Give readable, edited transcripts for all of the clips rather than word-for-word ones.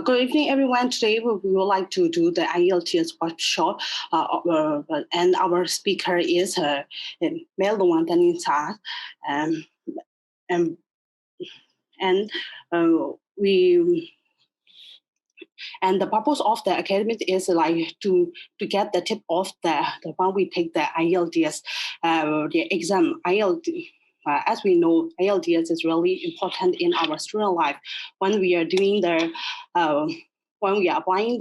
Good evening, everyone. Today we would like to do the IELTS workshop, and our speaker is Thanissa. And the purpose of the academy is like to get the tip of the one we take the IELTS the exam. As we know, IELTS is really important in our student life. When we are doing when we are applying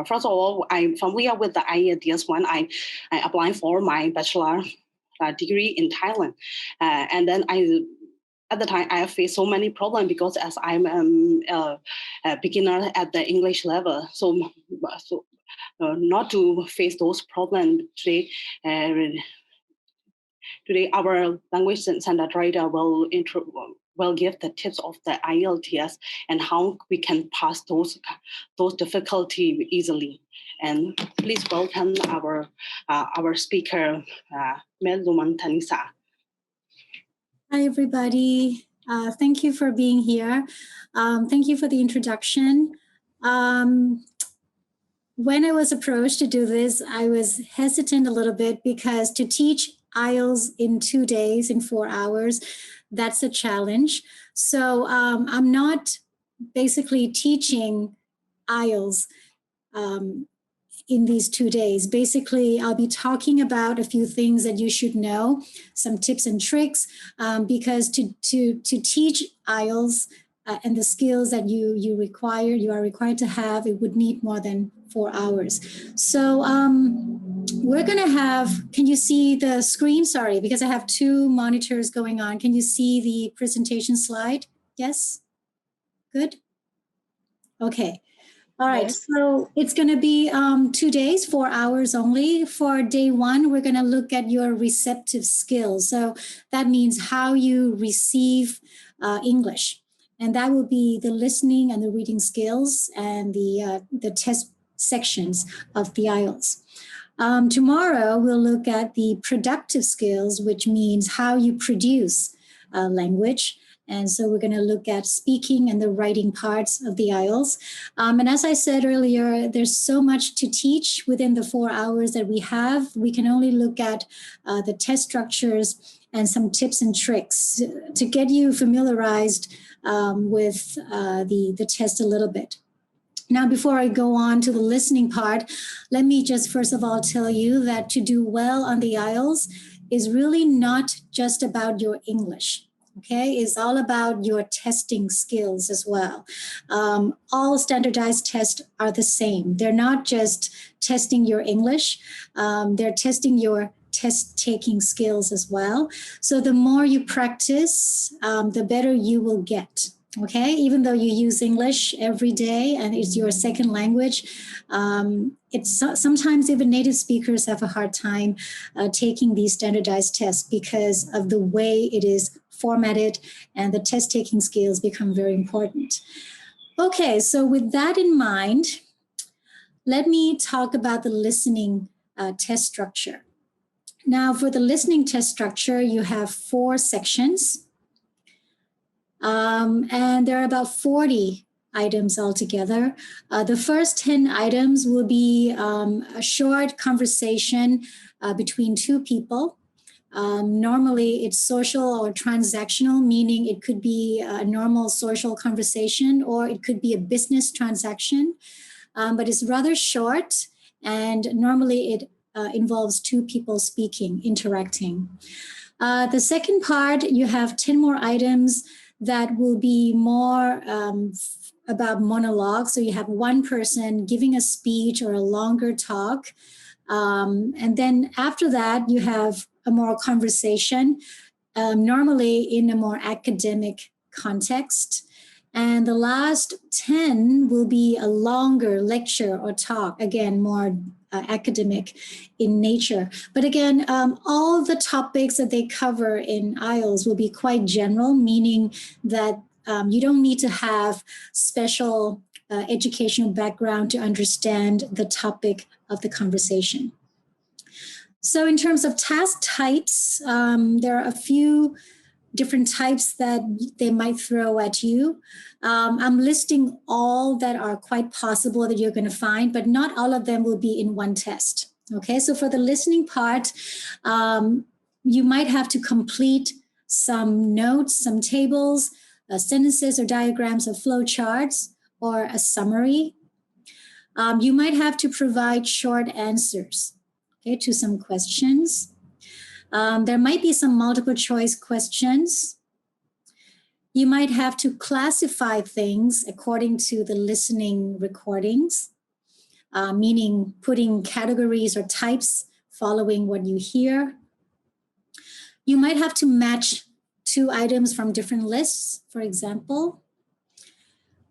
first of all, I'm familiar with the IELTS when I applied for my bachelor degree in Thailand, and then at the time, I faced so many problems because as I'm a beginner at the English level, so not to face those problems today. Today, our language center trader will give the tips of the IELTS and how we can pass those difficulties easily. And please welcome our speaker, Thanissa. Hi, everybody. Thank you for being here. Thank you for the introduction. When I was approached to do this, I was hesitant a little bit because to teach IELTS in 2 days, in 4 hours, that's a challenge. So I'm not basically teaching IELTS in these 2 days. Basically, I'll be talking about a few things that you should know, some tips and tricks, because to teach IELTS and the skills that you are required to have, it would need more than 4 hours. So we're gonna have, can you see the screen? Sorry, because I have 2 monitors going on. Can you see the presentation slide? Yes? Good? Okay. All right, yes. So it's going to be 2 days, 4 hours only. For day 1, we're going to look at your receptive skills. So that means how you receive English. And that will be the listening and the reading skills and the test sections of the IELTS. Tomorrow, we'll look at the productive skills, which means how you produce language. And so we're going to look at speaking and the writing parts of the IELTS. And as I said earlier, there's so much to teach within the 4 hours that we have. We can only look at the test structures and some tips and tricks to get you familiarized with the test a little bit. Now, before I go on to the listening part, let me just first of all tell you that to do well on the IELTS is really not just about your English. Okay, it's all about your testing skills as well. All standardized tests are the same. They're not just testing your English, they're testing your test-taking skills as well. So the more you practice, the better you will get. Okay, even though you use English every day and it's your second language, sometimes even native speakers have a hard time taking these standardized tests because of the way it is formatted, and the test-taking skills become very important. Okay, so with that in mind, let me talk about the listening test structure. Now, for the listening test structure, you have 4 sections, and there are about 40 items altogether. The first 10 items will be a short conversation between 2 people. Normally it's social or transactional, meaning it could be a normal social conversation or it could be a business transaction, but it's rather short, and normally it involves 2 people speaking, interacting. The second part, you have 10 more items that will be more about monologue. So you have one person giving a speech or a longer talk. And then after that, you have a more conversation, normally in a more academic context. And the last 10 will be a longer lecture or talk, again, more academic in nature. But again, all the topics that they cover in IELTS will be quite general, meaning that you don't need to have special educational background to understand the topic of the conversation. So in terms of task types, there are a few different types that they might throw at you. I'm listing all that are quite possible that you're going to find, but not all of them will be in one test. Okay, so for the listening part, you might have to complete some notes, some tables, sentences or diagrams of flow charts, or a summary. You might have to provide short answers, okay, to some questions. There might be some multiple choice questions. You might have to classify things according to the listening recordings, meaning putting categories or types following what you hear. You might have to match two items from different lists, for example.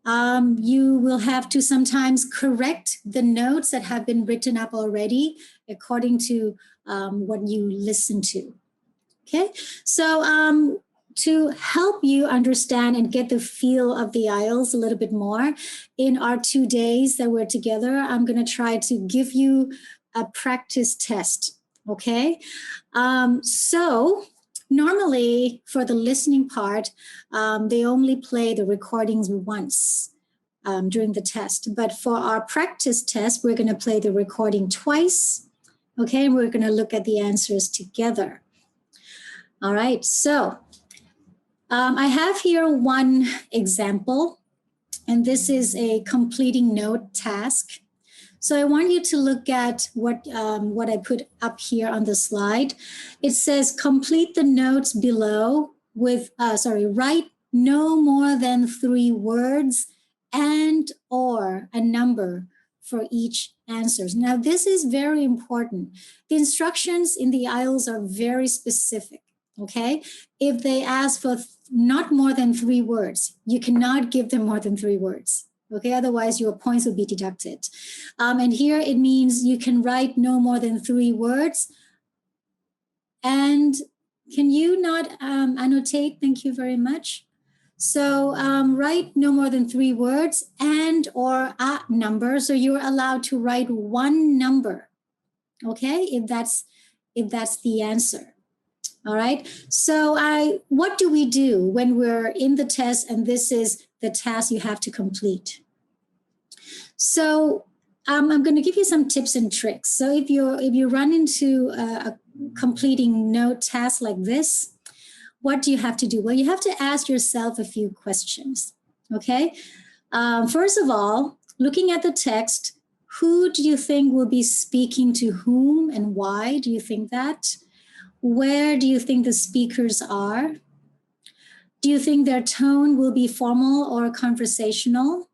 You will have to sometimes correct the notes that have been written up already according to what you listen to. Okay, so to help you understand and get the feel of the IELTS a little bit more, in our 2 days that we're together, I'm going to try to give you a practice test. Okay, so normally for the listening part, they only play the recordings once during the test. But for our practice test, we're going to play the recording twice. Okay, and we're going to look at the answers together. All right, so I have here one example, and this is a completing note task. So I want you to look at what I put up here on the slide. It says complete the notes below with, write no more than 3 words and or a number for each answers. Now, this is very important. The instructions in the IELTS are very specific, okay? If they ask for not more than 3 words, you cannot give them more than 3 words. Okay, otherwise your points will be deducted. And here it means you can write no more than 3 words. And can you not annotate? Thank you very much. So write no more than 3 words and or a number. So you're allowed to write 1 number. Okay, if that's the answer. All right. So what do we do when we're in the test and this is the task you have to complete? So I'm going to give you some tips and tricks. So if you run into a completing note task like this, what do you have to do? Well, you have to ask yourself a few questions. Okay. First of all, looking at the text, who do you think will be speaking to whom and why do you think that? Where do you think the speakers are? Do you think their tone will be formal or conversational?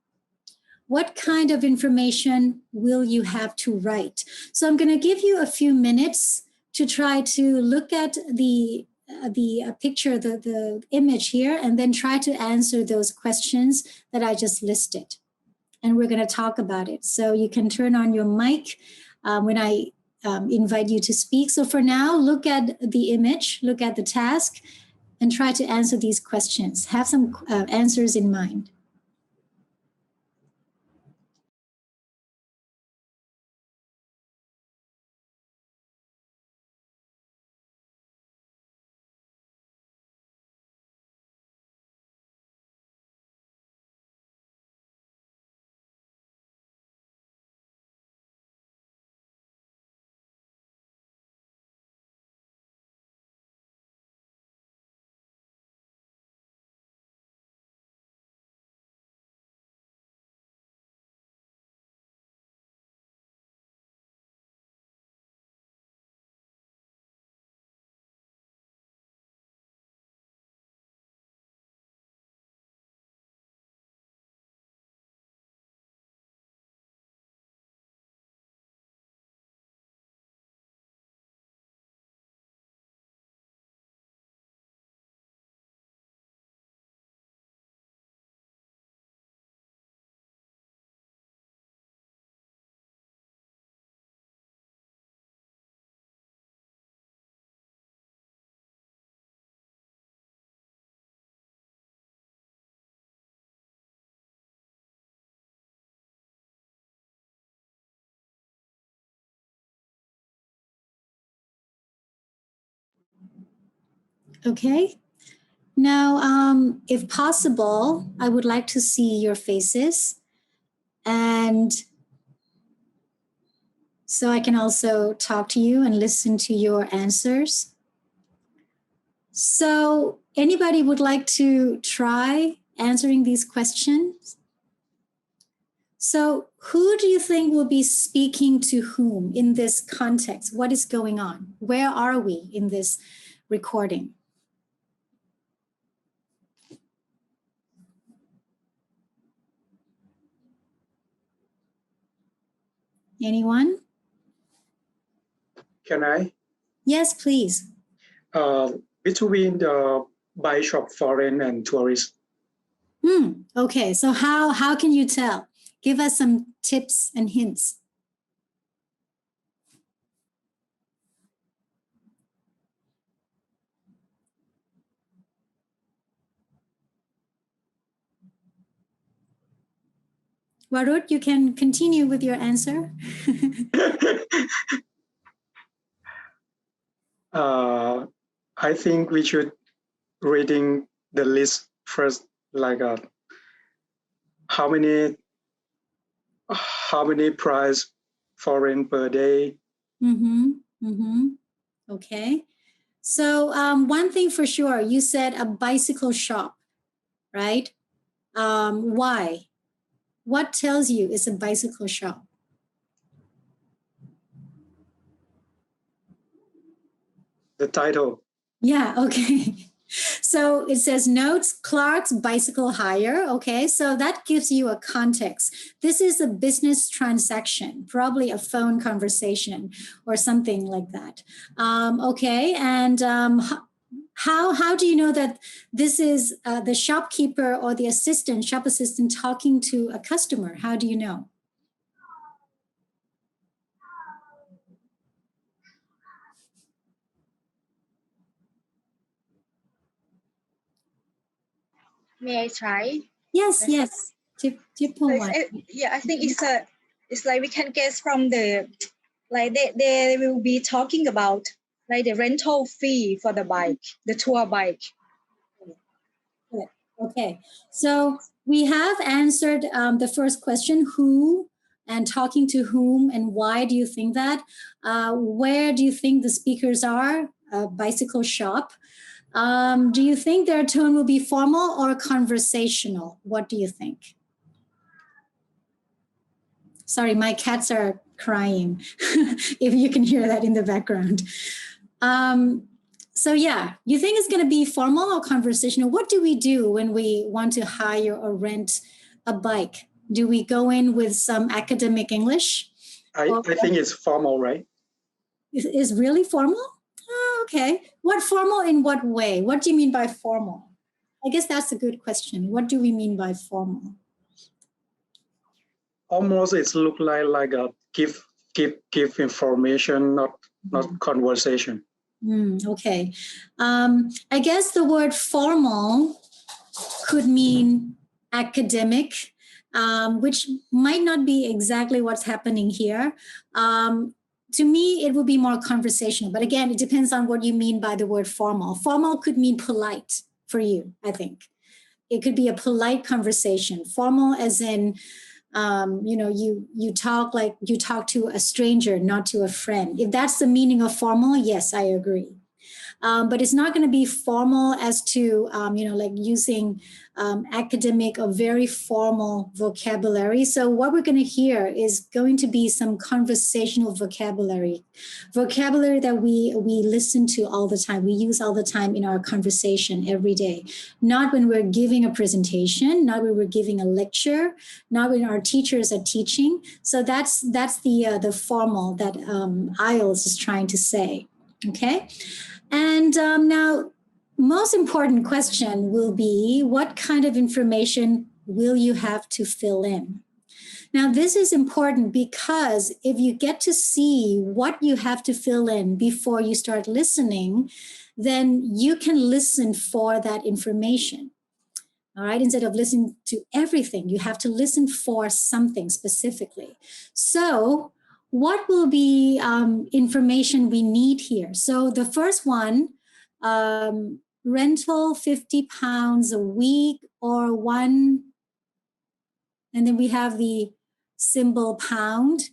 What kind of information will you have to write? So I'm going to give you a few minutes to try to look at the picture, the image here, and then try to answer those questions that I just listed. And we're going to talk about it. So you can turn on your mic when I invite you to speak. So for now, look at the image, look at the task, and try to answer these questions. Have some answers in mind. Okay. Now, if possible, I would like to see your faces, and so I can also talk to you and listen to your answers. So anybody would like to try answering these questions? So who do you think will be speaking to whom in this context? What is going on? Where are we in this recording? Anyone? Can I? Yes, please. Between the bishop foreign and tourist. Okay, so how can you tell? Give us some tips and hints. Warut, you can continue with your answer. I think we should reading the list first, like how many price foreign per day. Okay. So one thing for sure, you said a bicycle shop, right? Why? What tells you it's a bicycle shop? The title. Yeah, okay. So it says notes, Clark's bicycle hire. Okay, so that gives you a context. This is a business transaction, probably a phone conversation or something like that. Okay, and how do you know that this is the shopkeeper or the shop assistant talking to a customer? How do you know? May I try? Yes, yes. Tip one. Yeah, I think it's like we can guess from the, like they will be talking about like the rental fee for the bike, the tour bike. Okay, so we have answered the first question, who and talking to whom and why do you think that? Where do you think the speakers are? A bicycle shop. Do you think their tone will be formal or conversational? What do you think? Sorry, my cats are crying, if you can hear that in the background. So yeah, you think it's going to be formal or conversational? What do we do when we want to hire or rent a bike? Do we go in with some academic English? I think it's formal, right? Is really formal? Oh, okay. What formal in what way? What do you mean by formal? I guess that's a good question. What do we mean by formal? Almost it's look like a give information, not conversation. Okay. I guess the word formal could mean academic, which might not be exactly what's happening here. To me, it would be more conversational. But again, it depends on what you mean by the word formal. Formal could mean polite for you, I think. It could be a polite conversation. Formal as in, you talk like you talk to a stranger, not to a friend. If that's the meaning of formal, yes, I agree. But it's not going to be formal as to, like using academic or very formal vocabulary. So what we're going to hear is going to be some conversational vocabulary that we listen to all the time. We use all the time in our conversation every day, not when we're giving a presentation, not when we're giving a lecture, not when our teachers are teaching. So that's the formal that IELTS is trying to say. Okay. And now, most important question will be, what kind of information will you have to fill in? Now, this is important because if you get to see what you have to fill in before you start listening, then you can listen for that information. All right, instead of listening to everything, you have to listen for something specifically. So what will be information we need here? So the first one, rental, £50 a week, or one, and then we have the symbol pound.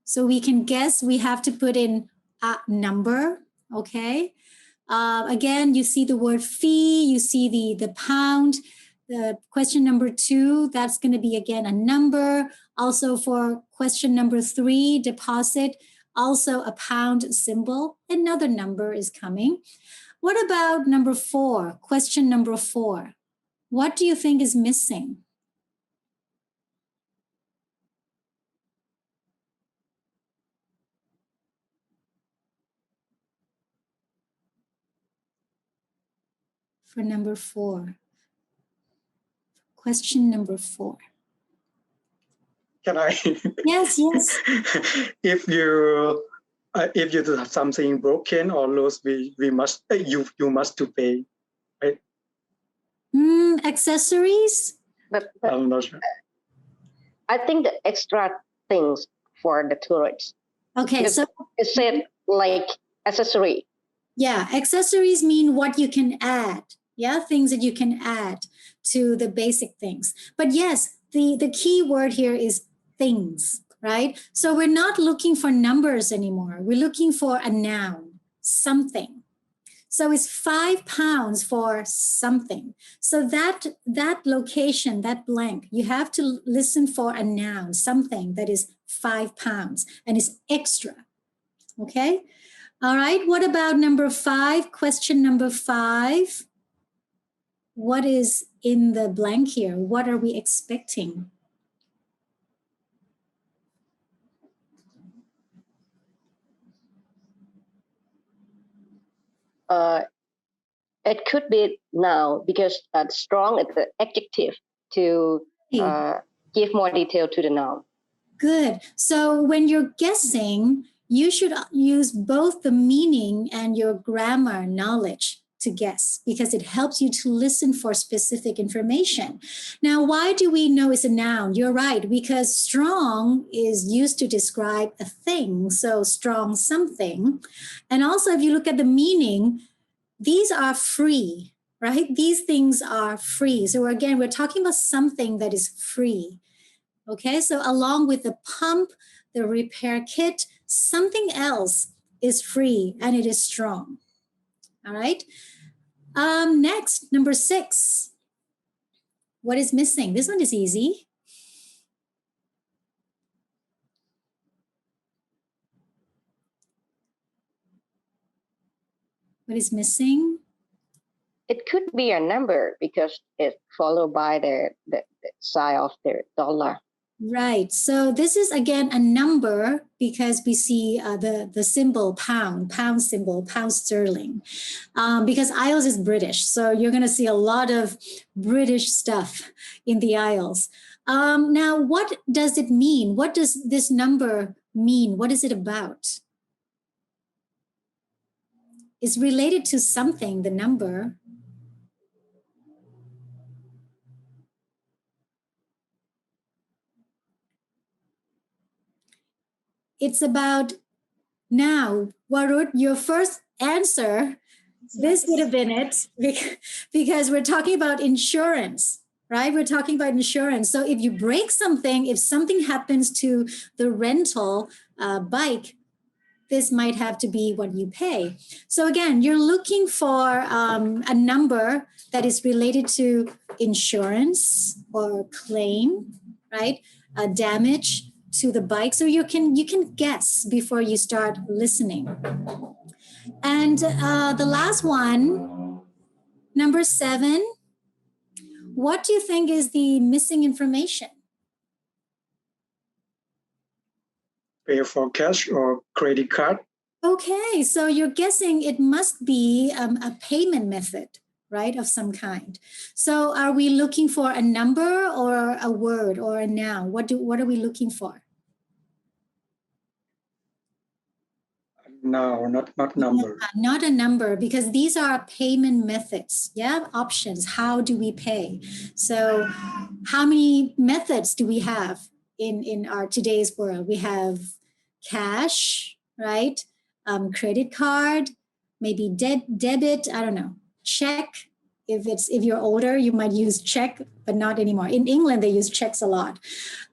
So we can guess, we have to put in a number, okay? Again, you see the word fee, you see the pound. The question number 2, that's going to be again a number. Also for question number 3, deposit, also a pound symbol. Another number is coming. What about number 4, question number 4? What do you think is missing? For number 4. Question number 4. Can I? Yes, yes. If you do have something broken or lost, we must you must to pay, right? Accessories? But I'm not sure. I think the extra things for the tourists. Okay, so It said like accessory. yeah, accessories mean what you can add. Yeah, things that you can add to the basic things. But yes, the key word here is things, right? So we're not looking for numbers anymore. We're looking for a noun, something. So it's £5 for something. So that location, that blank, you have to listen for a noun, something that is £5 and is extra. Okay. All right. What about number 5? Question number 5. What is in the blank here? What are we expecting? It could be now because strong is the adjective to give more detail to the noun. Good. So when you're guessing, you should use both the meaning and your grammar knowledge to guess because it helps you to listen for specific information. Now, why do we know it's a noun? You're right, because strong is used to describe a thing, so strong something. And also, if you look at the meaning, these are free, right? These things are free. So again, we're talking about something that is free. Okay, so along with the pump, the repair kit, something else is free and it is strong. All right. Next, number 6. What is missing? This one is easy. What is missing? It could be a number because it's followed by the sign of the dollar. Right. So this is again a number because we see the symbol pound symbol, pound sterling, because IELTS is British. So you're going to see a lot of British stuff in the IELTS. Now, what does it mean? What does this number mean? What is it about? It's related to something, the number. It's about now, Warud, your first answer, this would have been it because we're talking about insurance, right? We're talking about insurance. So if you break something, if something happens to the rental bike, this might have to be what you pay. So again, you're looking for a number that is related to insurance or claim, right? Damage to the bike. So you can guess before you start listening. And the last one, number 7, what do you think is the missing information? Pay for cash or credit card. Okay, so you're guessing it must be a payment method, right, of some kind. So are we looking for a number or a word or a noun? What are we looking for? No, not number. Yeah, not a number, because these are payment methods. Yeah, options. How do we pay? So how many methods do we have in our today's world? We have cash, right? Credit card, maybe debit, I don't know. check. If you're older, you might use check, but not anymore. In England, they use checks a lot.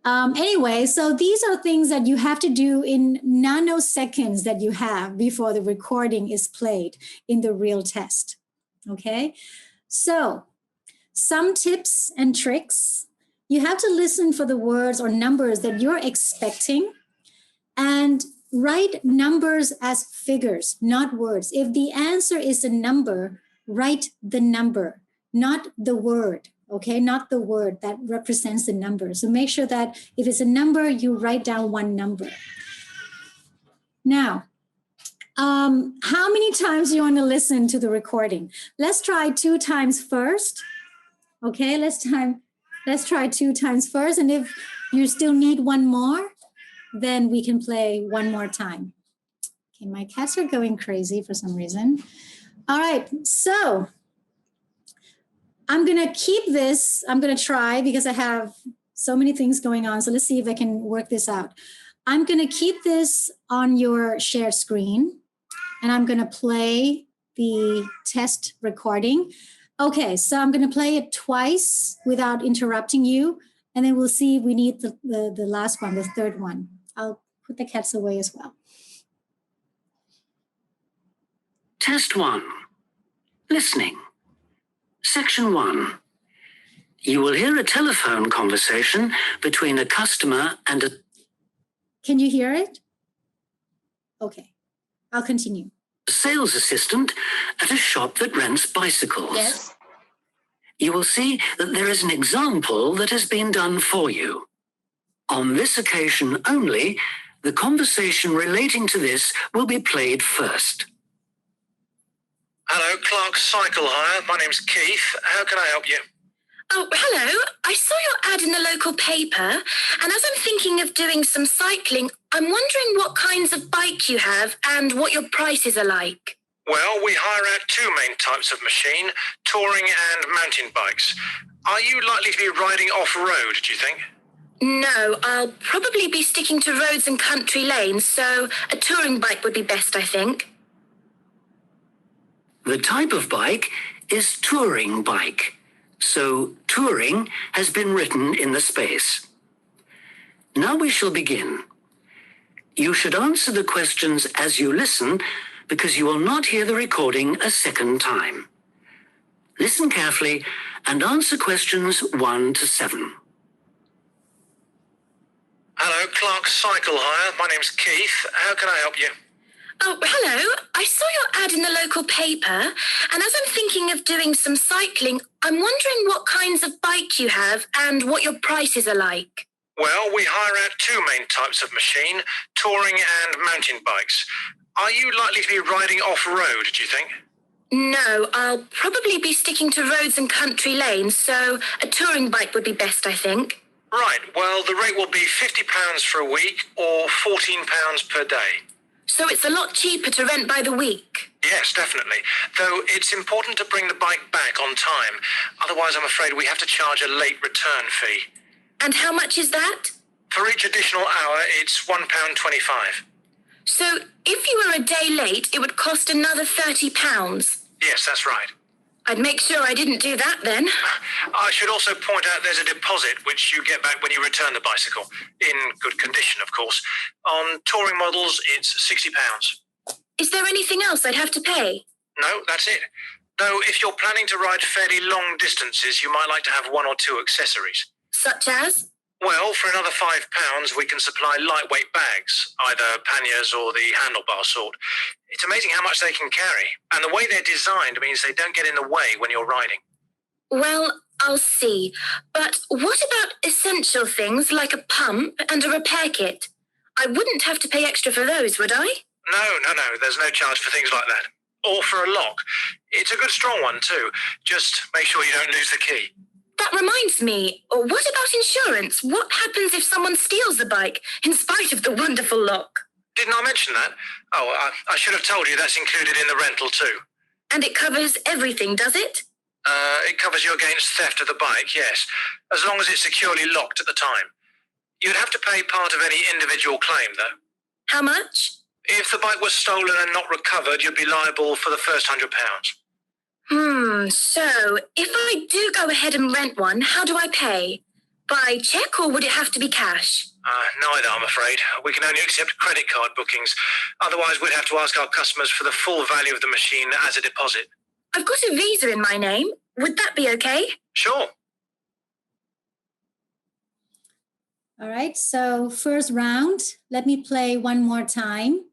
Anyway, so these are things that you have to do in nanoseconds that you have before the recording is played in the real test. Okay, so some tips and tricks. You have to listen for the words or numbers that you're expecting and write numbers as figures, not words. If the answer is a number, write the number, not the word, okay? Not the word that represents the number. So make sure that if it's a number, you write down one number. Now, how many times do you want to listen to the recording? Let's try 2 times first. Okay, let's try 2 times first. And if you still need one more, then we can play one more time. Okay, my cats are going crazy for some reason. All right, so I'm gonna keep this. I'm gonna try because I have so many things going on. So let's see if I can work this out. I'm gonna keep this on your shared screen and I'm gonna play the test recording. Okay, so I'm gonna play it twice without interrupting you. And then we'll see if we need the last one, the third one. I'll put the cats away as well. Test 1. Listening. Section 1. You will hear a telephone conversation between a customer and a... Can you hear it? Okay, I'll continue. Sales assistant at a shop that rents bicycles. Yes. You will see that there is an example that has been done for you. On this occasion only, the conversation relating to this will be played first. Hello, Clark's Cycle Hire. My name's Keith. How can I help you? Oh, hello. I saw your ad in the local paper, and as I'm thinking of doing some cycling, I'm wondering what kinds of bike you have and what your prices are like. Well, we hire out 2 main types of machine, touring and mountain bikes. Are you likely to be riding off-road, do you think? No, I'll probably be sticking to roads and country lanes, so a touring bike would be best, I think. The type of bike is touring bike. So touring has been written in the space. Now we shall begin. You should answer the questions as you listen because you will not hear the recording a second time. Listen carefully and answer questions 1 to 7. Hello, Clark's Cycle Hire. My name's Keith. How can I help you? Oh, hello. I saw your ad in the local paper, and as I'm thinking of doing some cycling, I'm wondering what kinds of bike you have and what your prices are like. Well, we hire out 2 main types of machine, touring and mountain bikes. Are you likely to be riding off-road, do you think? No, I'll probably be sticking to roads and country lanes, so a touring bike would be best, I think. Right, well, the rate will be £50 for a week or £14 per day. So it's a lot cheaper to rent by the week. Yes, definitely. Though it's important to bring the bike back on time. Otherwise, I'm afraid we have to charge a late return fee. And how much is that? For each additional hour, it's £1.25. So if you were a day late, it would cost another £30. Yes, that's right. I'd make sure I didn't do that then. I should also point out there's a deposit which you get back when you return the bicycle. In good condition, of course. On touring models, it's £60. Is there anything else I'd have to pay? No, that's it. Though if you're planning to ride fairly long distances, you might like to have 1 or 2 accessories. Such as? Well, for another £5, we can supply lightweight bags, either panniers or the handlebar sort. It's amazing how much they can carry, and the way they're designed means they don't get in the way when you're riding. Well, I'll see. But what about essential things like a pump and a repair kit? I wouldn't have to pay extra for those, would I? No, there's no charge for things like that. Or for a lock. It's a good strong one too. Just make sure you don't lose the key. That reminds me, what about insurance? What happens if someone steals the bike, in spite of the wonderful lock? Didn't I mention that? Oh, I should have told you that's included in the rental too. And it covers everything, does it? It covers you against theft of the bike, yes, as long as it's securely locked at the time. You'd have to pay part of any individual claim, though. How much? If the bike was stolen and not recovered, you'd be liable for the first £100. So if I do go ahead and rent one, how do I pay? By check or would it have to be cash? Neither, I'm afraid. We can only accept credit card bookings. Otherwise, we'd have to ask our customers for the full value of the machine as a deposit. I've got a Visa in my name. Would that be okay? Sure. All right, so first round, let me play one more time,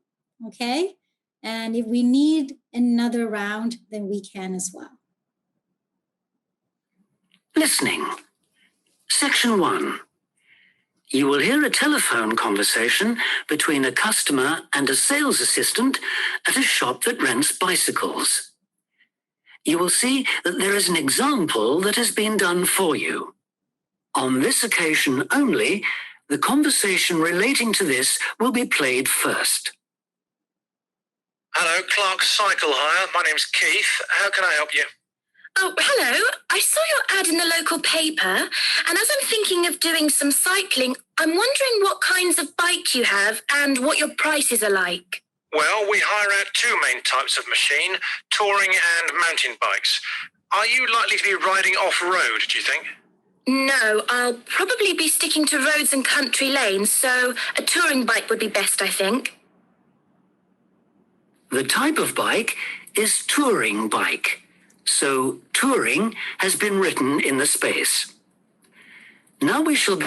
okay? And if we need another round, then we can as well. Listening. Section 1. You will hear a telephone conversation between a customer and a sales assistant at a shop that rents bicycles. You will see that there is an example that has been done for you. On this occasion only, the conversation relating to this will be played first. Hello, Clark Cycle Hire. My name's Keith. How can I help you? Oh, hello. I saw your ad in the local paper, and as I'm thinking of doing some cycling, I'm wondering what kinds of bike you have and what your prices are like. Well, we hire out two main types of machine, touring and mountain bikes. Are you likely to be riding off-road, do you think? No, I'll probably be sticking to roads and country lanes, so a touring bike would be best, I think. The type of bike is touring bike, so touring has been written in the space. Now you should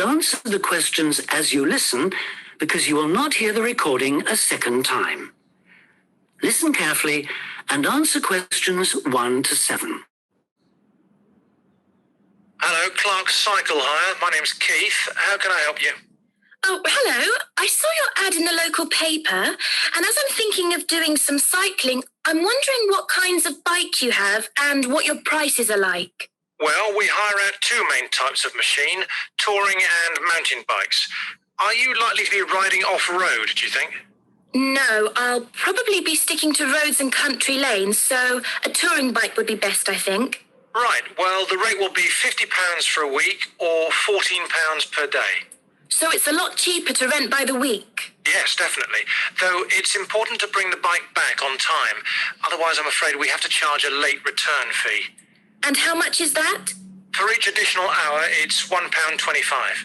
answer the questions as you listen, because you will not hear the recording a second time. Listen carefully and answer questions 1 to 7. Hello, Clark Cycle Hire. My name's Keith. How can I help you? Oh, hello. I saw your ad in the local paper, and as I'm thinking of doing some cycling, I'm wondering what kinds of bike you have and what your prices are like. Well, we hire out two main types of machine, touring and mountain bikes. Are you likely to be riding off-road, do you think? No, I'll probably be sticking to roads and country lanes, so a touring bike would be best, I think. Right, well, the rate will be £50 for a week or £14 per day. So it's a lot cheaper to rent by the week? Yes, definitely. Though it's important to bring the bike back on time. Otherwise, I'm afraid we have to charge a late return fee. And how much is that? For each additional hour, it's £1.25.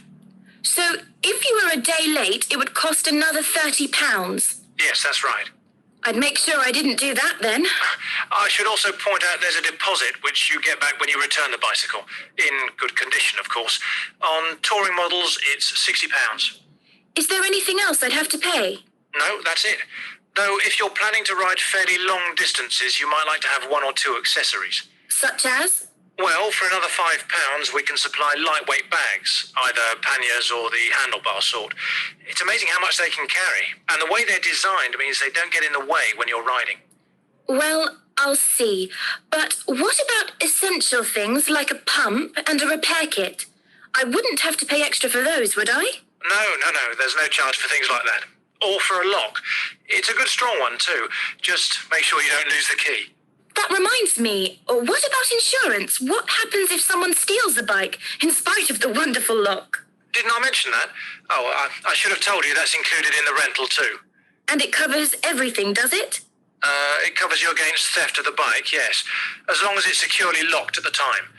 So if you were a day late, it would cost another £30? Yes, that's right. I'd make sure I didn't do that then. I should also point out there's a deposit which you get back when you return the bicycle. In good condition, of course. On touring models, it's £60. Is there anything else I'd have to pay? No, that's it. Though if you're planning to ride fairly long distances, you might like to have 1 or 2 accessories. Such as? Well, for another £5, we can supply lightweight bags, either panniers or the handlebar sort. It's amazing how much they can carry, and the way they're designed means they don't get in the way when you're riding. Well, I'll see. But what about essential things like a pump and a repair kit? I wouldn't have to pay extra for those, would I? No, there's no charge for things like that. Or for a lock. It's a good strong one too. Just make sure you don't lose the key. That reminds me, what about insurance? What happens if someone steals the bike, in spite of the wonderful lock? Didn't I mention that? Oh, I should have told you that's included in the rental too. And it covers everything, does it? It covers you against theft of the bike, yes, as long as it's securely locked at the time.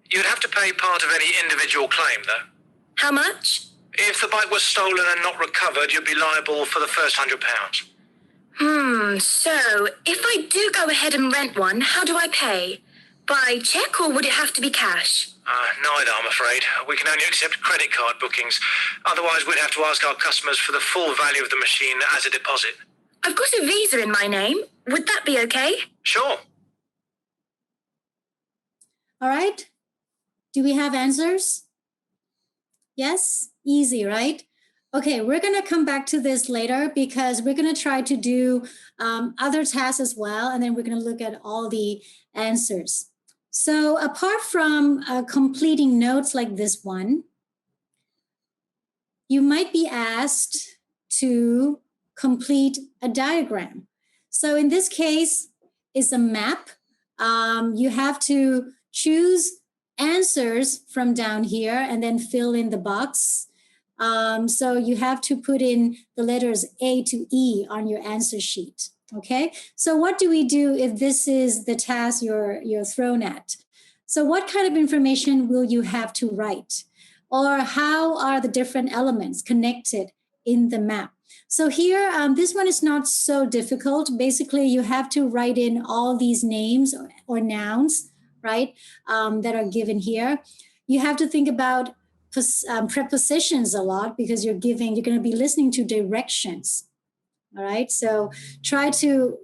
You'd have to pay part of any individual claim, though. How much? If the bike was stolen and not recovered, you'd be liable for the first £100. So if I do go ahead and rent one, how do I pay? By check or would it have to be cash? Neither, I'm afraid. We can only accept credit card bookings. Otherwise, we'd have to ask our customers for the full value of the machine as a deposit. I've got a Visa in my name. Would that be okay? Sure. All right. Do we have answers? Yes? Easy, right? Okay, we're going to come back to this later because we're going to try to do other tasks as well, and then we're going to look at all the answers. So apart from completing notes like this one, you might be asked to complete a diagram. So in this case, it's a map. You have to choose answers from down here and then fill in the box. So you have to put in the letters A to E on your answer sheet. Okay, so what do we do if this is the task you're thrown at? So what kind of information will you have to write? Or how are the different elements connected in the map? So here, this one is not so difficult. Basically, you have to write in all these names or nouns, right, that are given here. You have to think about prepositions a lot because you're going to be listening to directions. All right, so try to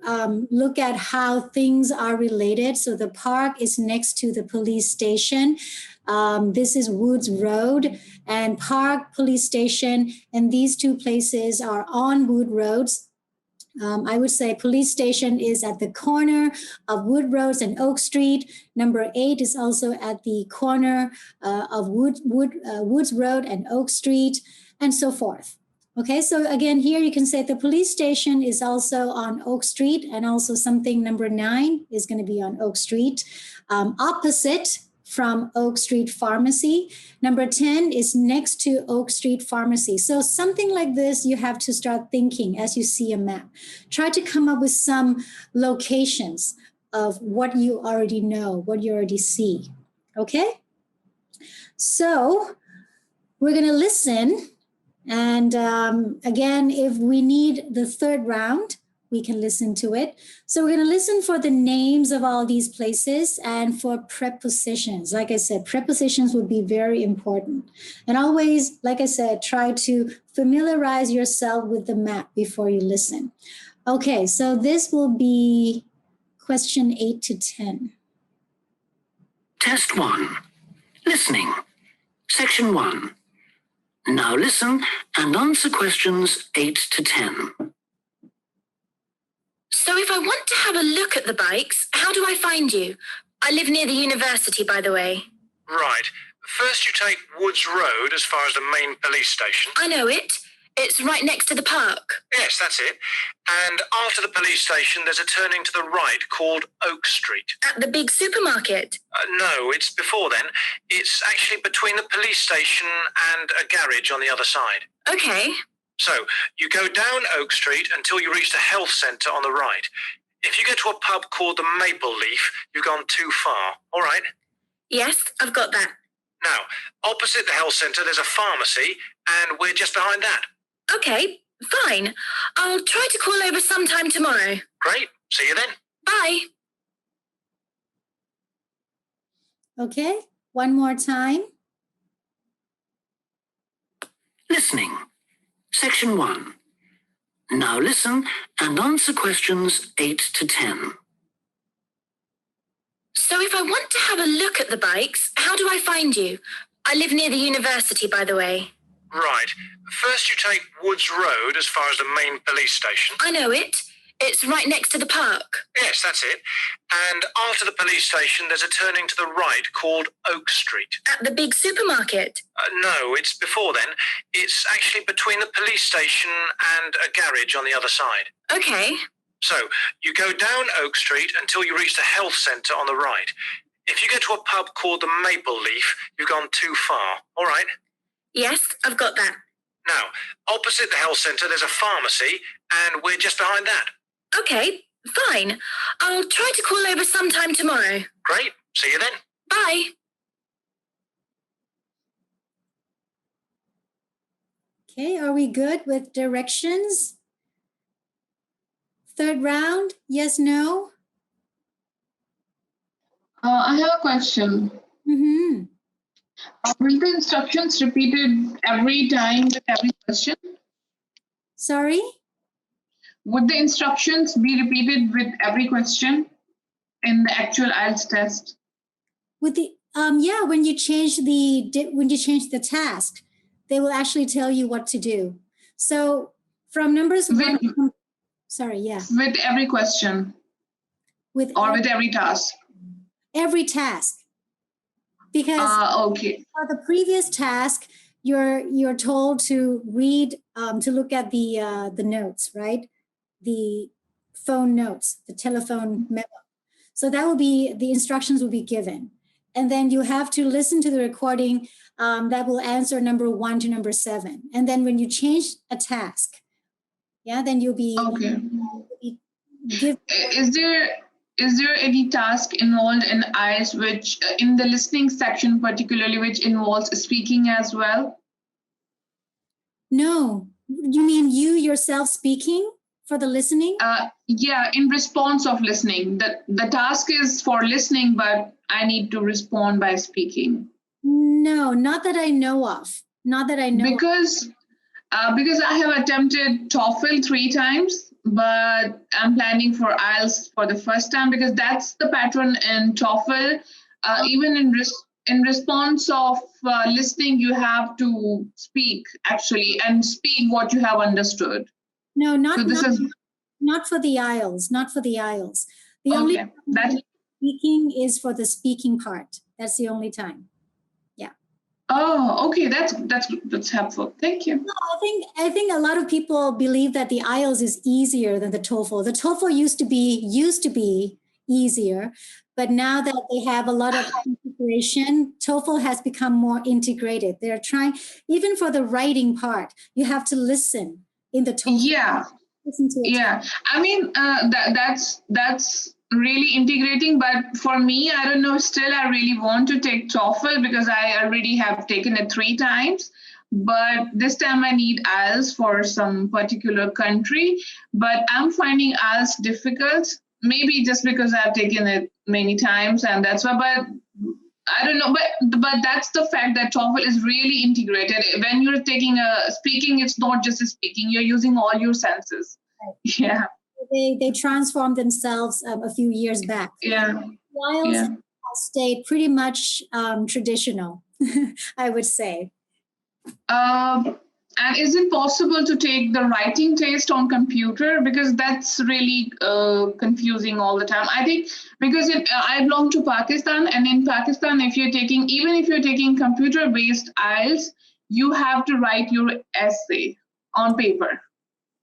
look at how things are related. So the park is next to the police station. This is Woods Road and Park Police Station. And these two places are on Wood Roads. I would say police station is at the corner of Wood Roads and Oak Street. Number 8 is also at the corner of Woods Road and Oak Street, and so forth. Okay, so again, here you can say the police station is also on Oak Street, and also something number 9 is going to be on Oak Street. Opposite from Oak Street Pharmacy. Number 10 is next to Oak Street Pharmacy. So something like this, you have to start thinking as you see a map. Try to come up with some locations of what you already know, what you already see. Okay? So we're going to listen. And again, if we need the third round, we can listen to it. So we're going to listen for the names of all these places and for prepositions. Like I said, prepositions would be very important. And always, like I said, try to familiarize yourself with the map before you listen. Okay, so this will be question 8 to 10. Test 1. Listening. Section 1. Now listen and answer questions 8 to 10. So if I want to have a look at the bikes, how do I find you? I live near the university, by the way. Right. First you take Woods Road as far as the main police station. I know it. It's right next to the park. Yes, that's it. And after the police station, there's a turning to the right called Oak Street. At the big supermarket? No, it's before then. It's actually between the police station and a garage on the other side. Okay. So, you go down Oak Street until you reach the health centre on the right. If you get to a pub called the Maple Leaf, you've gone too far. All right? Yes, I've got that. Now, opposite the health centre, there's a pharmacy, and we're just behind that. Okay, fine. I'll try to call over sometime tomorrow. Great. See you then. Bye. Okay, one more time. Listening. Section 1. Now listen and answer questions 8 to 10. So if I want to have a look at the bikes, how do I find you? I live near the university, by the way. Right. First you take Woods Road as far as the main police station. I know it. It's right next to the park. Yes, that's it. And after the police station, there's a turning to the right called Oak Street. At the big supermarket? No, it's before then. It's actually between the police station and a garage on the other side. Okay. So, you go down Oak Street until you reach the health centre on the right. If you get to a pub called the Maple Leaf, you've gone too far. All right? Yes, I've got that. Now, opposite the health centre, there's a pharmacy, and we're just behind that. Okay, fine. I'll try to call over sometime tomorrow. Great. See you then. Bye. Okay, are we good with directions? Third round, yes, no? I have a question. Mm-hmm. Will the instructions repeated every time with every question? Sorry? Would the instructions be repeated with every question in the actual IELTS test? With the yeah, when you change the task, they will actually tell you what to do. So from numbers one, sorry, yeah. With every question. With every task. Every task. Because okay. for the previous task, you're told to read to look at the notes, right? The phone notes, the telephone memo. So that will be, the instructions will be given. And then you have to listen to the recording that will answer number 1 to number 7. And then when you change a task, yeah, then you'll be, give. Is there any task involved in IELTS which in the listening section particularly which involves speaking as well? No, you mean you yourself speaking for the listening? Yeah, in response of listening. The task is for listening, but I need to respond by speaking. No, not that I know of. Not that I know because I have attempted TOEFL 3 times, but I'm planning for IELTS for the first time because that's the pattern in TOEFL. Even in response of listening, you have to speak actually and speak what you have understood. No, not So this not, is not for the IELTS. Not for the IELTS. The only okay. time speaking is for the speaking part. That's the only time. Yeah. Oh, okay. That's helpful. Thank you. No, I think a lot of people believe that the IELTS is easier than the TOEFL. The TOEFL used to be easier, but now that they have a lot of integration, TOEFL has become more integrated. They're trying, even for the writing part, you have to listen in the TOEFL. Yeah. Listen to it. Yeah. I mean, that's really integrating, but for me, I don't know, still I really want to take TOEFL because I already have taken it 3 times. But this time I need IELTS for some particular country, but I'm finding IELTS difficult, maybe just because I've taken it many times and that's why, but I don't know, but that's the fact that TOEFL is really integrated. When you're taking speaking, it's not just a speaking, you're using all your senses. Right. Yeah. They transformed themselves a few years back. Yeah. IELTS has stayed pretty much traditional, I would say. And is it possible to take the writing test on computer? Because that's really confusing all the time. I think because I belong to Pakistan, and in Pakistan, even if you're taking computer-based IELTS, you have to write your essay on paper.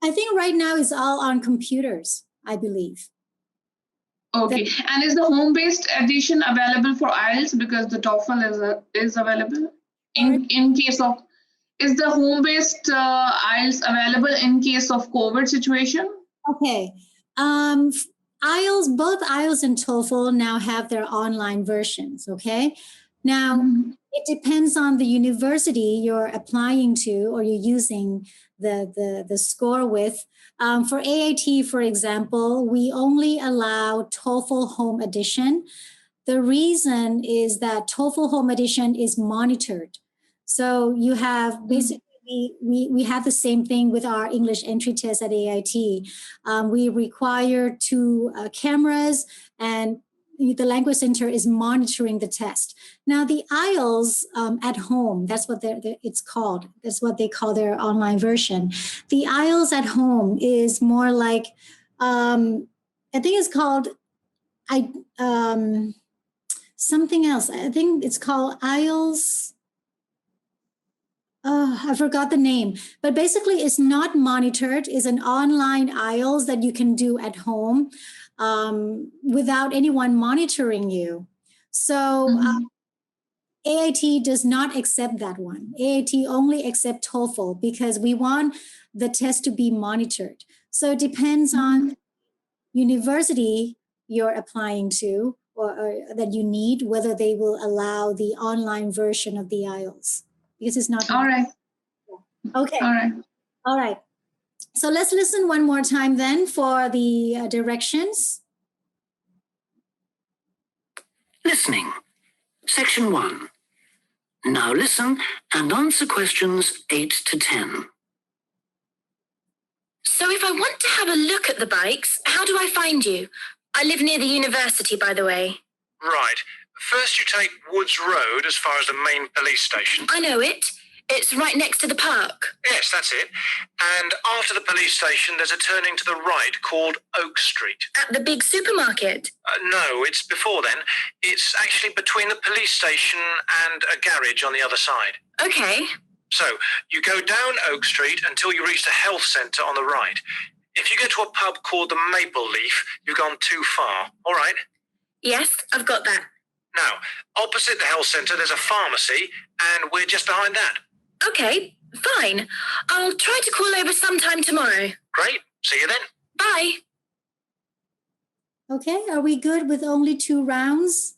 I think right now it's all on computers, I believe. Okay, and is the home-based edition available for IELTS because the TOEFL is available in case of? Is the home-based IELTS available in case of COVID situation? Okay, IELTS, both IELTS and TOEFL now have their online versions. Okay, now it depends on the university you're applying to or you're using the score with. For AIT, for example, we only allow TOEFL Home Edition. The reason is that TOEFL Home Edition is monitored. So you have basically, we have the same thing with our English entry test at AIT. We require 2 cameras and the Language Center is monitoring the test. Now the IELTS at home, that's what it's called. That's what they call their online version. The IELTS at home is more like, I think it's called something else. I think it's called IELTS. I forgot the name, but basically it's not monitored. It's an online IELTS that you can do at home without anyone monitoring you. So AIT does not accept that one. AIT only accepts TOEFL because we want the test to be monitored. So it depends on university you're applying to or that you need, whether they will allow the online version of the IELTS. Because it's not. All right. Okay. All right. All right. So let's listen one more time then for the directions. Listening. Section 1. Now listen and answer questions 8 to 10. So if I want to have a look at the bikes, how do I find you? I live near the university, by the way. Right. First you take Woods Road as far as the main police station. I know it. It's right next to the park. Yes, that's it. And after the police station, there's a turning to the right called Oak Street. At the big supermarket? No, it's before then. It's actually between the police station and a garage on the other side. Okay. So, you go down Oak Street until you reach the health centre on the right. If you get to a pub called the Maple Leaf, you've gone too far. All right? Yes, I've got that. Now, opposite the health centre, there's a pharmacy, and we're just behind that. Okay, fine. I'll try to call over sometime tomorrow. Great. See you then. Bye. Okay, are we good with only 2 rounds?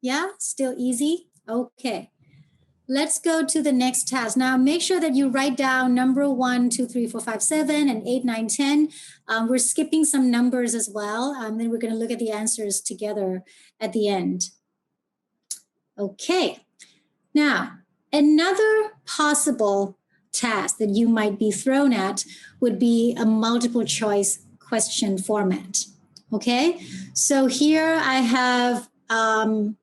Yeah, still easy? Okay. Let's go to the next task. Now, make sure that you write down number 1, 2, 3, 4, 5, 7, and 8, 9, 10. We're skipping some numbers as well. Then we're going to look at the answers together at the end. Okay. Now, another possible task that you might be thrown at would be a multiple choice question format. Okay. So here I have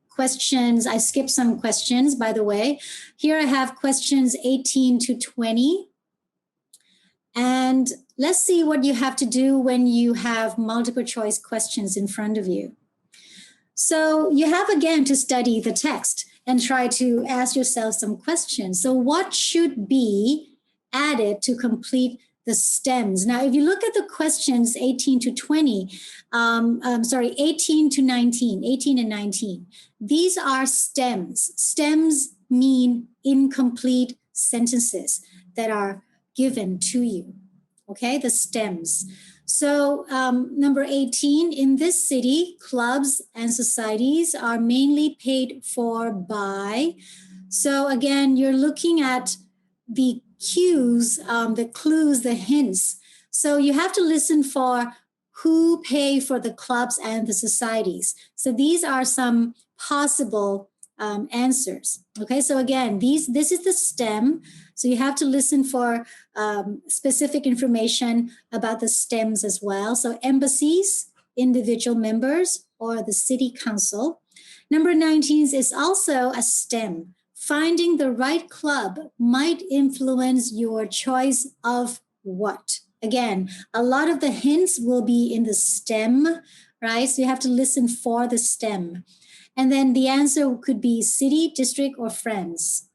questions. I skipped some questions, by the way. Here I have questions 18 to 20. And let's see what you have to do when you have multiple choice questions in front of you. So you have again to study the text and try to ask yourself some questions. So what should be added to complete the stems? Now, if you look at the questions 18 to 20, 18 to 19, 18 and 19, these are stems. Stems mean incomplete sentences that are given to you. Okay, the stems. So number 18, in this city, clubs and societies are mainly paid for by. So again, you're looking at the cues, the clues, the hints. So you have to listen for who pay for the clubs and the societies. So these are some possible answers. Okay, so again, this is the stem. So you have to listen for specific information about the stems as well. So embassies, individual members, or the city council. Number 19 is also a stem. Finding the right club might influence your choice of what? Again, a lot of the hints will be in the stem, right? So you have to listen for the stem. And then the answer could be city, district, or friends.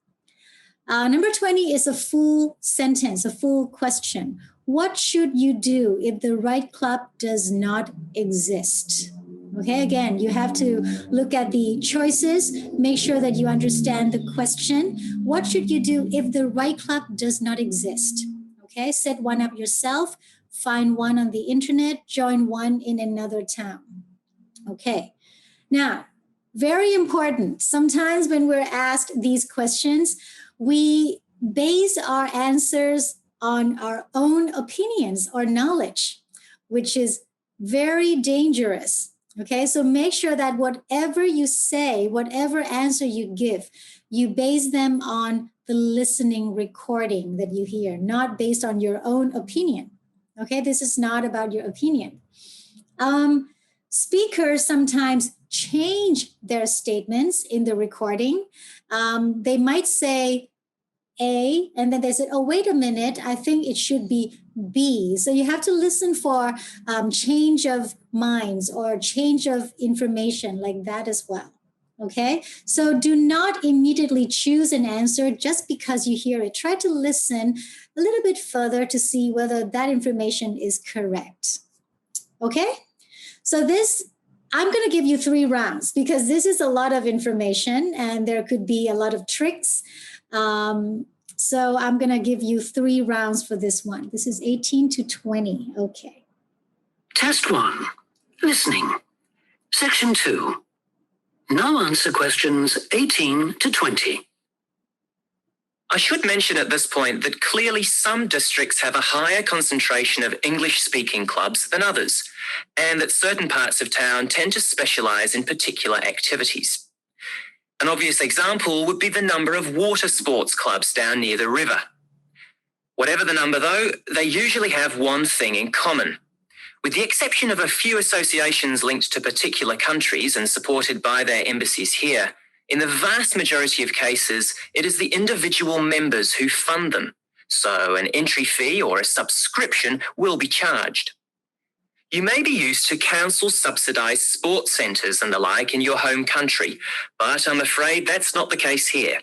Number 20 is a full sentence, a full question. What should you do if the right club does not exist? Okay, again, you have to look at the choices, make sure that you understand the question. What should you do if the right club does not exist? Okay, set one up yourself, find one on the internet, join one in another town. Okay, now, very important. Sometimes when we're asked these questions, we base our answers on our own opinions or knowledge, which is very dangerous. Okay, so make sure that whatever you say, whatever answer you give, you base them on the listening recording that you hear, not based on your own opinion. Okay, this is not about your opinion. Speakers sometimes change their statements in the recording. They might say A, and then they said, oh, wait a minute, I think it should be B. So you have to listen for change of minds or change of information like that as well. Okay, so do not immediately choose an answer just because you hear it. Try to listen a little bit further to see whether that information is correct. Okay, so I'm going to give you 3 rounds because this is a lot of information and there could be a lot of tricks. So I'm going to give you 3 rounds for this one. This is 18 to 20. Okay. Test 1. Listening. Section 2. Now answer questions 18 to 20. I should mention at this point that clearly some districts have a higher concentration of English-speaking clubs than others, and that certain parts of town tend to specialise in particular activities. An obvious example would be the number of water sports clubs down near the river. Whatever the number though, they usually have one thing in common. With the exception of a few associations linked to particular countries and supported by their embassies here, in the vast majority of cases, it is the individual members who fund them, so an entry fee or a subscription will be charged. You may be used to council-subsidised sports centres and the like in your home country, but I'm afraid that's not the case here.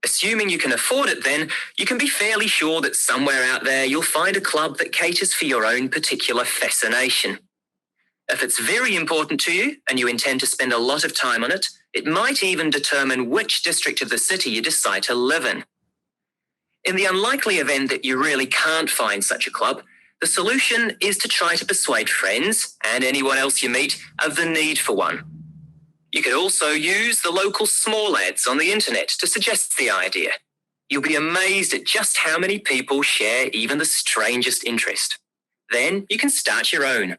Assuming you can afford it then, you can be fairly sure that somewhere out there you'll find a club that caters for your own particular fascination. If it's very important to you and you intend to spend a lot of time on it, it might even determine which district of the city you decide to live in. In the unlikely event that you really can't find such a club, The solution is to try to persuade friends and anyone else you meet of the need for one. You could also use the local small ads on the internet to suggest the idea. You'll be amazed at just how many people share even the strangest interest. Then you can start your own.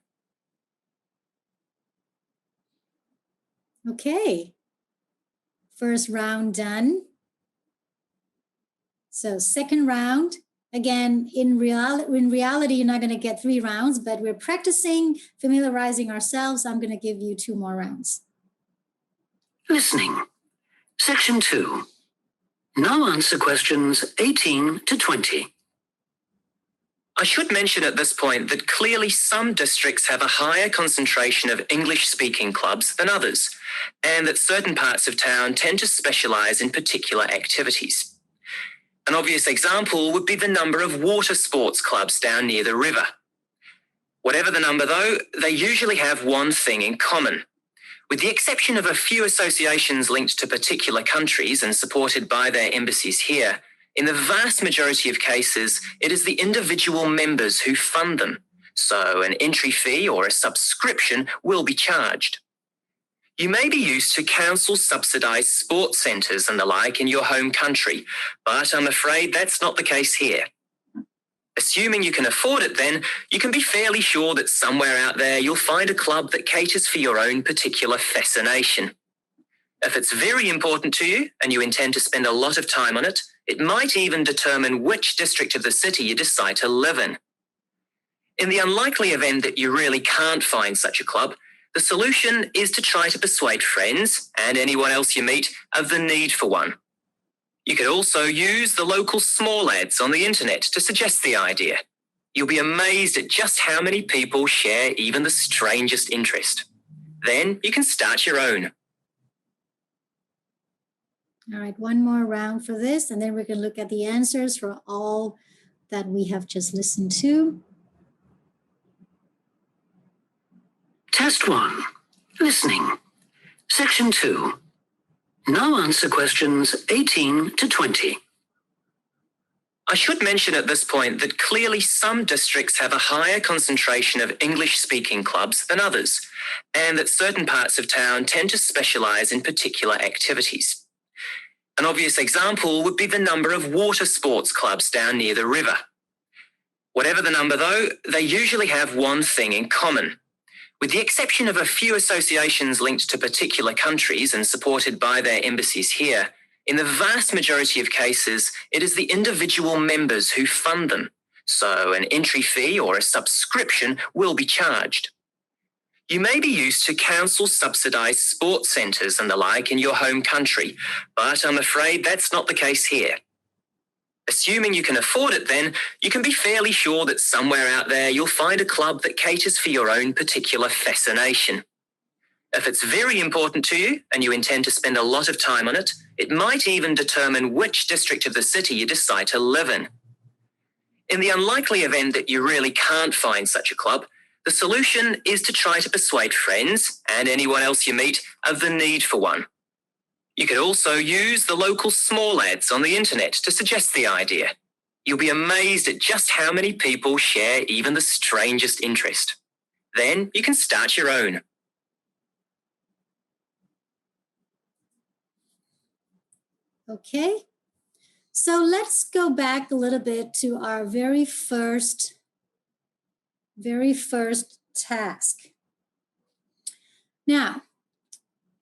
Okay. First round done. So second round, again, in reality, you're not going to get 3 rounds, but we're practicing, familiarizing ourselves. I'm going to give you 2 more rounds. Listening. Section 2. Now answer questions 18 to 20. I should mention at this point that clearly some districts have a higher concentration of English-speaking clubs than others, and that certain parts of town tend to specialise in particular activities. An obvious example would be the number of water sports clubs down near the river. Whatever the number though, they usually have one thing in common. With the exception of a few associations linked to particular countries and supported by their embassies here, in the vast majority of cases, it is the individual members who fund them, so an entry fee or a subscription will be charged. You may be used to council-subsidised sports centres and the like in your home country, but I'm afraid that's not the case here. Assuming you can afford it then, you can be fairly sure that somewhere out there you'll find a club that caters for your own particular fascination. If it's very important to you and you intend to spend a lot of time on it, it might even determine which district of the city you decide to live in. In the unlikely event that you really can't find such a club, the solution is to try to persuade friends and anyone else you meet of the need for one. You could also use the local small ads on the internet to suggest the idea. You'll be amazed at just how many people share even the strangest interest. Then you can start your own. All right, 1 more round for this, and then we can look at the answers for all that we have just listened to. Test 1. Listening. Section 2. Now answer questions 18 to 20. I should mention at this point that clearly some districts have a higher concentration of English-speaking clubs than others, and that certain parts of town tend to specialise in particular activities. An obvious example would be the number of water sports clubs down near the river. Whatever the number though, they usually have one thing in common. With the exception of a few associations linked to particular countries and supported by their embassies here, in the vast majority of cases, it is the individual members who fund them, so an entry fee or a subscription will be charged. You may be used to council-subsidised sports centres and the like in your home country, but I'm afraid that's not the case here. Assuming you can afford it then, you can be fairly sure that somewhere out there you'll find a club that caters for your own particular fascination. If it's very important to you and you intend to spend a lot of time on it, it might even determine which district of the city you decide to live in. In the unlikely event that you really can't find such a club, the solution is to try to persuade friends and anyone else you meet of the need for one. You could also use the local small ads on the internet to suggest the idea. You'll be amazed at just how many people share even the strangest interest. Then you can start your own. Okay, so let's go back a little bit to our very first task. Now,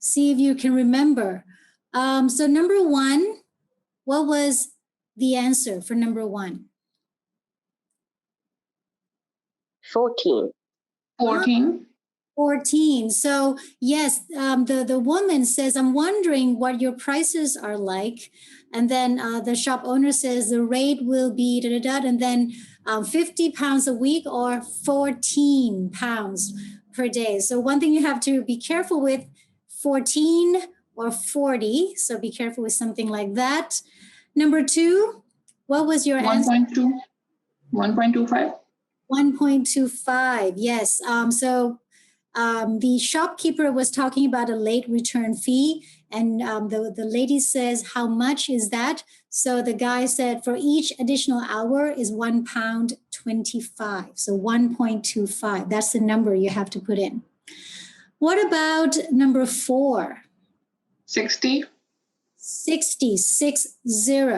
see if you can remember. So number 1, what was the answer for number 1? 14. 14. 14. So yes, the woman says, I'm wondering what your prices are like. And then the shop owner says the rate will be da, da, da, and then 50 pounds a week or 14 pounds per day. So one thing you have to be careful with, 14 or 40. So be careful with something like that. Number 2, what was your answer? 1.2. 1.25. 1.25, yes. So the shopkeeper was talking about a late return fee, and the lady says, how much is that? So the guy said, for each additional hour is £1.25. So 1.25. That's the number you have to put in. What about number 4? 60. 60, 60,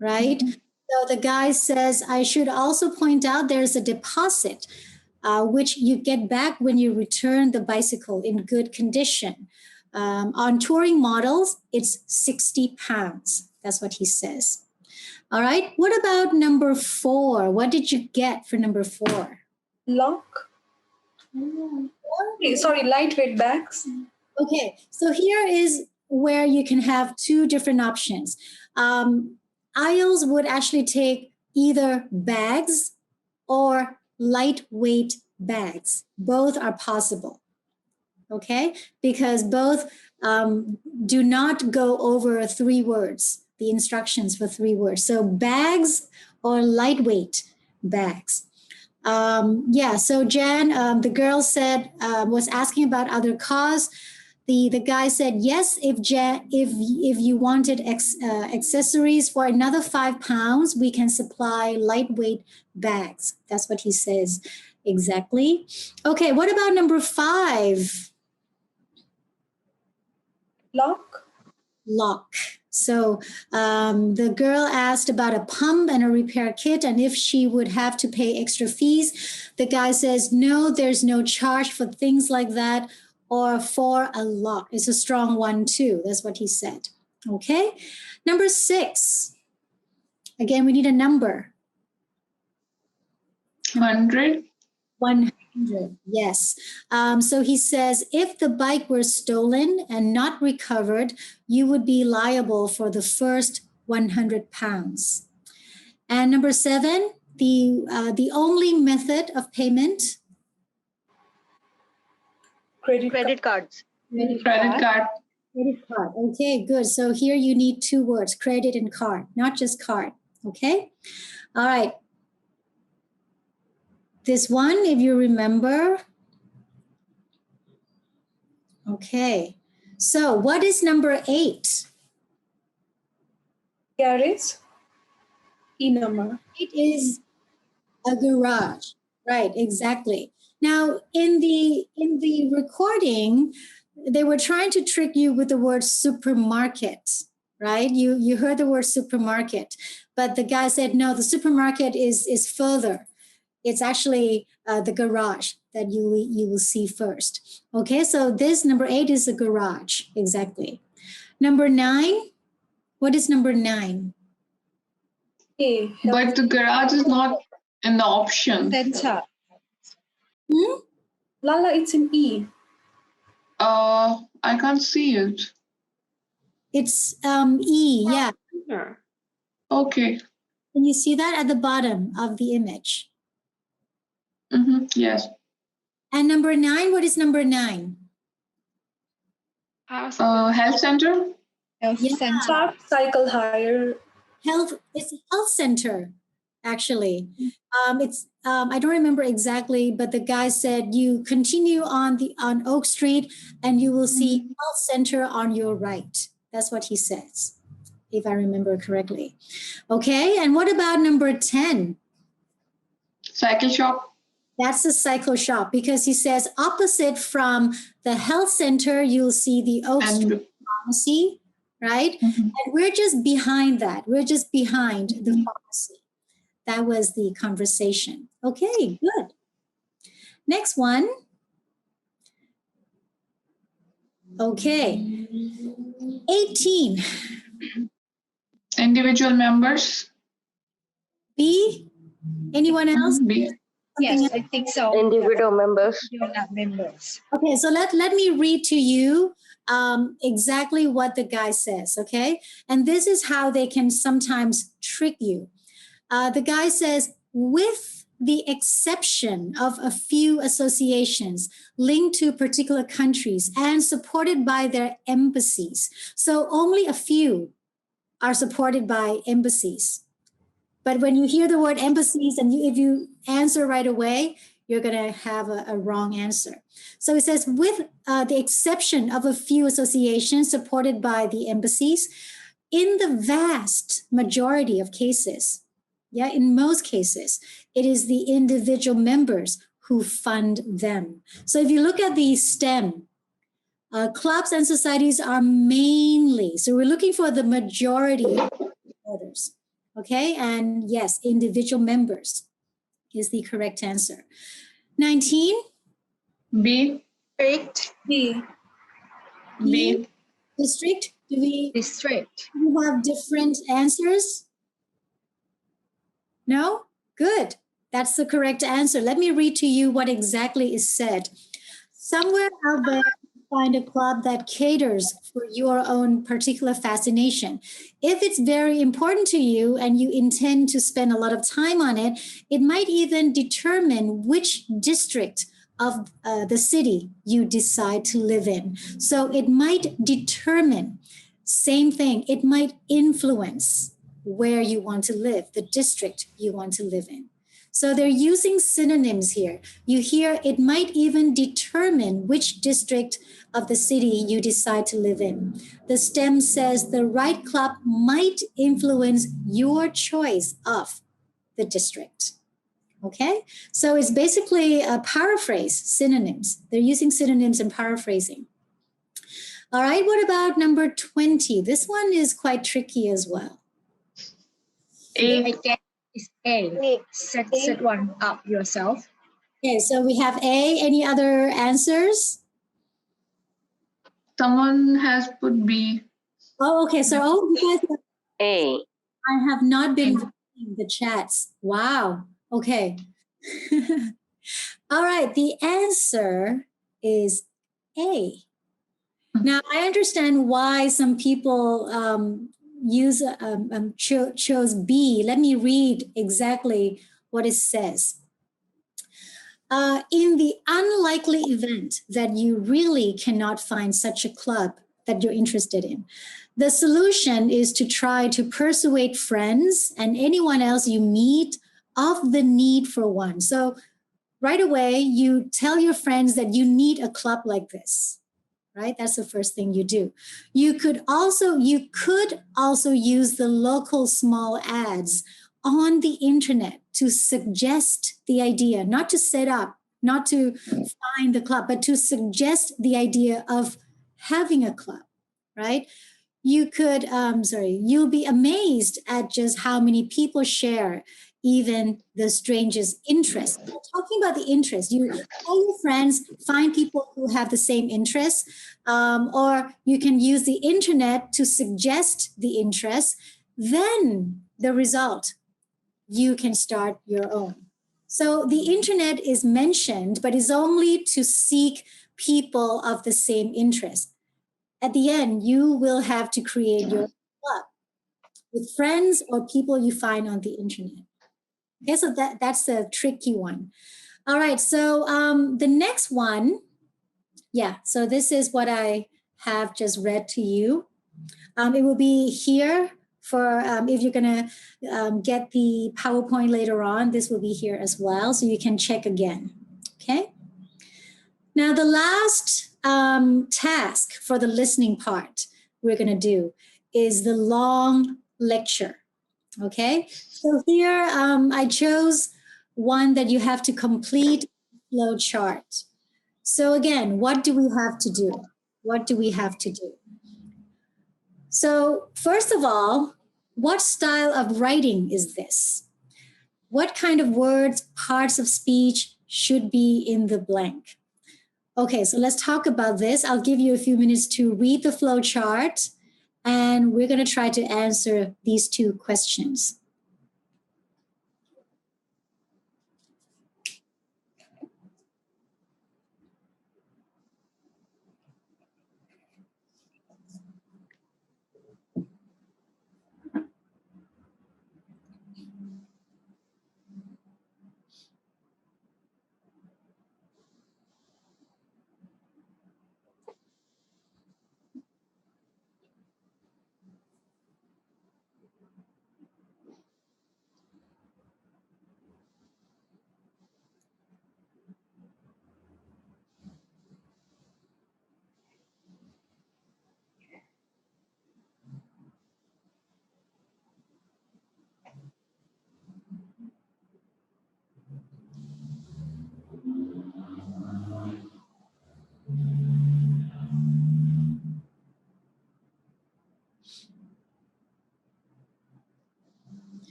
right? So the guy says, I should also point out there's a deposit, which you get back when you return the bicycle in good condition. On touring models, it's £60. That's what he says. All right. What about number 4? What did you get for number 4? Lock. Sorry, lightweight bags. Okay. So here is where you can have 2 different options. IELTS would actually take either bags or lightweight bags. Both are possible. Okay, because both do not go over 3 words, the instructions for 3 words. So bags or lightweight bags. Yeah, so Jan, the girl said, was asking about other cars. The guy said, yes, if you wanted accessories for another £5, we can supply lightweight bags. That's what he says exactly. Okay, what about number 5? Lock. Lock. So the girl asked about a pump and a repair kit and if she would have to pay extra fees. The guy says, no, there's no charge for things like that or for a lock. It's a strong one too. That's what he said. Okay. Number 6. Again, we need a number. 100. 100, yes. So he says, if the bike were stolen and not recovered, you would be liable for the first £100. And number 7, the only method of payment? Credit cards. Credit card. Credit card. Okay, good. So here you need 2 words, credit and card, not just card. Okay. All right. This one, if you remember. Okay. So what is number 8? Garage. E number. It is a garage. Right, exactly. Now, in the recording, they were trying to trick you with the word supermarket, right? You heard the word supermarket, but the guy said, no, the supermarket is further. It's actually the garage that you will see first. Okay, so this number 8 is a garage, exactly. Number 9, what is number 9? A. But the garage is not an option. Center. Lala, it's in E. I can't see it. It's E, yeah. Okay. Can you see that at the bottom of the image? Yes. And number 9, what is number 9? Health center. Health center. Park, cycle hire. It's a health center, actually. It's I don't remember exactly, but the guy said you continue on Oak Street and you will see health center on your right. That's what he says, if I remember correctly. Okay, and what about number 10? Cycle shop. That's the cycle shop because he says opposite from the health center, you'll see the Oak Street pharmacy, right? And we're just behind that. We're just behind the pharmacy. That was the conversation. Okay, good. Next one. Okay. 18. Individual members. B? Anyone else? B. Yes, I think so. Individual members. Members. Okay, so let me read to you exactly what the guy says, okay? And this is how they can sometimes trick you. The guy says, with the exception of a few associations linked to particular countries and supported by their embassies. So only a few are supported by embassies. But when you hear the word embassies and if you answer right away, you're going to have a wrong answer. So it says, with the exception of a few associations supported by the embassies, in the vast majority of cases, in most cases, it is the individual members who fund them. So if you look at the STEM, clubs and societies are mainly, so we're looking for the majority of supporters, okay? And yes, individual members is the correct answer. 19? B. District. B. B. District? Do we have different answers? No? Good. That's the correct answer. Let me read to you what exactly is said. Somewhere out there, find a club that caters for your own particular fascination. If it's very important to you and you intend to spend a lot of time on it, it might even determine which district of the city you decide to live in. So it might determine, same thing, it might influence where you want to live, the district you want to live in. So they're using synonyms here. You hear it might even determine which district of the city you decide to live in. The STEM says the right club might influence your choice of the district. Okay, so it's basically a paraphrase, synonyms. They're using synonyms and paraphrasing. All right, what about number 20? This one is quite tricky as well. I guess it's A. Set one up yourself. Okay, so we have A. Any other answers? Someone has put B. Oh, okay. So, you guys, A. I have not been reading the chats. Wow. Okay. All right. The answer is A. Now, I understand why some people chose B. Let me read exactly what it says. In the unlikely event that you really cannot find such a club that you're interested in, the solution is to try to persuade friends and anyone else you meet of the need for one. So right away, you tell your friends that you need a club like this, right? That's the first thing you do. You could also use the local small ads on the internet to suggest the idea, not to set up, not to find the club, but to suggest the idea of having a club, right? You could, you'll be amazed at just how many people share even the strangest interests. Talking about the interest, you tell your friends, find people who have the same interests, or you can use the internet to suggest the interest. Then the result, you can start your own. So the internet is mentioned, but is only to seek people of the same interest. At the end, you will have to create your club with friends or people you find on the internet. Okay, so that's a tricky one. All right, so the next one, so this is what I have just read to you. It will be here for if you're gonna get the PowerPoint later on, this will be here as well, so you can check again, okay? Now the last task for the listening part we're gonna do is the long lecture, okay? So here I chose one that you have to complete flow chart. So again, what do we have to do? What do we have to do? So first of all, what style of writing is this? What kind of words, parts of speech should be in the blank? Okay, so let's talk about this. I'll give you a few minutes to read the flow chart, and we're going to try to answer these two questions.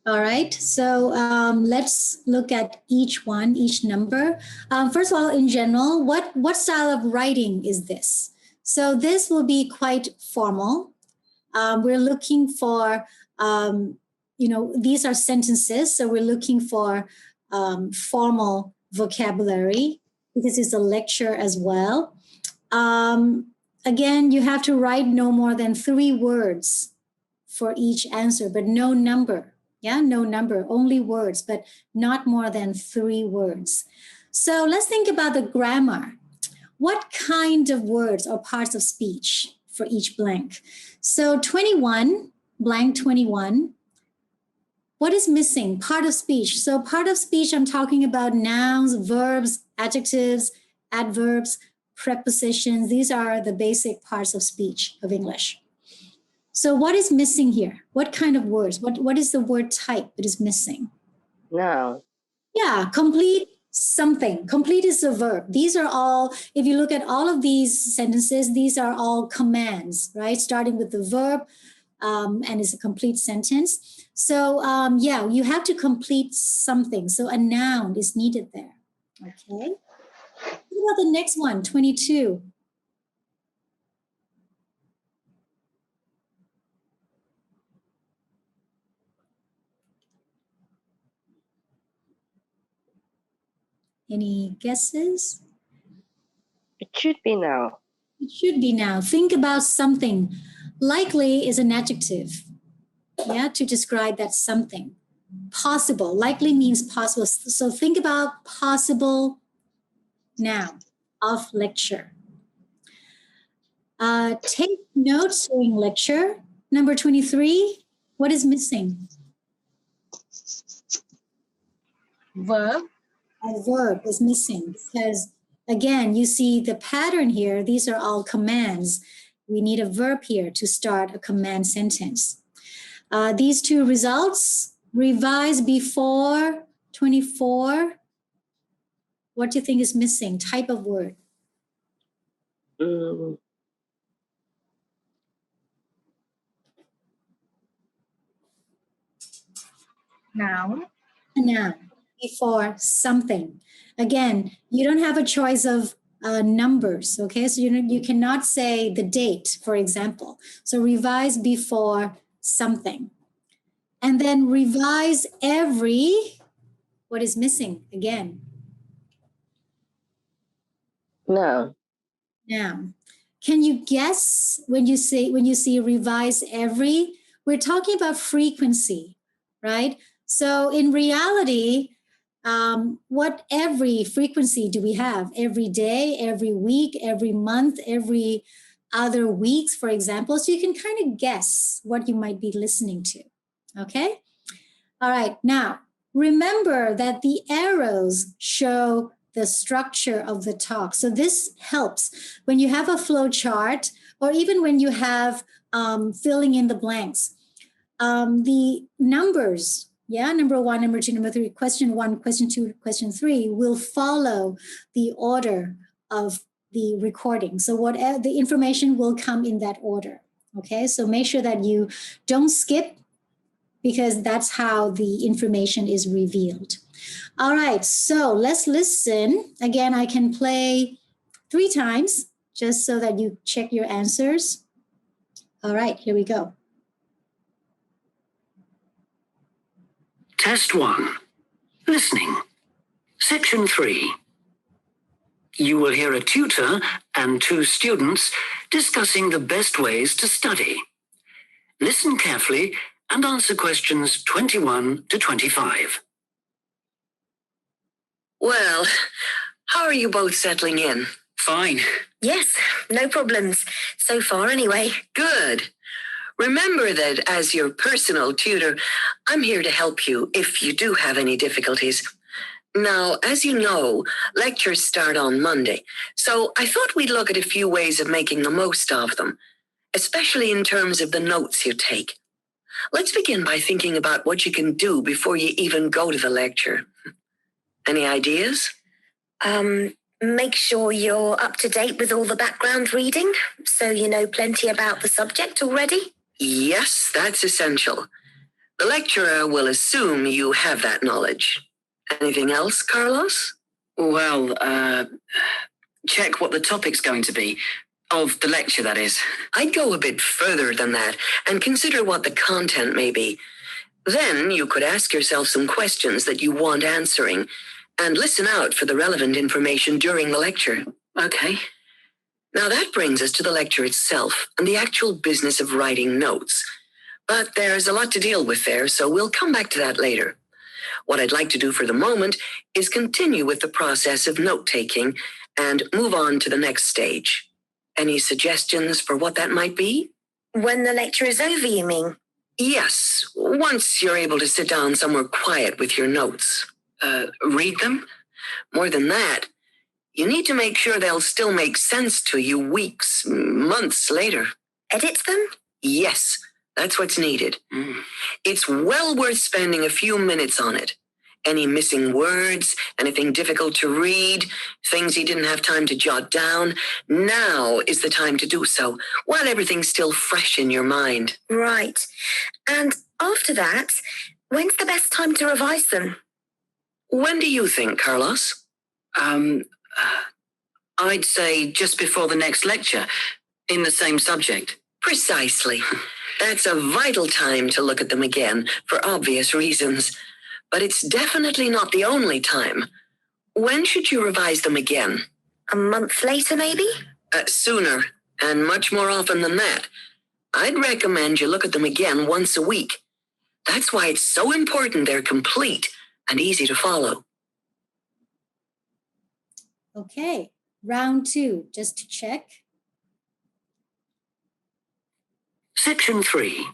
All right, so let's look at each one, each number. First of all, in general, what style of writing is this? So this will be quite formal. We're looking for, these are sentences, so we're looking for formal vocabulary because it's a lecture as well. Again, you have to write no more than 3 words for each answer, but no number. Yeah, no number, only words, but not more than 3 words. So let's think about the grammar. What kind of words or parts of speech for each blank? So 21, blank 21, what is missing? Part of speech. So part of speech, I'm talking about nouns, verbs, adjectives, adverbs, prepositions. These are the basic parts of speech of English. So what is missing here? What kind of words? What is the word type that is missing? Noun. Yeah, complete something. Complete is a verb. These are all, if you look at all of these sentences, these are all commands, right? Starting with the verb and it's a complete sentence. So yeah, you have to complete something. So a noun is needed there, okay? What about the next one, 22? Any guesses? It should be noun. It should be now. Think about something. Likely is an adjective, yeah, to describe that something. Possible, likely means possible. So think about possible noun of lecture. Take notes during lecture. Number 23, what is missing? Verb. A verb is missing because, again, you see the pattern here. These are all commands. We need a verb here to start a command sentence. These 2 results, revise before 24. What do you think is missing? Type of word. Noun. A noun before something. Again, you don't have a choice of numbers, okay? So you cannot say the date, for example. So revise before something. And then revise every, what is missing again? Noun. Noun. Can you guess when you see revise every? We're talking about frequency, right? So in reality, what every frequency do we have? Every day, every week, every month, every other weeks, for example. So you can kind of guess what you might be listening to, okay? All right, now remember that the arrows show the structure of the talk. So this helps when you have a flow chart or even when you have filling in the blanks. The numbers, yeah, number 1, number 2, number 3, question 1, question 2, question 3 will follow the order of the recording. So whatever the information will come in that order, okay? So make sure that you don't skip because that's how the information is revealed. All right, so let's listen. Again, I can play 3 times just so that you check your answers. All right, here we go. Test 1. Listening. Section 3. You will hear a tutor and 2 students discussing the best ways to study. Listen carefully and answer questions 21 to 25. Well, how are you both settling in? Fine. Yes, no problems. So far, anyway. Good. Remember that as your personal tutor, I'm here to help you if you do have any difficulties. Now, as you know, lectures start on Monday, so I thought we'd look at a few ways of making the most of them, especially in terms of the notes you take. Let's begin by thinking about what you can do before you even go to the lecture. Any ideas? Make sure you're up to date with all the background reading, so you know plenty about the subject already. Yes, that's essential. The lecturer will assume you have that knowledge. Anything else, Carlos? Well, check what the topic's going to be. Of the lecture, that is. I'd go a bit further than that and consider what the content may be. Then you could ask yourself some questions that you want answering and listen out for the relevant information during the lecture. Okay. Now that brings us to the lecture itself and the actual business of writing notes. But there's a lot to deal with there, so we'll come back to that later. What I'd like to do for the moment is continue with the process of note-taking and move on to the next stage. Any suggestions for what that might be? When the lecture is over, you mean? Yes, once you're able to sit down somewhere quiet with your notes. Read them? More than that, you need to make sure they'll still make sense to you weeks, months later. Edit them? Yes, that's what's needed. It's well worth spending a few minutes on it. Any missing words, anything difficult to read, things you didn't have time to jot down, now is the time to do so, while everything's still fresh in your mind. Right. And after that, when's the best time to revise them? When do you think, Carlos? I'd say just before the next lecture, in the same subject. Precisely. That's a vital time to look at them again, for obvious reasons. But it's definitely not the only time. When should you revise them again? A month later, maybe? Sooner, and much more often than that. I'd recommend you look at them again once a week. That's why it's so important they're complete and easy to follow. Okay, round 2, just to check. Section 3.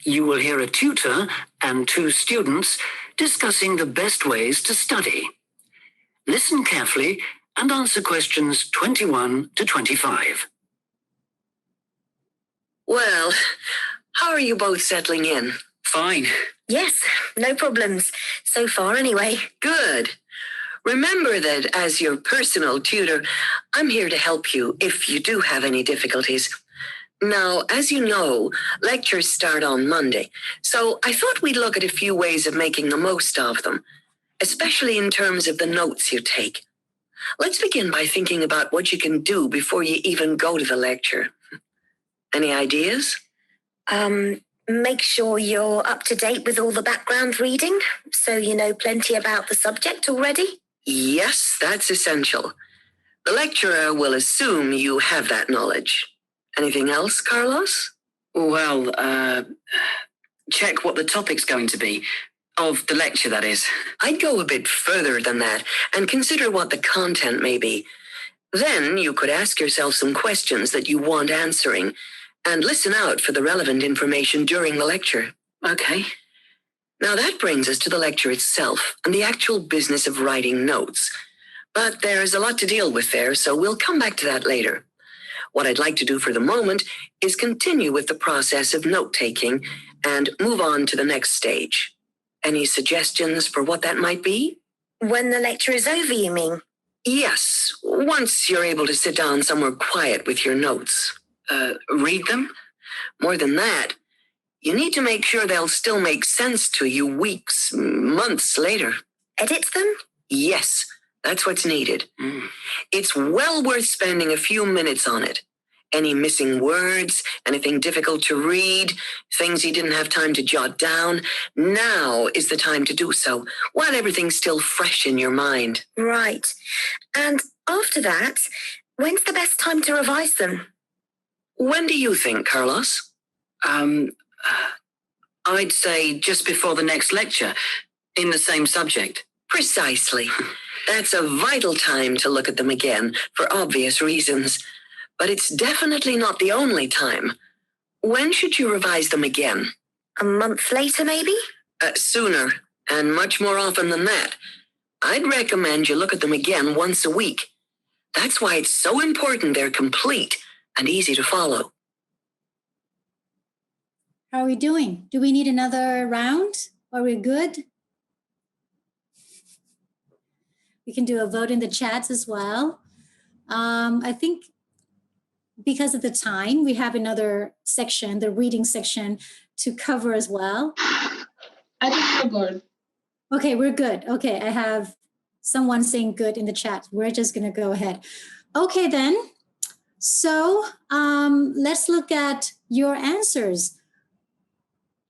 You will hear a tutor and 2 students discussing the best ways to study. Listen carefully and answer questions 21 to 25. Well, how are you both settling in? Fine. Yes, no problems. So far, anyway. Good. Remember that as your personal tutor, I'm here to help you if you do have any difficulties. Now, as you know, lectures start on Monday, so I thought we'd look at a few ways of making the most of them, especially in terms of the notes you take. Let's begin by thinking about what you can do before you even go to the lecture. Any ideas? Make sure you're up to date with all the background reading, so you know plenty about the subject already. Yes, that's essential. The lecturer will assume you have that knowledge. Anything else, Carlos? Well, check what the topic's going to be. Of the lecture, that is. I'd go a bit further than that and consider what the content may be. Then you could ask yourself some questions that you want answering and listen out for the relevant information during the lecture. Okay. Now that brings us to the lecture itself and the actual business of writing notes. But there's a lot to deal with there, so we'll come back to that later. What I'd like to do for the moment is continue with the process of note-taking and move on to the next stage. Any suggestions for what that might be? When the lecture is over, you mean? Yes, once you're able to sit down somewhere quiet with your notes. Read them? More than that, you need to make sure they'll still make sense to you weeks, months later. Edit them? Yes, that's what's needed. It's well worth spending a few minutes on it. Any missing words, anything difficult to read, things you didn't have time to jot down, now is the time to do so, while everything's still fresh in your mind. Right. And after that, when's the best time to revise them? When do you think, Carlos? I'd say just before the next lecture, in the same subject. Precisely. That's a vital time to look at them again, for obvious reasons. But it's definitely not the only time. When should you revise them again? A month later, maybe? Sooner, and much more often than that. I'd recommend you look at them again once a week. That's why it's so important they're complete and easy to follow. How are we doing? Do we need another round? Are we good? We can do a vote in the chats as well. I think because of the time, we have another section, the reading section, to cover as well. I think we're good. Okay, we're good. Okay, I have someone saying good in the chat. We're just going to go ahead. Okay, then. So let's look at your answers.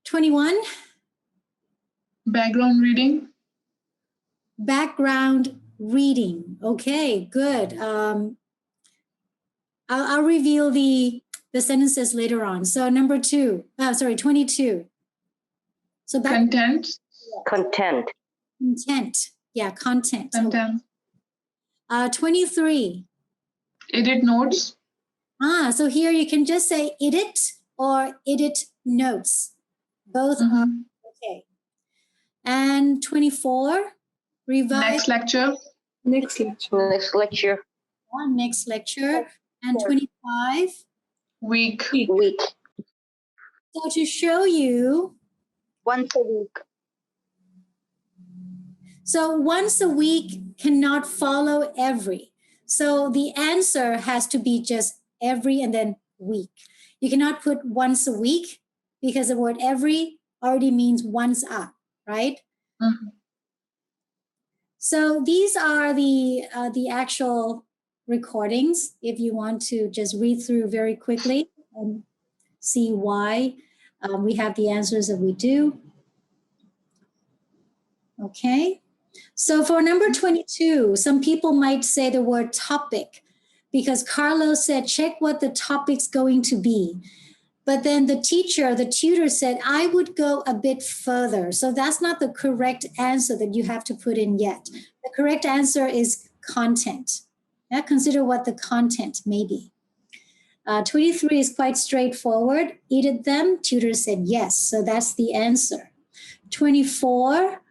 21. Background reading. Background reading. Okay, good. I'll reveal the sentences later on. So number 22. So content. Content. Content. Yeah, content. Content. 23. Edit notes. So here you can just say edit or edit notes. Both are okay. And 24. Revise. Next lecture. Next lecture. Next lecture. Next lecture. And 25. Week. So to show you. Once a week. So once a week cannot follow every. So the answer has to be just every and then week. You cannot put once a week because the word every already means once a, right? Mm-hmm. So these are the actual recordings. If you want to just read through very quickly and see why we have the answers that we do. Okay. So for number 22, some people might say the word topic because Carlos said, check what the topic's going to be. But then the tutor said, I would go a bit further. So that's not the correct answer that you have to put in yet. The correct answer is content. Now consider what the content may be. 23 is quite straightforward. Edit them. Tutor said yes. So that's the answer. 24.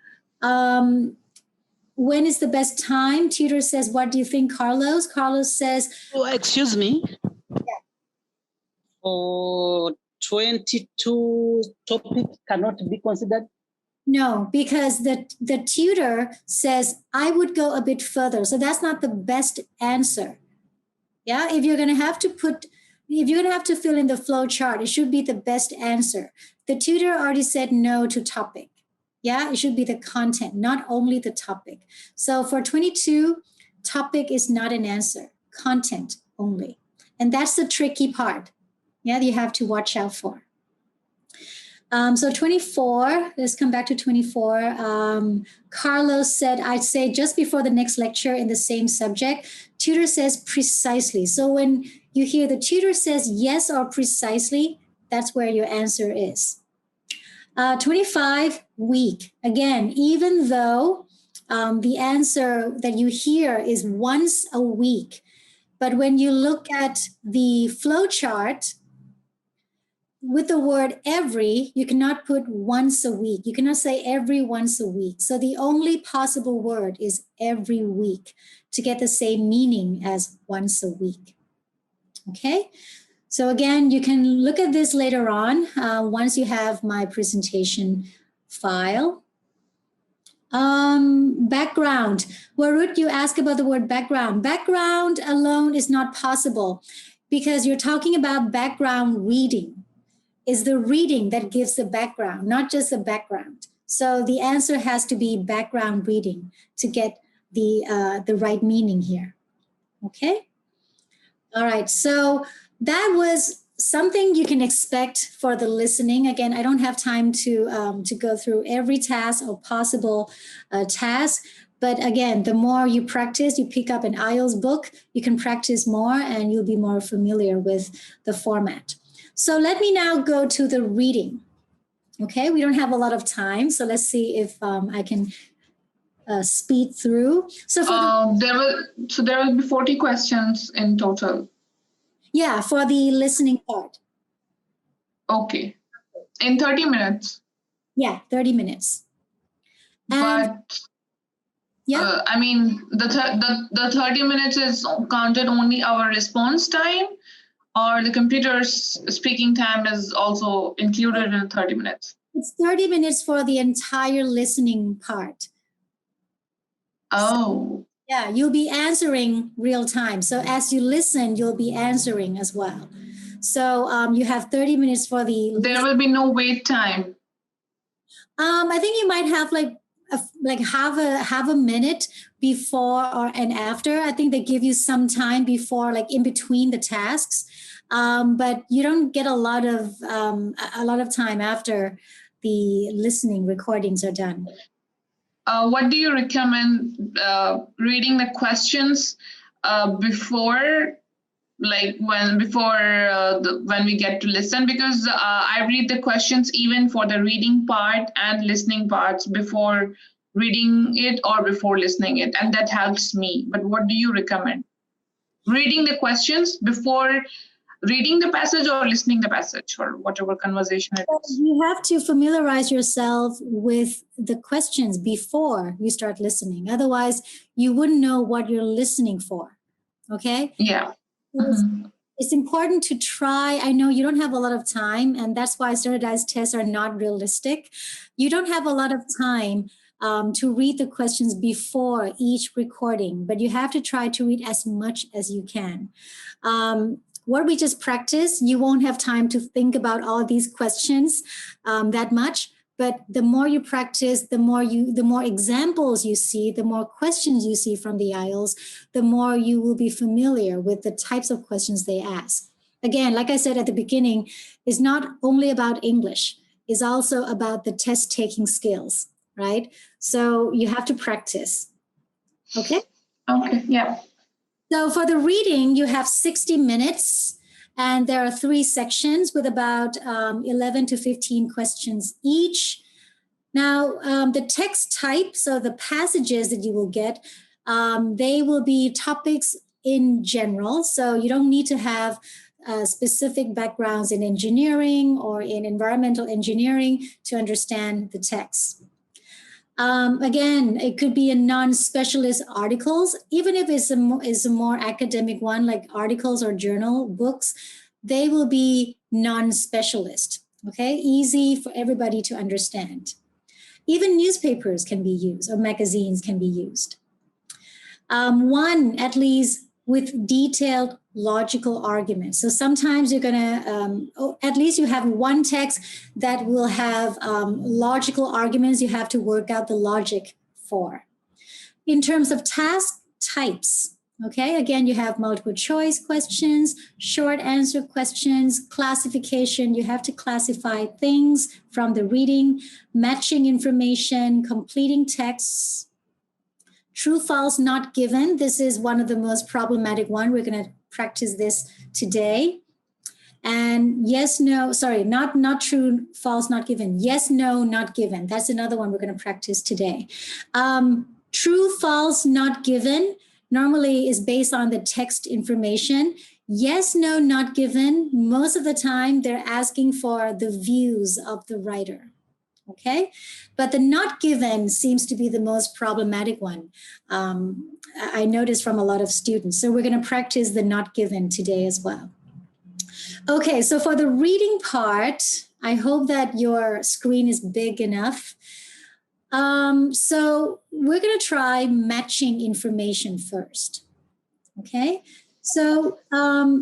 When is the best time? Tutor says, what do you think, Carlos? Carlos says... Oh, excuse me. Yeah. For 22 topic cannot be considered? No, because the tutor says, I would go a bit further. So that's not the best answer. Yeah, if you're going to have to fill in the flow chart, it should be the best answer. The tutor already said no to topic. Yeah, it should be the content, not only the topic. So for 22, topic is not an answer, content only. And that's the tricky part. Yeah, you have to watch out for. So 24, let's come back to 24. Carlos said, I'd say just before the next lecture in the same subject, tutor says precisely. So when you hear the tutor says yes or precisely, that's where your answer is. 25, week. Again, even though the answer that you hear is once a week, but when you look at the flow chart, with the word every, you cannot put once a week. You cannot say every once a week. So the only possible word is every week to get the same meaning as once a week. Okay? So again, you can look at this later on once you have my presentation file. Background. Warut, you asked about the word background. Background alone is not possible because you're talking about background reading. Is the reading that gives the background, not just the background. So the answer has to be background reading to get the right meaning here. Okay? All right, so that was something you can expect for the listening. Again, I don't have time to go through every task or possible task. But again, the more you practice, you pick up an IELTS book, you can practice more and you'll be more familiar with the format. So let me now go to the reading. Okay, we don't have a lot of time, so let's see if I can speed through. So for there will be 40 questions in total. Yeah, for the listening part. Okay, in 30 minutes. Yeah, 30 minutes. And but yeah, I mean the 30 minutes is counted only our response time. Or the computer's speaking time is also included in 30 minutes? It's 30 minutes for the entire listening part. Oh. Yeah, you'll be answering real time. So as you listen, you'll be answering as well. So you have 30 minutes for the. There will be no wait time. I think you might have like have a minute before or and after. I think they give you some time before, like in between the tasks, but you don't get a lot of time after the listening recordings are done. What do you recommend reading the questions before, like when we get to listen? Because I read the questions even for the reading part and listening parts before reading it or before listening it, and that helps me. But what do you recommend? Reading the questions before reading the passage or listening the passage or whatever conversation it is? You have to familiarize yourself with the questions before you start listening. Otherwise, you wouldn't know what you're listening for. Okay? Yeah. It's important to try. I know you don't have a lot of time, and that's why standardized tests are not realistic. You don't have a lot of time to read the questions before each recording, but you have to try to read as much as you can. What we just practiced, you won't have time to think about all these questions that much. But the more you practice, the more examples you see, the more questions you see from the IELTS, the more you will be familiar with the types of questions they ask. Again, like I said at the beginning, it's not only about English, it's also about the test taking skills, right? So you have to practice. Okay? Okay, yeah. So for the reading, you have 60 minutes, and there are 3 sections with about 11 to 15 questions each. Now, the text type, so the passages that you will get, they will be topics in general. So you don't need to have specific backgrounds in engineering or in environmental engineering to understand the text. Again, it could be a non-specialist articles, even if it's a more academic one, like articles or journal books, they will be non-specialist, okay? Easy for everybody to understand. Even newspapers can be used or magazines can be used. One, at least with detailed logical arguments. So sometimes you're gonna, at least you have one text that will have logical arguments you have to work out the logic for. In terms of task types, okay, again, you have multiple choice questions, short answer questions, classification. You have to classify things from the reading, matching information, completing texts. True, false, not given. This is one of the most problematic one. We're going to practice this today. And yes, no, sorry, not true, false, not given. Yes, no, not given. That's another one we're going to practice today. True, false, not given normally is based on the text information. Yes, no, not given. Most of the time, they're asking for the views of the writer. Okay, but the not given seems to be the most problematic one. I noticed from a lot of students. So we're going to practice the not given today as well. Okay, so for the reading part, I hope that your screen is big enough. So we're going to try matching information first. Okay, so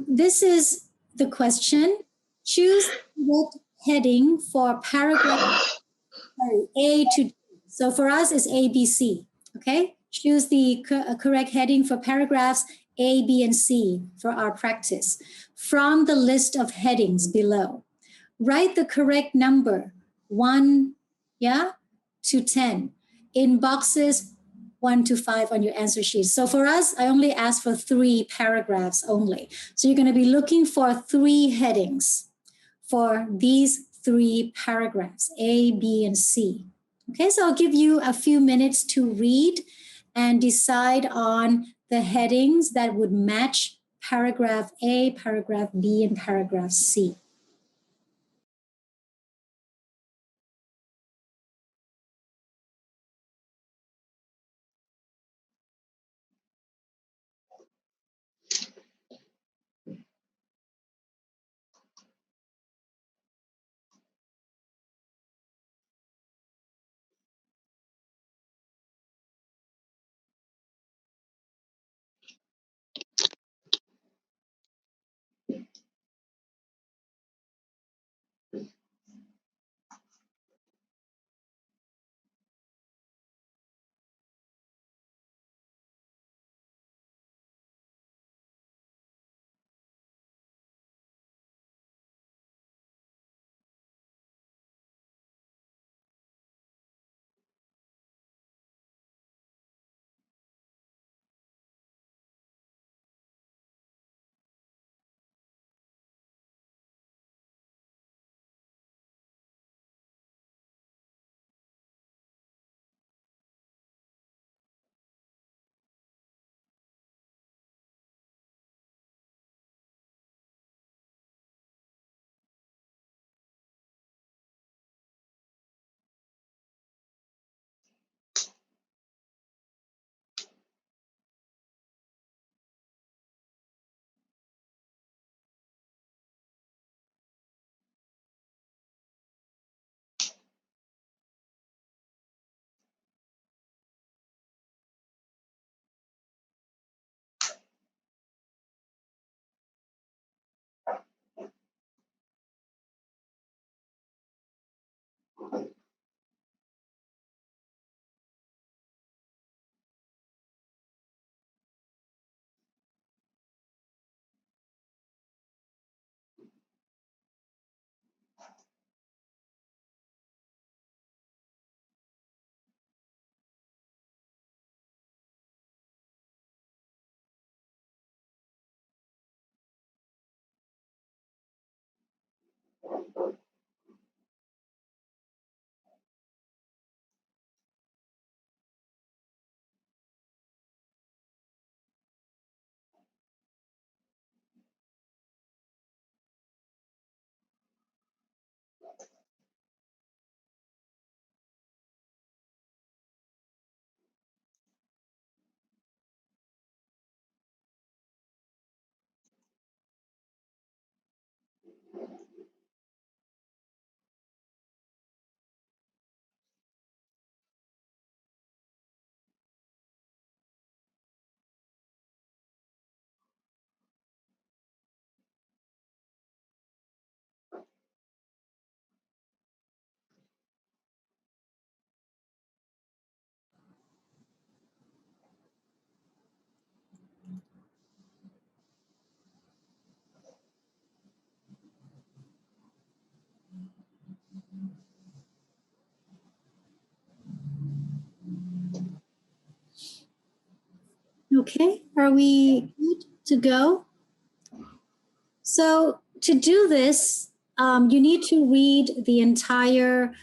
this is the question. Choose what heading for paragraph A to D. So for us, it's A, B, C. Okay, choose the correct heading for paragraphs A, B, and C for our practice from the list of headings below. Write the correct number 1, to 10 in boxes 1 to 5 on your answer sheet. So for us, I only asked for 3 paragraphs only. So you're going to be looking for 3 headings for these 3 paragraphs, A, B, and C. Okay, so I'll give you a few minutes to read and decide on the headings that would match paragraph A, paragraph B, and paragraph C. Okay, are we good to go? So to do this, you need to read the entire,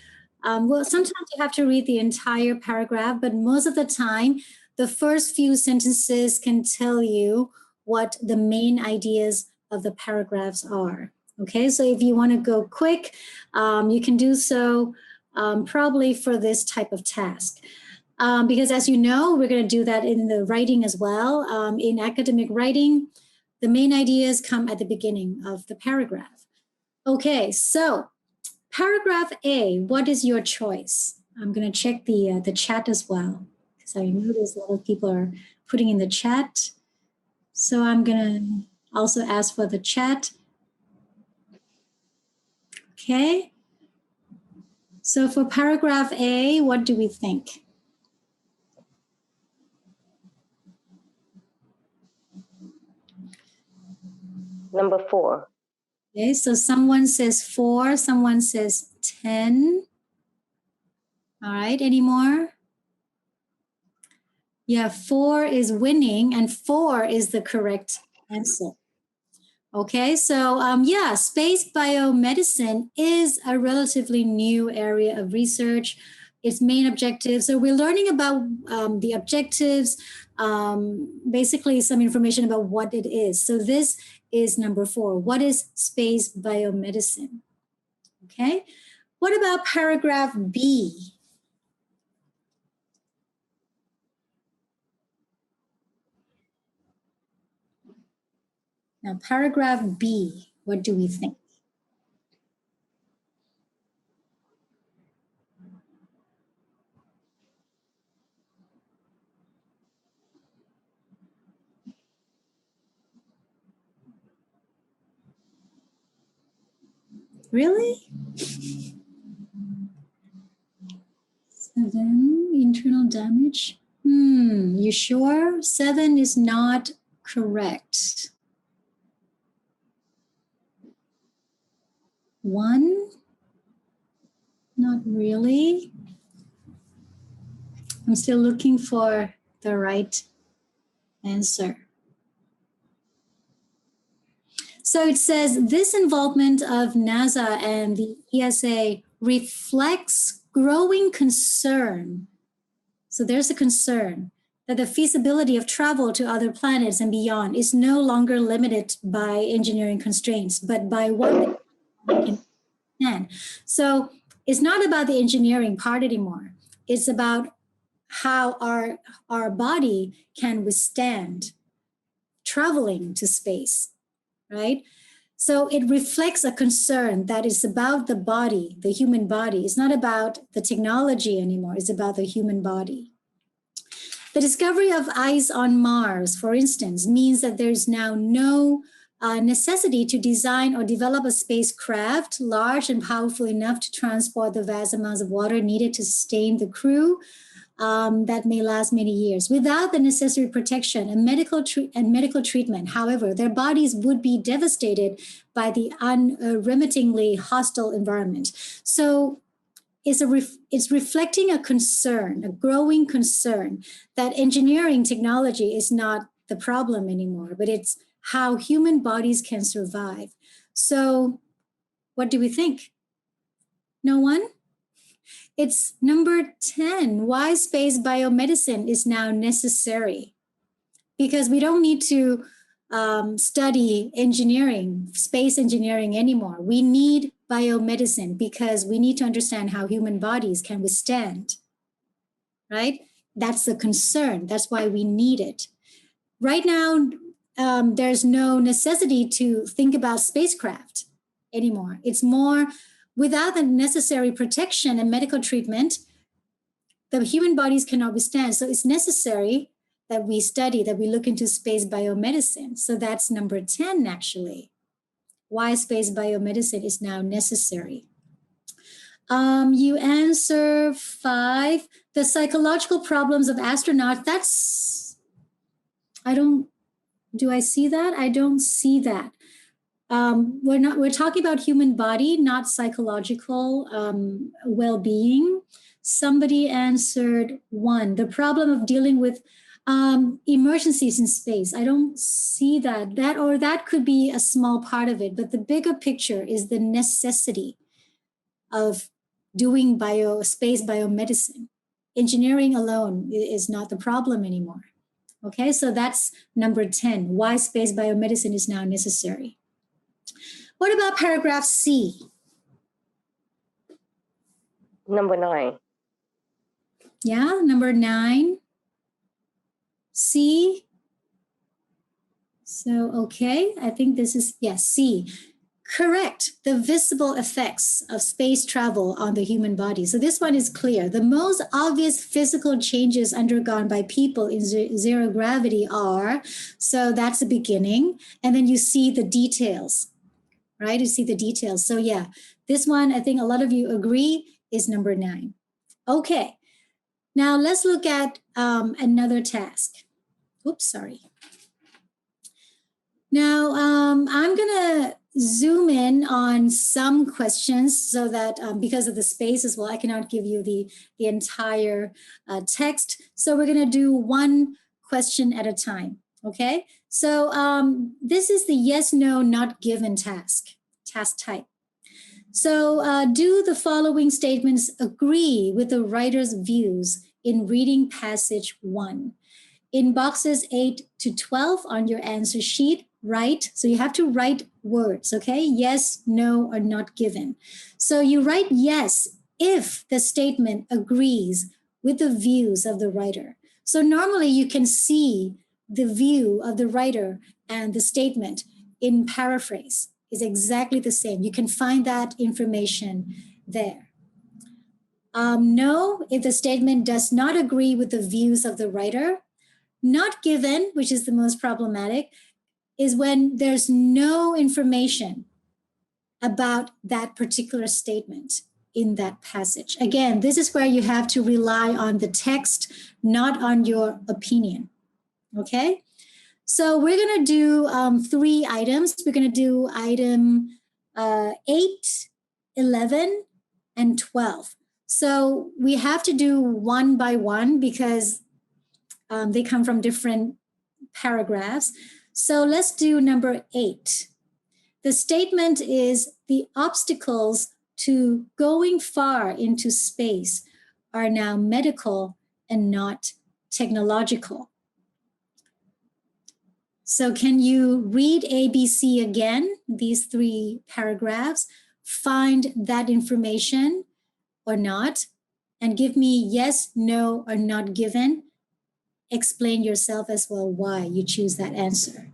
well, sometimes you have to read the entire paragraph, but most of the time, the first few sentences can tell you what the main ideas of the paragraphs are. Okay, so if you want to go quick, you can do so probably for this type of task. Because as you know, we're going to do that in the writing as well. In academic writing, the main ideas come at the beginning of the paragraph. Okay, so paragraph A, what is your choice? I'm going to check the chat as well, because I know there's a lot of people are putting in the chat. So I'm going to also ask for the chat. Okay. So for paragraph A, what do we think? Number 4. Okay, so someone says 4, someone says 10. All right, any more? Yeah, 4 is winning and 4 is the correct answer. Okay, so yeah, space biomedicine is a relatively new area of research. Its main objectives, so we're learning about the objectives, basically some information about what it is. So this is number 4. What is space biomedicine? Okay, what about paragraph B? Now, paragraph B, what do we think? Really? 7, internal damage. You sure? 7 is not correct. 1? Not really. I'm still looking for the right answer. So it says this involvement of NASA and the ESA reflects growing concern. So there's a concern that the feasibility of travel to other planets and beyond is no longer limited by engineering constraints, but by what we can understand. So it's not about the engineering part anymore. It's about how our body can withstand traveling to space, right? So it reflects a concern that is about the body, the human body. It's not about the technology anymore. It's about the human body. The discovery of ice on Mars, for instance, means that there's now no necessity to design or develop a spacecraft large and powerful enough to transport the vast amounts of water needed to sustain the crew that may last many years. Without the necessary protection and medical treatment, however, their bodies would be devastated by the unremittingly hostile environment. So it's reflecting a concern, a growing concern that engineering technology is not the problem anymore, but it's how human bodies can survive. So What do we think? No one? It's number 10, why space biomedicine is now necessary. Because we don't need to study engineering, space engineering anymore. We need biomedicine because we need to understand how human bodies can withstand, right? That's the concern. That's why we need it. Right now, there's no necessity to think about spacecraft anymore. It's more without the necessary protection and medical treatment, the human bodies cannot withstand. So it's necessary that we study, that we look into space biomedicine. So that's number 10, actually. Why space biomedicine is now necessary. You answer 5, the psychological problems of astronauts. That's, do I see that? I don't see that. We're talking about human body, not psychological well-being. Somebody answered 1, the problem of dealing with emergencies in space. I don't see that. That could be a small part of it, but the bigger picture is the necessity of doing space biomedicine. Engineering alone is not the problem anymore. Okay, so that's number 10, why space biomedicine is now necessary. What about paragraph C? Number 9. Yeah, number 9. C. So, okay, I think this is, yes, C. Correct, the visible effects of space travel on the human body. So this one is clear. The most obvious physical changes undergone by people in zero gravity are, so that's the beginning. And then you see the details, right? You see the details. So yeah, this one, I think a lot of you agree, is number 9. Okay, now let's look at another task. Oops, sorry. Now, I'm gonna zoom in on some questions so that because of the space as well, I cannot give you the entire text. So we're gonna do one question at a time, okay? So this is the yes, no, not given task type. So do the following statements agree with the writer's views in reading passage 1? In boxes 8 to 12 on your answer sheet, write. So you have to write words, okay? Yes, no, or not given. So you write yes if the statement agrees with the views of the writer. So normally you can see the view of the writer and the statement in paraphrase is exactly the same. You can find that information there. No, if the statement does not agree with the views of the writer. Not given, which is the most problematic, is when there's no information about that particular statement in that passage. Again, this is where you have to rely on the text, not on your opinion, okay? So we're gonna do 3 items. We're gonna do item 8, 11, and 12. So we have to do one by one because they come from different paragraphs. So let's do number 8. The statement is the obstacles to going far into space are now medical and not technological. So can you read ABC again, these 3 paragraphs, find that information or not, and give me yes, no, or not given. Explain yourself as well why you choose that answer.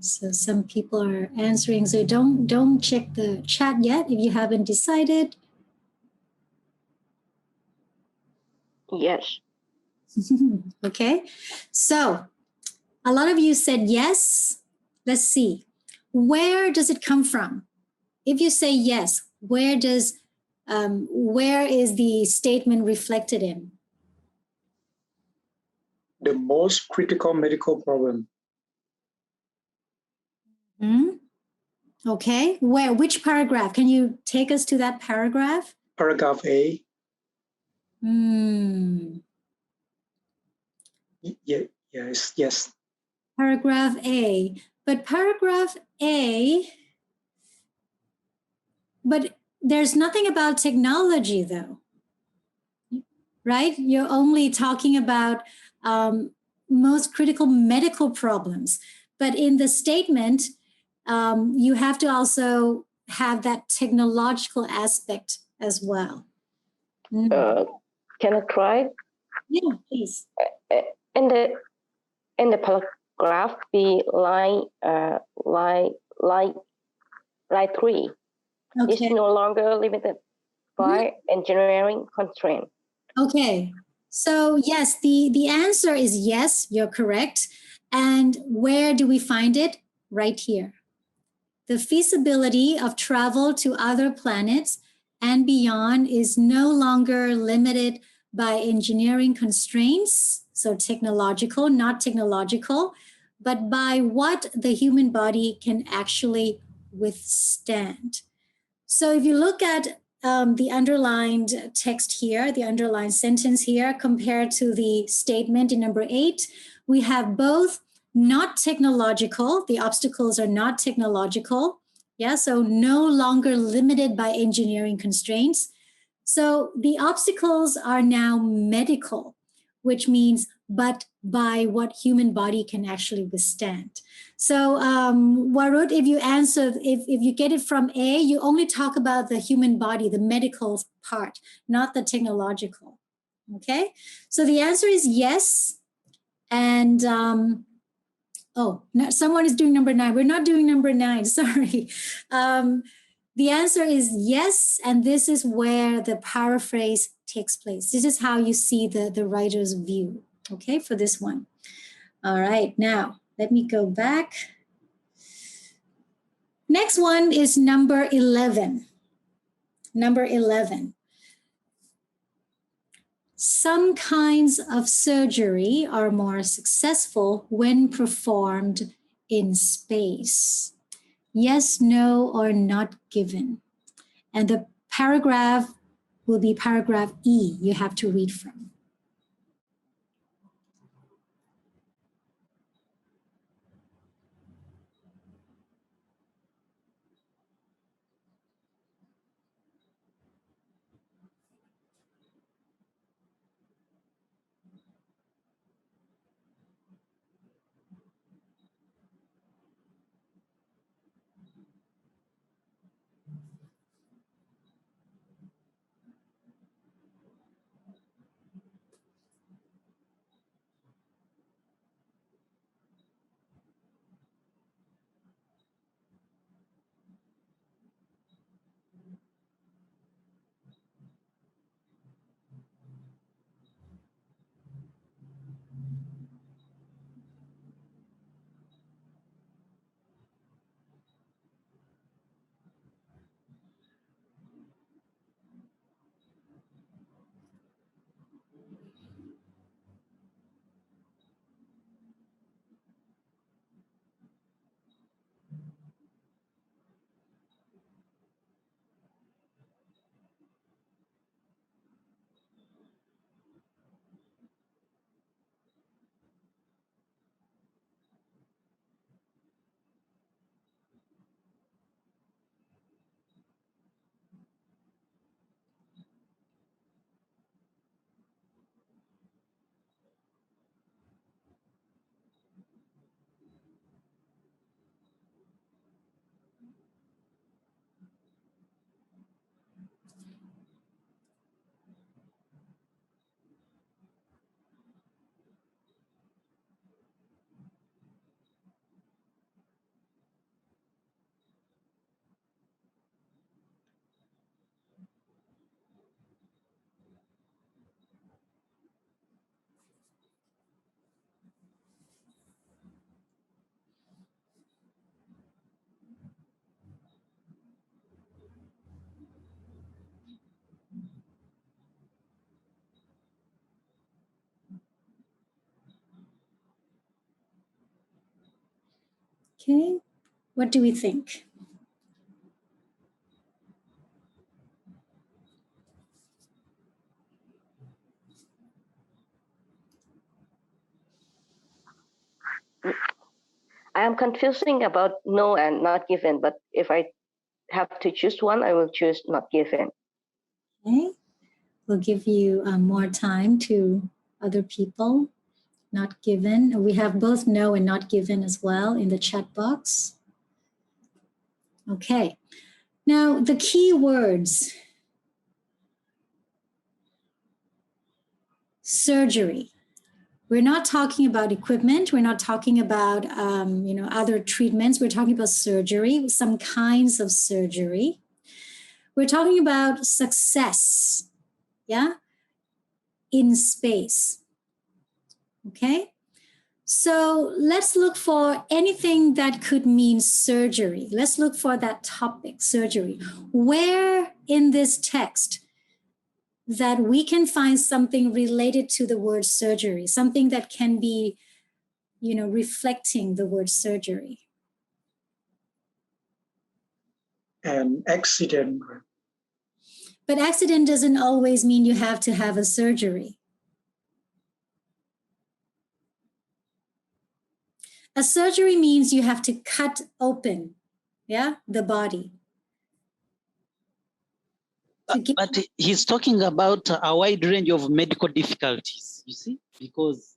So some people are answering. So don't check the chat yet if you haven't decided. Yes. Okay. So a lot of you said yes. Let's see. Where does it come from? If you say yes, where is the statement reflected in? The most critical medical problem. Okay. Where? Which paragraph? Can you take us to that paragraph? Paragraph A. Yes. Paragraph A. But paragraph A, but there's nothing about technology though, right? You're only talking about most critical medical problems. But in the statement, you have to also have that technological aspect as well. Can I try? Yeah, please. In the paragraph B, line 3, Okay. is no longer limited by engineering constraint. Okay. So yes, the answer is yes, you're correct. And where do we find it? Right here. The feasibility of travel to other planets and beyond is no longer limited by engineering constraints, so technological, not technological, but by what the human body can actually withstand. So if you look at the underlined text here, the underlined sentence here, compared to the statement in number 8, we have both not technological, the obstacles are not technological, yeah, so no longer limited by engineering constraints. So the obstacles are now medical, which means but by what human body can actually withstand. So Warud, if you answer, if you get it from A, you only talk about the human body, the medical part, not the technological. Okay, so the answer is yes. And someone is doing number 9. We're not doing number 9, sorry. The answer is yes, and this is where the paraphrase takes place. This is how you see the writer's view, okay, for this one. All right, now let me go back. Next one is number 11. Number 11. Some kinds of surgery are more successful when performed in space. Yes, no, or not given. And the paragraph will be paragraph E you have to read from. Okay, what do we think? I am confusing about no and not given, but if I have to choose one, I will choose not given. Okay, we'll give you more time to other people. Not given. We have both no and not given as well in the chat box. Okay, now the key words. Surgery. We're not talking about equipment. We're not talking about other treatments. We're talking about surgery, some kinds of surgery. We're talking about success, yeah, in space. Okay, so let's look for anything that could mean surgery. Let's look for that topic, surgery. Where in this text that we can find something related to the word surgery, something that can be, reflecting the word surgery? An accident. But accident doesn't always mean you have to have a surgery. A surgery means you have to cut open, yeah, the body. But he's talking about a wide range of medical difficulties, you see, because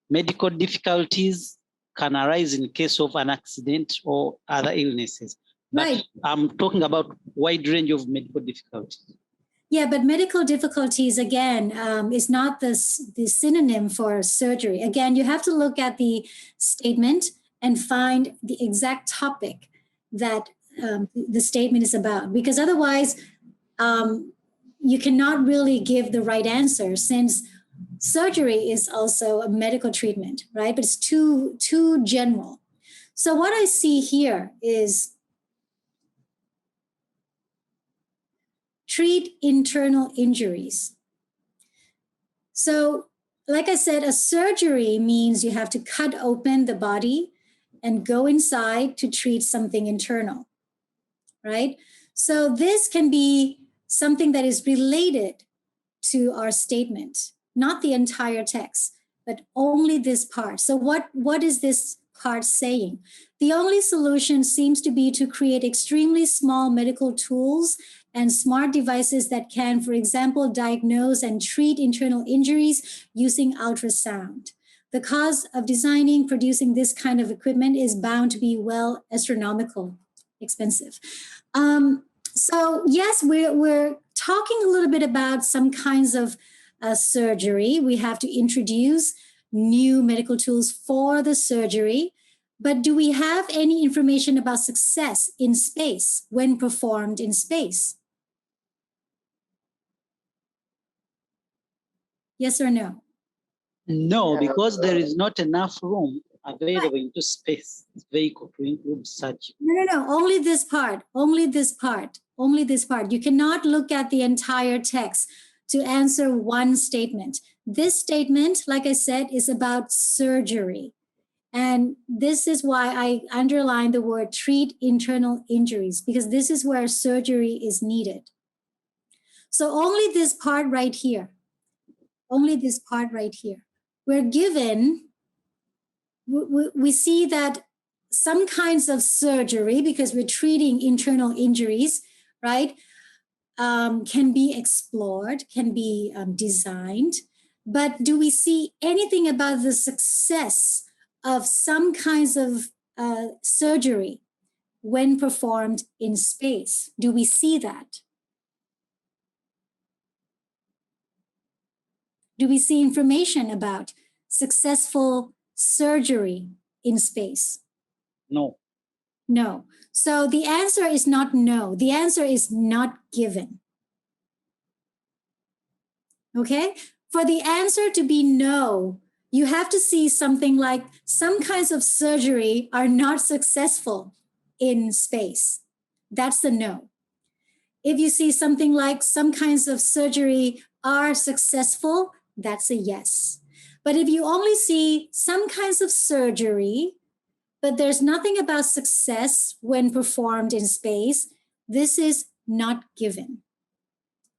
medical difficulties can arise in case of an accident or other illnesses. But right. I'm talking about wide range of medical difficulties. Yeah, but medical difficulties, again, is not the synonym for surgery. Again, you have to look at the statement and find the exact topic that the statement is about, because otherwise you cannot really give the right answer, since surgery is also a medical treatment, right? But it's too general. So what I see here is treat internal injuries. So, like I said, a surgery means you have to cut open the body and go inside to treat something internal, right? So this can be something that is related to our statement, not the entire text, but only this part. So what is this part saying? The only solution seems to be to create extremely small medical tools and smart devices that can, for example, diagnose and treat internal injuries using ultrasound. The cost of designing, producing this kind of equipment is bound to be, well, astronomical, expensive. So yes, we're talking a little bit about some kinds of surgery. We have to introduce new medical tools for the surgery. But do we have any information about success in space when performed in space? Yes or no? No, because there is not enough room available into space vehicle to include such. No. Only this part. Only this part. Only this part. You cannot look at the entire text to answer one statement. This statement, like I said, is about surgery. And this is why I underline the word treat internal injuries, because this is where surgery is needed. So only this part right here. Only this part right here. We're given, we see that some kinds of surgery, because we're treating internal injuries, right, can be explored, can be designed. But do we see anything about the success of some kinds of surgery when performed in space? Do we see that? Do we see information about successful surgery in space? No. No. So the answer is not no. The answer is not given. Okay? For the answer to be no, you have to see something like some kinds of surgery are not successful in space. That's the no. If you see something like some kinds of surgery are successful, that's a yes. But if you only see some kinds of surgery but there's nothing about success when performed in space. This is not given.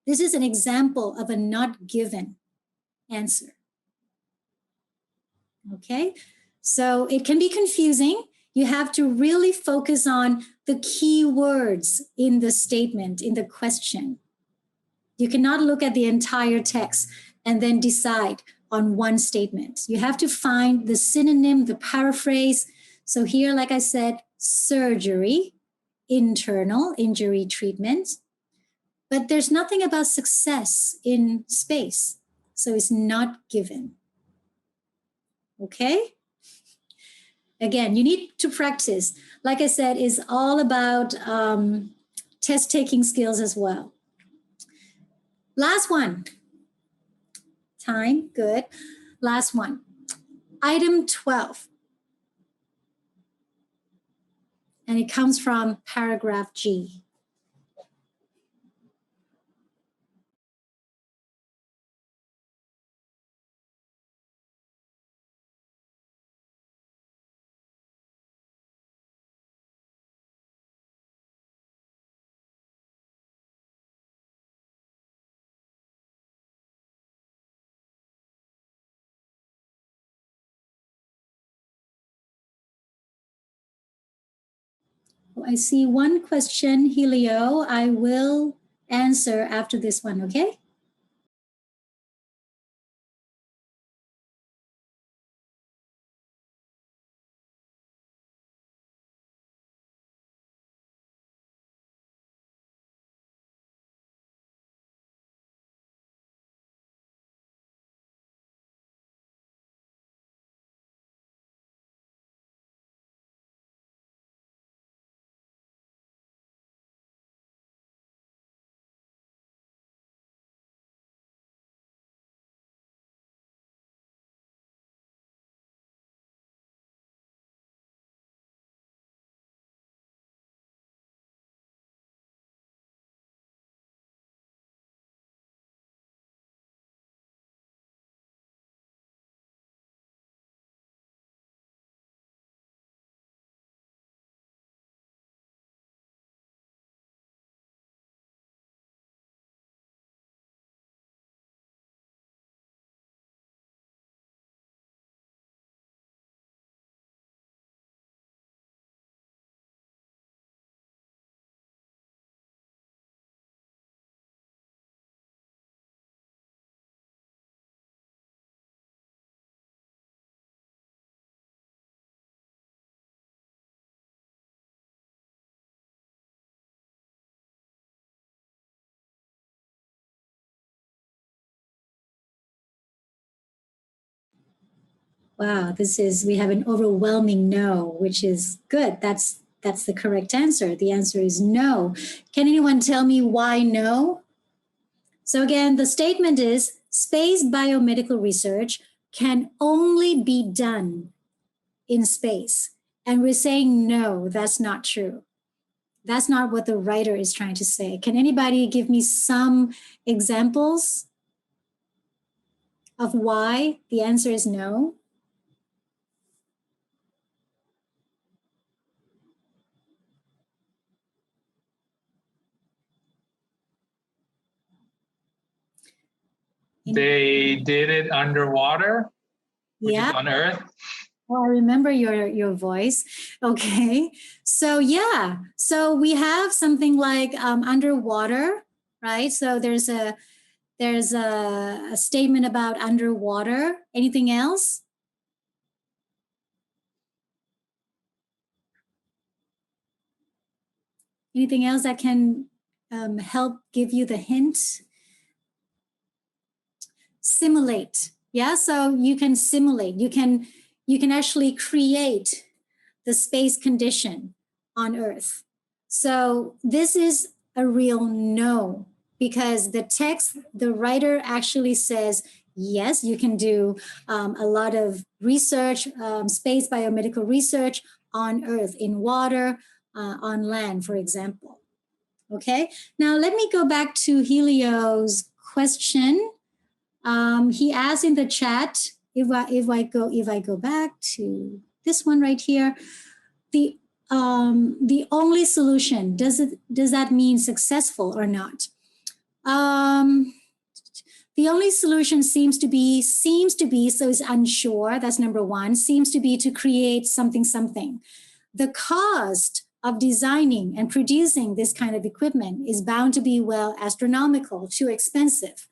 This is an example of a not given answer. Okay, so it can be confusing. You have to really focus on the key words in the statement, in the question. You cannot look at the entire text and then decide on one statement. You have to find the synonym, the paraphrase. So here, like I said, surgery, internal injury treatment, but there's nothing about success in space. So it's not given. Okay? Again, you need to practice. Like I said, it's all about test taking skills as well. Last one. Time, good. Last one. Item 12. And it comes from paragraph G. I see one question, Helio. I will answer after this one, okay? Wow, we have an overwhelming no, which is good. That's the correct answer. The answer is no. Can anyone tell me why no? So again, the statement is space biomedical research can only be done in space. And we're saying no, that's not true. That's not what the writer is trying to say. Can anybody give me some examples of why the answer is no? They did it underwater, which is on Earth. Oh, I remember your voice. Okay, so yeah, so we have something like underwater, right? So there's a statement about underwater. Anything else? Anything else that can help give you the hint? Simulate. Yeah, so you can simulate. You can actually create the space condition on Earth. So this is a real no, because the text, the writer actually says, yes, you can do a lot of research, space biomedical research on Earth, in water, on land, for example. Okay, now let me go back to Helio's question. He asked in the chat, if I go back to this one right here, the only solution, does that mean successful or not? The only solution seems to be, so it's unsure, that's number one, seems to be to create something. The cost of designing and producing this kind of equipment is bound to be, well, astronomical, too expensive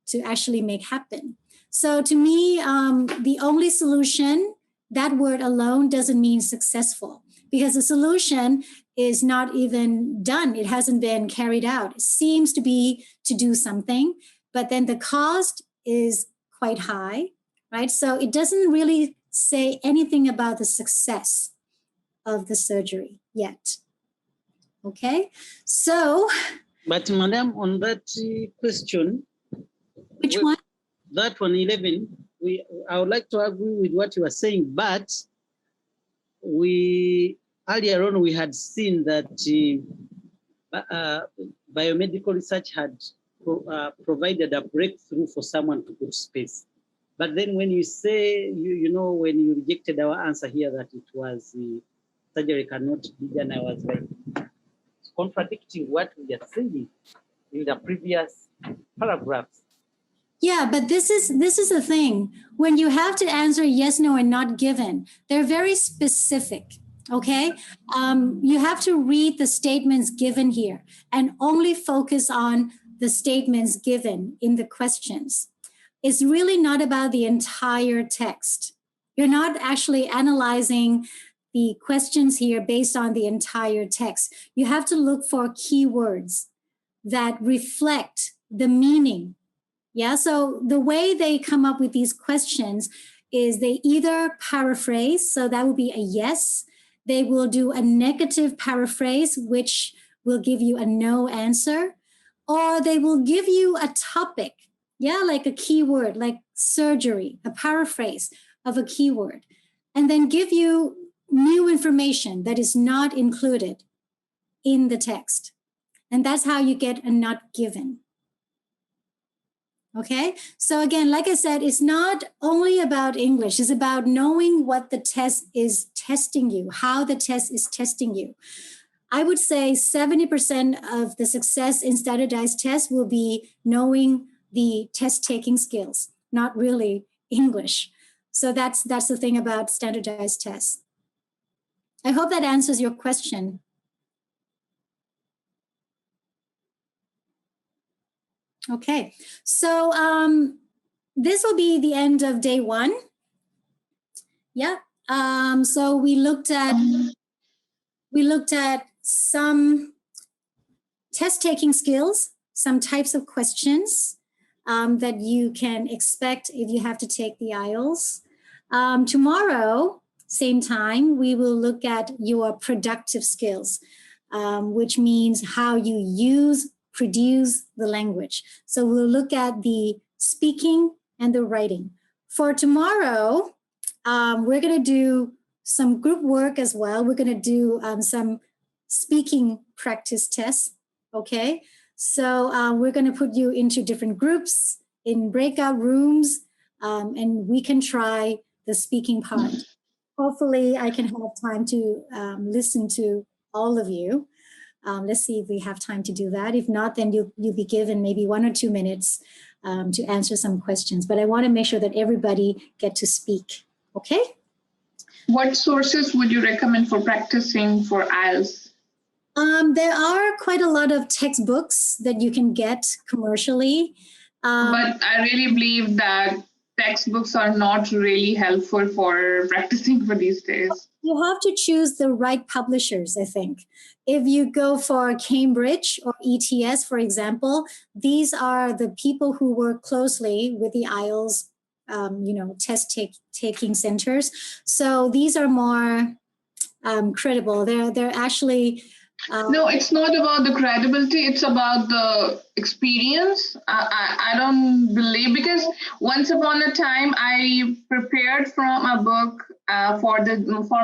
to actually make happen. So to me, the only solution, that word alone doesn't mean successful, because the solution is not even done. It hasn't been carried out. It seems to be to do something, but then the cost is quite high, right? So it doesn't really say anything about the success of the surgery yet. Okay, so. But Madam, on that question. Which one? That one, 11, I would like to agree with what you are saying, but earlier on we had seen that biomedical research had provided a breakthrough for someone to put space. But then when you say, you know, when you rejected our answer here that it was surgery cannot be done, I was like, it's contradicting what we are saying in the previous paragraphs. Yeah, but this is the thing. When you have to answer yes, no, and not given, they're very specific, okay? You have to read the statements given here and only focus on the statements given in the questions. It's really not about the entire text. You're not actually analyzing the questions here based on the entire text. You have to look for keywords that reflect the meaning. Yeah, so the way they come up with these questions is they either paraphrase, so that would be a yes. They will do a negative paraphrase, which will give you a no answer, or they will give you a topic, yeah, like a keyword, like surgery, a paraphrase of a keyword, and then give you new information that is not included in the text. And that's how you get a not given. Okay, so again, like I said, it's not only about English, it's about knowing what the test is testing you, how the test is testing you. I would say 70% of the success in standardized tests will be knowing the test taking skills, not really English. So that's the thing about standardized tests. I hope that answers your question. Okay, so this will be the end of day one. Yeah, so we looked at some test-taking skills, some types of questions that you can expect if you have to take the IELTS. Tomorrow, same time, we will look at your productive skills, which means how you produce the language. So we'll look at the speaking and the writing. For tomorrow, we're going to do some group work as well. We're going to do some speaking practice tests, okay? So we're going to put you into different groups in breakout rooms, and we can try the speaking part. Hopefully, I can have time to listen to all of you. Let's see if we have time to do that. If not, then you'll be given maybe 1 or 2 minutes to answer some questions. But I want to make sure that everybody get to speak, okay? What sources would you recommend for practicing for IELTS? There are quite a lot of textbooks that you can get commercially. But I really believe that textbooks are not really helpful for practicing for these days. You have to choose the right publishers, I think. If you go for Cambridge or ETS, for example, these are the people who work closely with the IELTS, test-taking centers. So these are more credible. They're actually... No, it's not about the credibility. It's about the experience. I don't believe, because once upon a time I prepared from a book for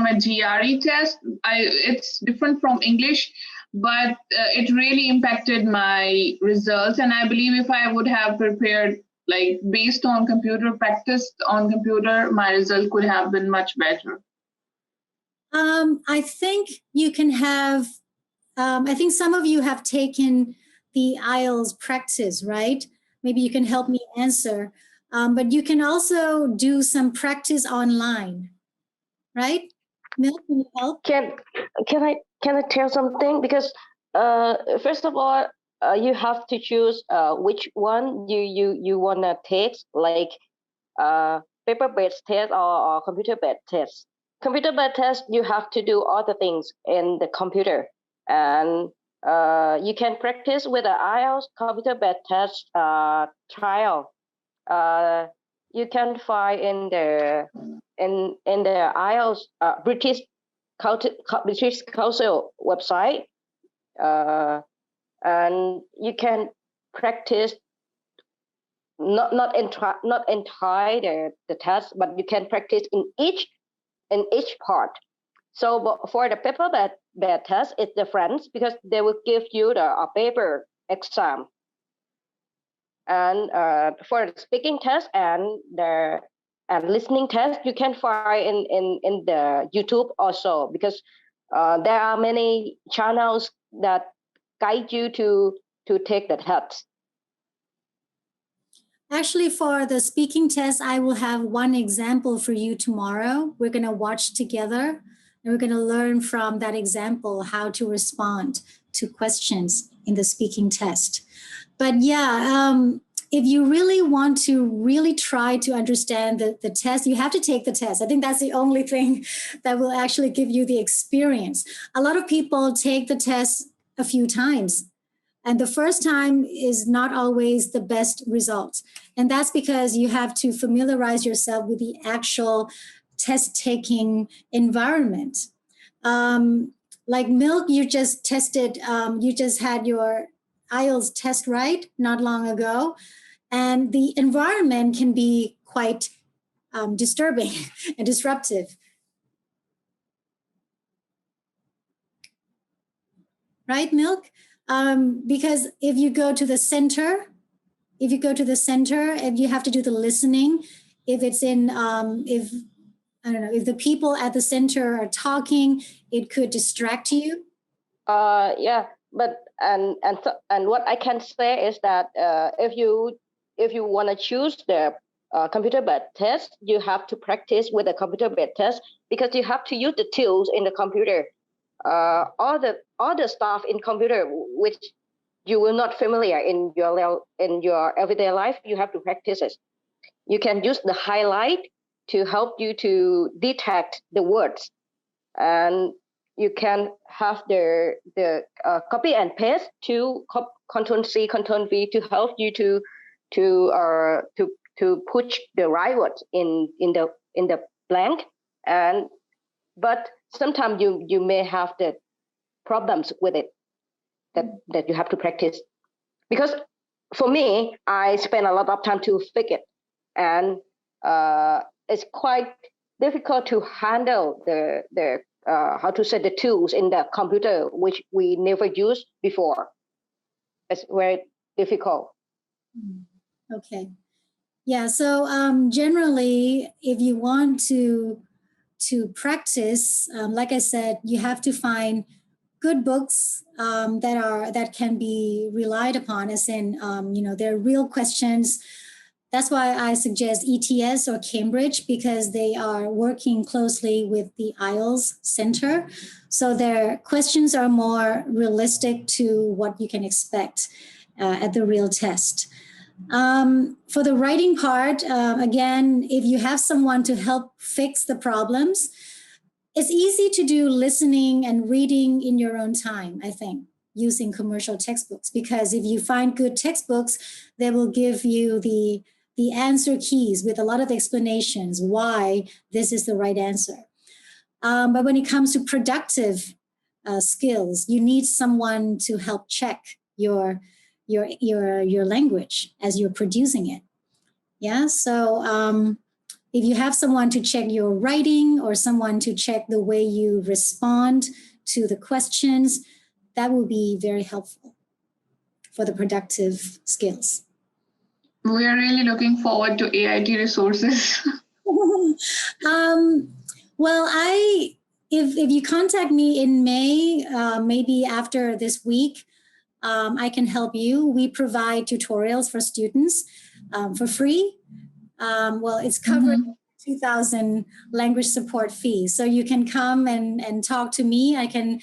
my GRE test. It's different from English, but it really impacted my results. And I believe if I would have prepared like based on computer, practice on computer, my result could have been much better. I think you can have, I think some of you have taken the IELTS practice, right? Maybe you can help me answer. But you can also do some practice online, right? Mel, can you help? Can I tell something? Because first of all, you have to choose which one you wanna take, like paper-based test or computer-based test. Computer-based test, you have to do all the things in the computer, and you can practice with the IELTS computer-based test trial. You can find in the IELTS British Council website, and you can practice not entire the test, but you can practice in each part. So for the paper-based test, it's different because they will give you a paper exam. And for the speaking test and listening test, you can find in the YouTube also, because there are many channels that guide you to take the test. Actually, for the speaking test, I will have one example for you tomorrow. We're going to watch together, and we're going to learn from that example how to respond to questions in the speaking test. But yeah, if you really want to really try to understand the test, you have to take the test. I think that's the only thing that will actually give you the experience. A lot of people take the test a few times, and the first time is not always the best result. And that's because you have to familiarize yourself with the actual test-taking environment. Like Milk, you just tested, you just had your IELTS test, right? Not long ago. And the environment can be quite disturbing and disruptive. Right, Milk? Because if you go to the center, if you have to do the listening, if it's in, if the people at the center are talking, it could distract you. Yeah, but and what I can say is that if you want to choose the computer-based test, you have to practice with the computer-based test, because you have to use the tools in the computer. All the stuff in computer which you will not familiar in your everyday life, you have to practice it. You can use the highlight to help you to detect the words, and you can have the copy and paste to Control C, Control V to help you to put the right words in the blank. And but sometimes you may have the problems with it that you have to practice, because for me, I spend a lot of time to fix it, and it's quite difficult to handle the how to say the tools in the computer which we never used before. It's very difficult. Okay. Yeah, so generally, if you want to practice, like I said, you have to find good books that can be relied upon, as in, they're real questions. That's why I suggest ETS or Cambridge, because they are working closely with the IELTS Center. So their questions are more realistic to what you can expect at the real test. For the writing part, again, if you have someone to help fix the problems, it's easy to do listening and reading in your own time, I think, using commercial textbooks, because if you find good textbooks, they will give you the answer keys with a lot of explanations why this is the right answer. But when it comes to productive skills, you need someone to help check your language as you're producing it. Yeah, so if you have someone to check your writing or someone to check the way you respond to the questions, that will be very helpful for the productive skills. We are really looking forward to AIT resources. Well, if you contact me in May, maybe after this week, I can help you. We provide tutorials for students for free. Well, it's covered 2,000 language support fees. So you can come and talk to me. I can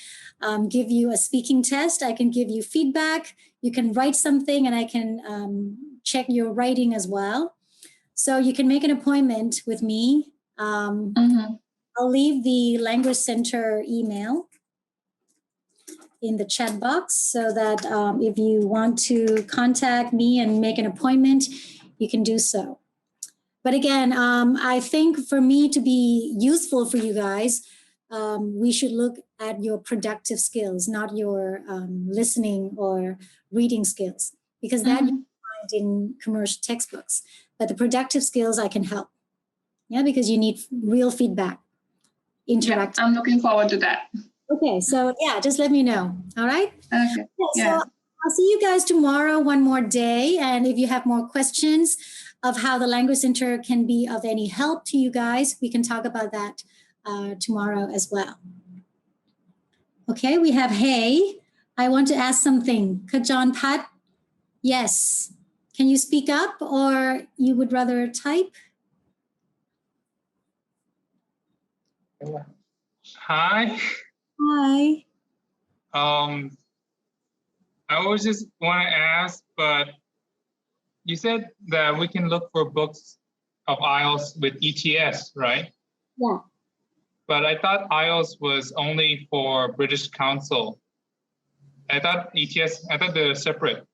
give you a speaking test. I can give you feedback. You can write something and I can check your writing as well. So you can make an appointment with me. I'll leave the Language Center email in the chat box so that if you want to contact me and make an appointment, you can do so. But again, I think for me to be useful for you guys, we should look at your productive skills, not your listening or reading skills, because that you find in commercial textbooks. But the productive skills I can help. Yeah, because you need real feedback. Interact. Yeah, I'm looking forward to that. Okay, so yeah, just let me know. All right? Okay. Yeah. So I'll see you guys tomorrow, one more day. And if you have more questions of how the Language Center can be of any help to you guys, we can talk about that tomorrow as well. Okay, we have Hey. I want to ask something. Kajan Pat? Yes. Can you speak up or you would rather type? Hi. Hi. I was just want to ask, but you said that we can look for books of IELTS with ETS, right? Yeah. But I thought IELTS was only for British Council. I thought ETS, I thought they're separate.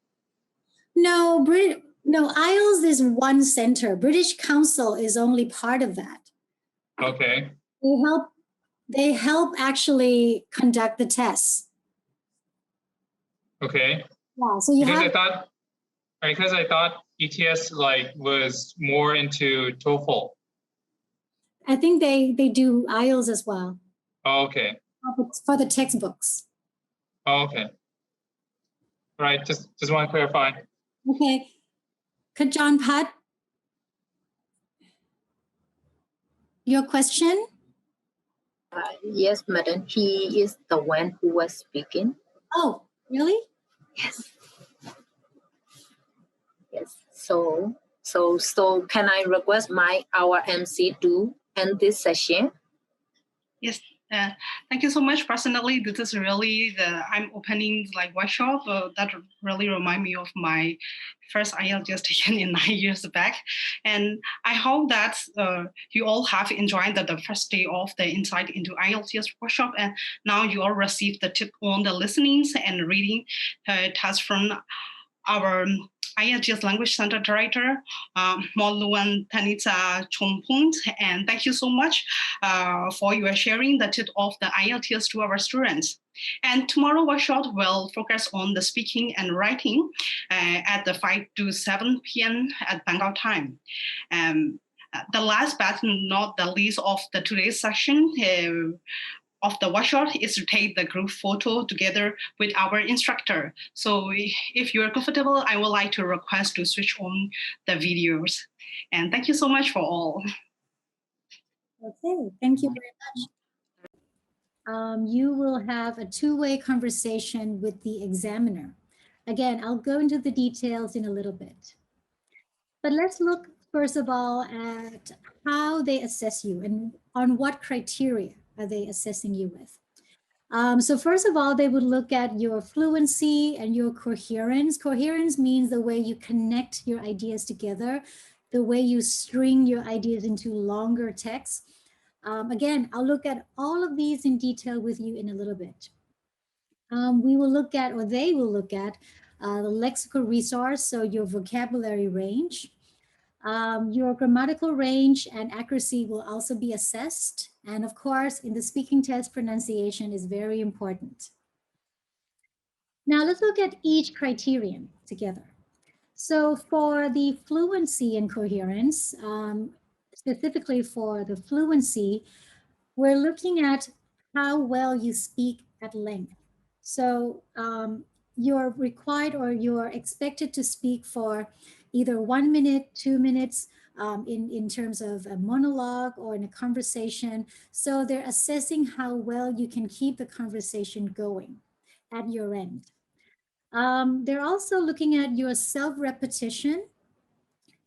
No, IELTS is one center. British Council is only part of that. Okay. They help actually conduct the tests. Okay. Yeah, so you because I thought ETS was more into TOEFL. I think they do IELTS as well. Oh, okay. For the textbooks. Oh, okay. Right. Just want to clarify. Okay. Kajan Pat, your question? Yes, madam. He is the one who was speaking. Oh, really? Yes. Yes. So can I request our MC to end this session? Yes. Thank you so much. Personally, this is really I'm opening workshop that really remind me of my first IELTS taken in 9 years back. And I hope that you all have enjoyed the first day of the Insight into IELTS workshop. And now you all received the tip on the listenings and reading tasks from our IELTS Language Center Director, Moluan Thanissa Choombala, and thank you so much for your sharing the tip of the IELTS to our students. And tomorrow workshop will focus on the speaking and writing at the 5 to 7 p.m. at Bangkok time. The last but not the least of the today's session of the workshop is to take the group photo together with our instructor. So if you're comfortable, I would like to request to switch on the videos. And thank you so much for all. Okay, thank you very much. You will have a two-way conversation with the examiner. Again, I'll go into the details in a little bit. But let's look first of all at how they assess you and on what criteria are they assessing you with. So first of all, they would look at your fluency and your coherence. Coherence means the way you connect your ideas together, the way you string your ideas into longer texts. Again, I'll look at all of these in detail with you in a little bit. We will look at, or they will look at, the lexical resource, so your vocabulary range. Your grammatical range and accuracy will also be assessed. And of course, in the speaking test, pronunciation is very important. Now let's look at each criterion together. So for the fluency and coherence, specifically for the fluency, we're looking at how well you speak at length. So you're required or you're expected to speak for either 1 minute, 2 minutes, in terms of a monologue or in a conversation. So they're assessing how well you can keep the conversation going at your end. They're also looking at your self-repetition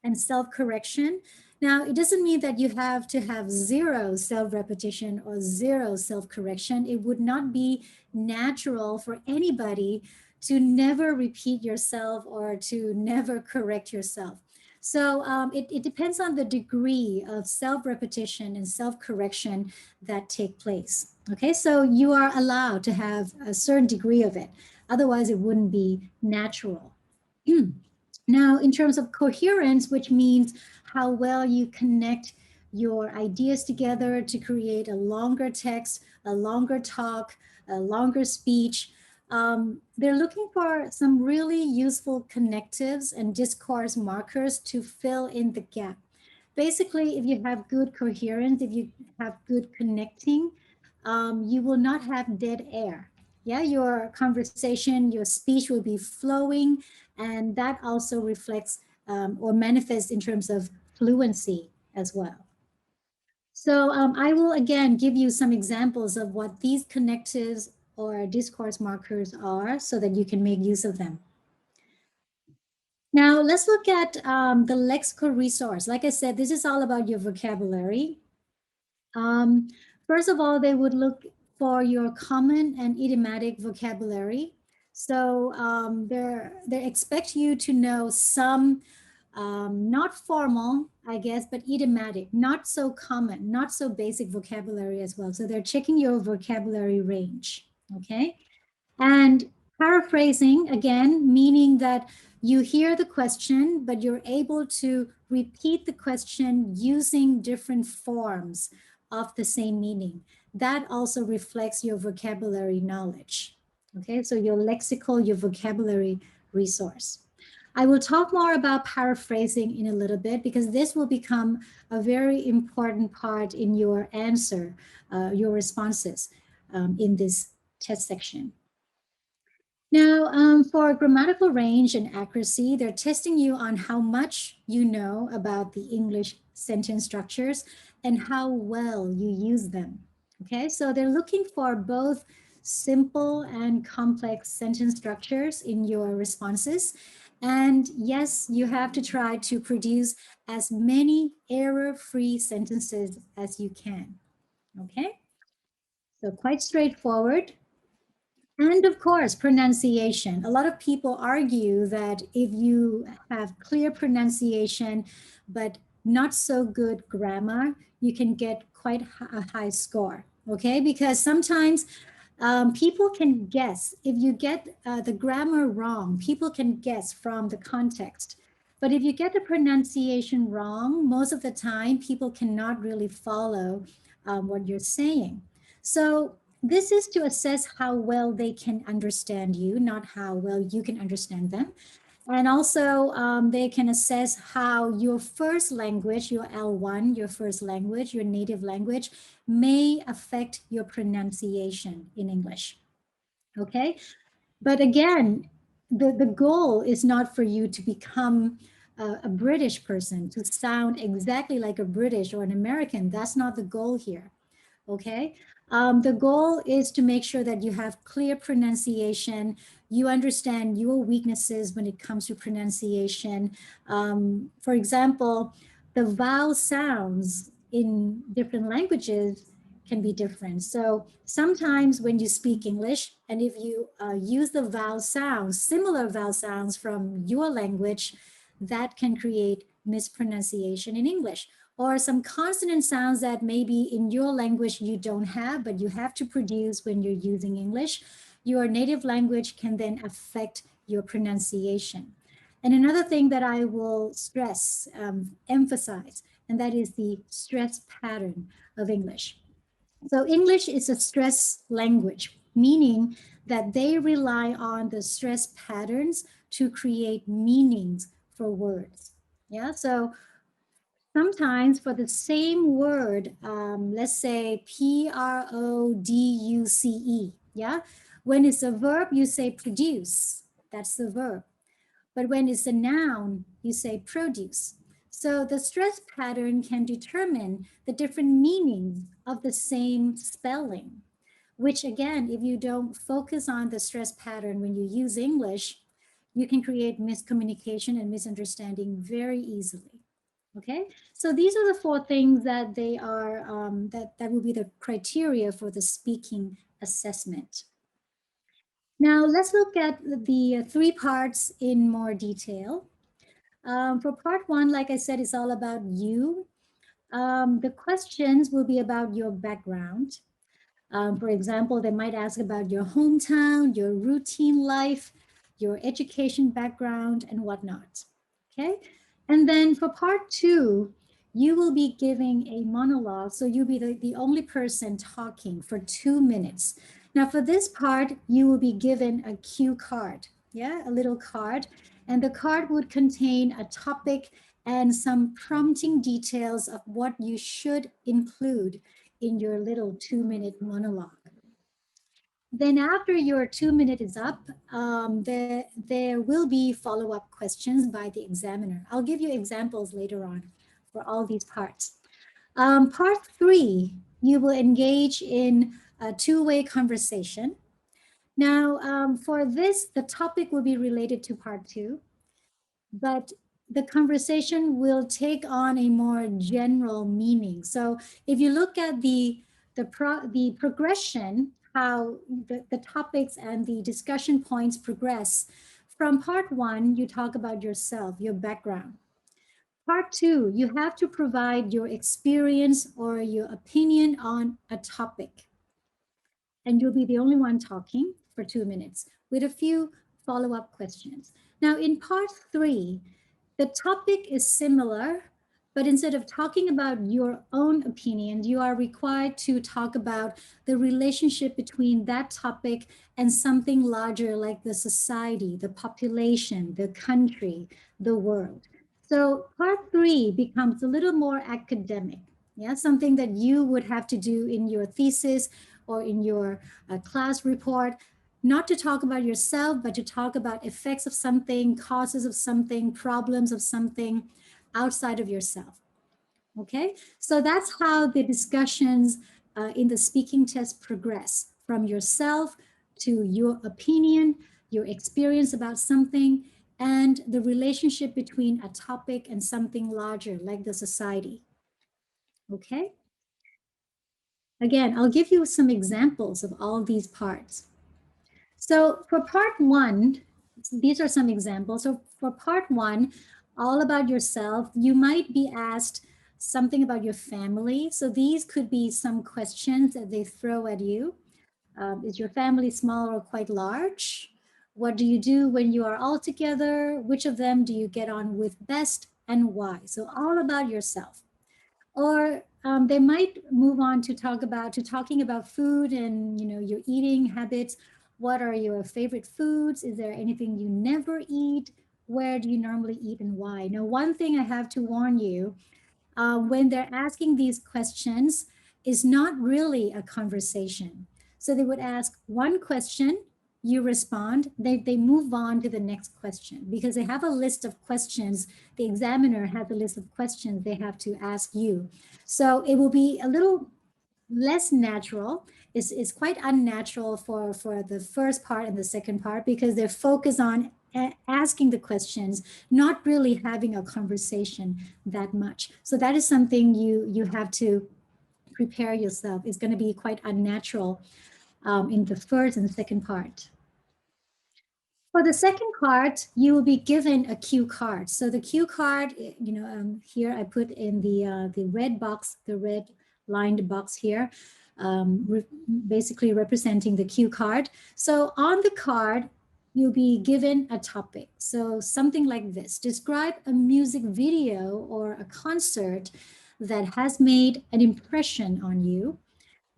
and self-correction. Now, it doesn't mean that you have to have zero self-repetition or zero self-correction. It would not be natural for anybody to never repeat yourself or to never correct yourself. So it depends on the degree of self-repetition and self-correction that take place. Okay, so you are allowed to have a certain degree of it. Otherwise, it wouldn't be natural. Now, in terms of coherence, which means how well you connect your ideas together to create a longer text, a longer talk, a longer speech, they're looking for some really useful connectives and discourse markers to fill in the gap. Basically, if you have good coherence, if you have good connecting, you will not have dead air. Yeah, your conversation, your speech will be flowing, and that also reflects or manifests in terms of fluency as well. So I will again give you some examples of what these connectives or discourse markers are so that you can make use of them. Now let's look at the lexical resource. Like I said, this is all about your vocabulary. First of all, they would look for your common and idiomatic vocabulary. So they expect you to know some not formal, I guess, but idiomatic, not so common, not so basic vocabulary as well. So they're checking your vocabulary range, okay? And paraphrasing, again, meaning that you hear the question, but you're able to repeat the question using different forms of the same meaning. That also reflects your vocabulary knowledge. Okay, so your lexical, your vocabulary resource. I will talk more about paraphrasing in a little bit because this will become a very important part in your answer, your responses in this test section. Now, for grammatical range and accuracy, they're testing you on how much you know about the English sentence structures and how well you use them. Okay, so they're looking for both simple and complex sentence structures in your responses. And yes, you have to try to produce as many error-free sentences as you can. Okay, so quite straightforward. And of course, pronunciation. A lot of people argue that if you have clear pronunciation, but not so good grammar, you can get quite a high score, okay? Because sometimes people can guess. If you get the grammar wrong, people can guess from the context. But if you get the pronunciation wrong, most of the time, people cannot really follow what you're saying. So this is to assess how well they can understand you, not how well you can understand them. And also they can assess how your first language, your L1, your first language, your native language may affect your pronunciation in English, okay? But again, the goal is not for you to become a British person, to sound exactly like a British or an American. That's not the goal here, okay? The goal is to make sure that you have clear pronunciation, you understand your weaknesses when it comes to pronunciation. For example, the vowel sounds in different languages can be different. So sometimes when you speak English, and if you use the vowel sounds, similar vowel sounds from your language, that can create mispronunciation in English. Or some consonant sounds that maybe in your language you don't have, but you have to produce when you're using English. Your native language can then affect your pronunciation. And another thing that I will stress, emphasize, and that is the stress pattern of English. So English is a stress language, meaning that they rely on the stress patterns to create meanings for words. Yeah, so sometimes for the same word, let's say P-R-O-D-U-C-E, yeah? When it's a verb, you say produce, that's the verb. But when it's a noun, you say produce. So the stress pattern can determine the different meanings of the same spelling, which again, if you don't focus on the stress pattern when you use English, you can create miscommunication and misunderstanding very easily. Okay, so these are the 4 things that they are, that will be the criteria for the speaking assessment. Now let's look at the 3 parts in more detail. For part 1, like I said, it's all about you. The questions will be about your background. For example, they might ask about your hometown, your routine life, your education background, and whatnot. Okay, and then for part 2, you will be giving a monologue. So you'll be the only person talking for 2 minutes. Now for this part, you will be given a cue card, yeah, a little card. And the card would contain a topic and some prompting details of what you should include in your little 2-minute monologue. Then after your 2 minutes is up, there will be follow-up questions by the examiner. I'll give you examples later on for all these parts. Part 3, you will engage in a 2-way conversation. Now, for this, the topic will be related to part 2, but the conversation will take on a more general meaning. So if you look at the progression, how the topics and the discussion points progress, from part 1, you talk about yourself, your background. Part 2, you have to provide your experience or your opinion on a topic. And you'll be the only one talking for 2 minutes with a few follow-up questions. Now in part 3, the topic is similar, but instead of talking about your own opinion, you are required to talk about the relationship between that topic and something larger like the society, the population, the country, the world. So part 3 becomes a little more academic, yeah, something that you would have to do in your thesis or in your class report. Not to talk about yourself, but to talk about effects of something, causes of something, problems of something outside of yourself. Okay, so that's how the discussions in the speaking test progress, from yourself to your opinion, your experience about something, and the relationship between a topic and something larger like the society. Okay. Again, I'll give you some examples of all these parts. So for part 1, these are some examples. So for part 1, all about yourself, you might be asked something about your family. So these could be some questions that they throw at you. Is your family small or quite large? What do you do when you are all together? Which of them do you get on with best and why? So all about yourself. Or they might move on to talking about food and your eating habits. What are your favorite foods? Is there anything you never eat? Where do you normally eat and why? Now, one thing I have to warn you, when they're asking these questions, is not really a conversation. So they would ask one question, you respond, they move on to the next question because they have a list of questions. The examiner has a list of questions they have to ask you. So it will be a little less natural. It's quite unnatural for the first part and the second part because they're focused on asking the questions, not really having a conversation that much. So that is something you have to prepare yourself. It's going to be quite unnatural in the first and second part. For the second part, you will be given a cue card. So the cue card, here I put in the red box, the red lined box here, basically representing the cue card. So on the card, you'll be given a topic. So something like this: describe a music video or a concert that has made an impression on you.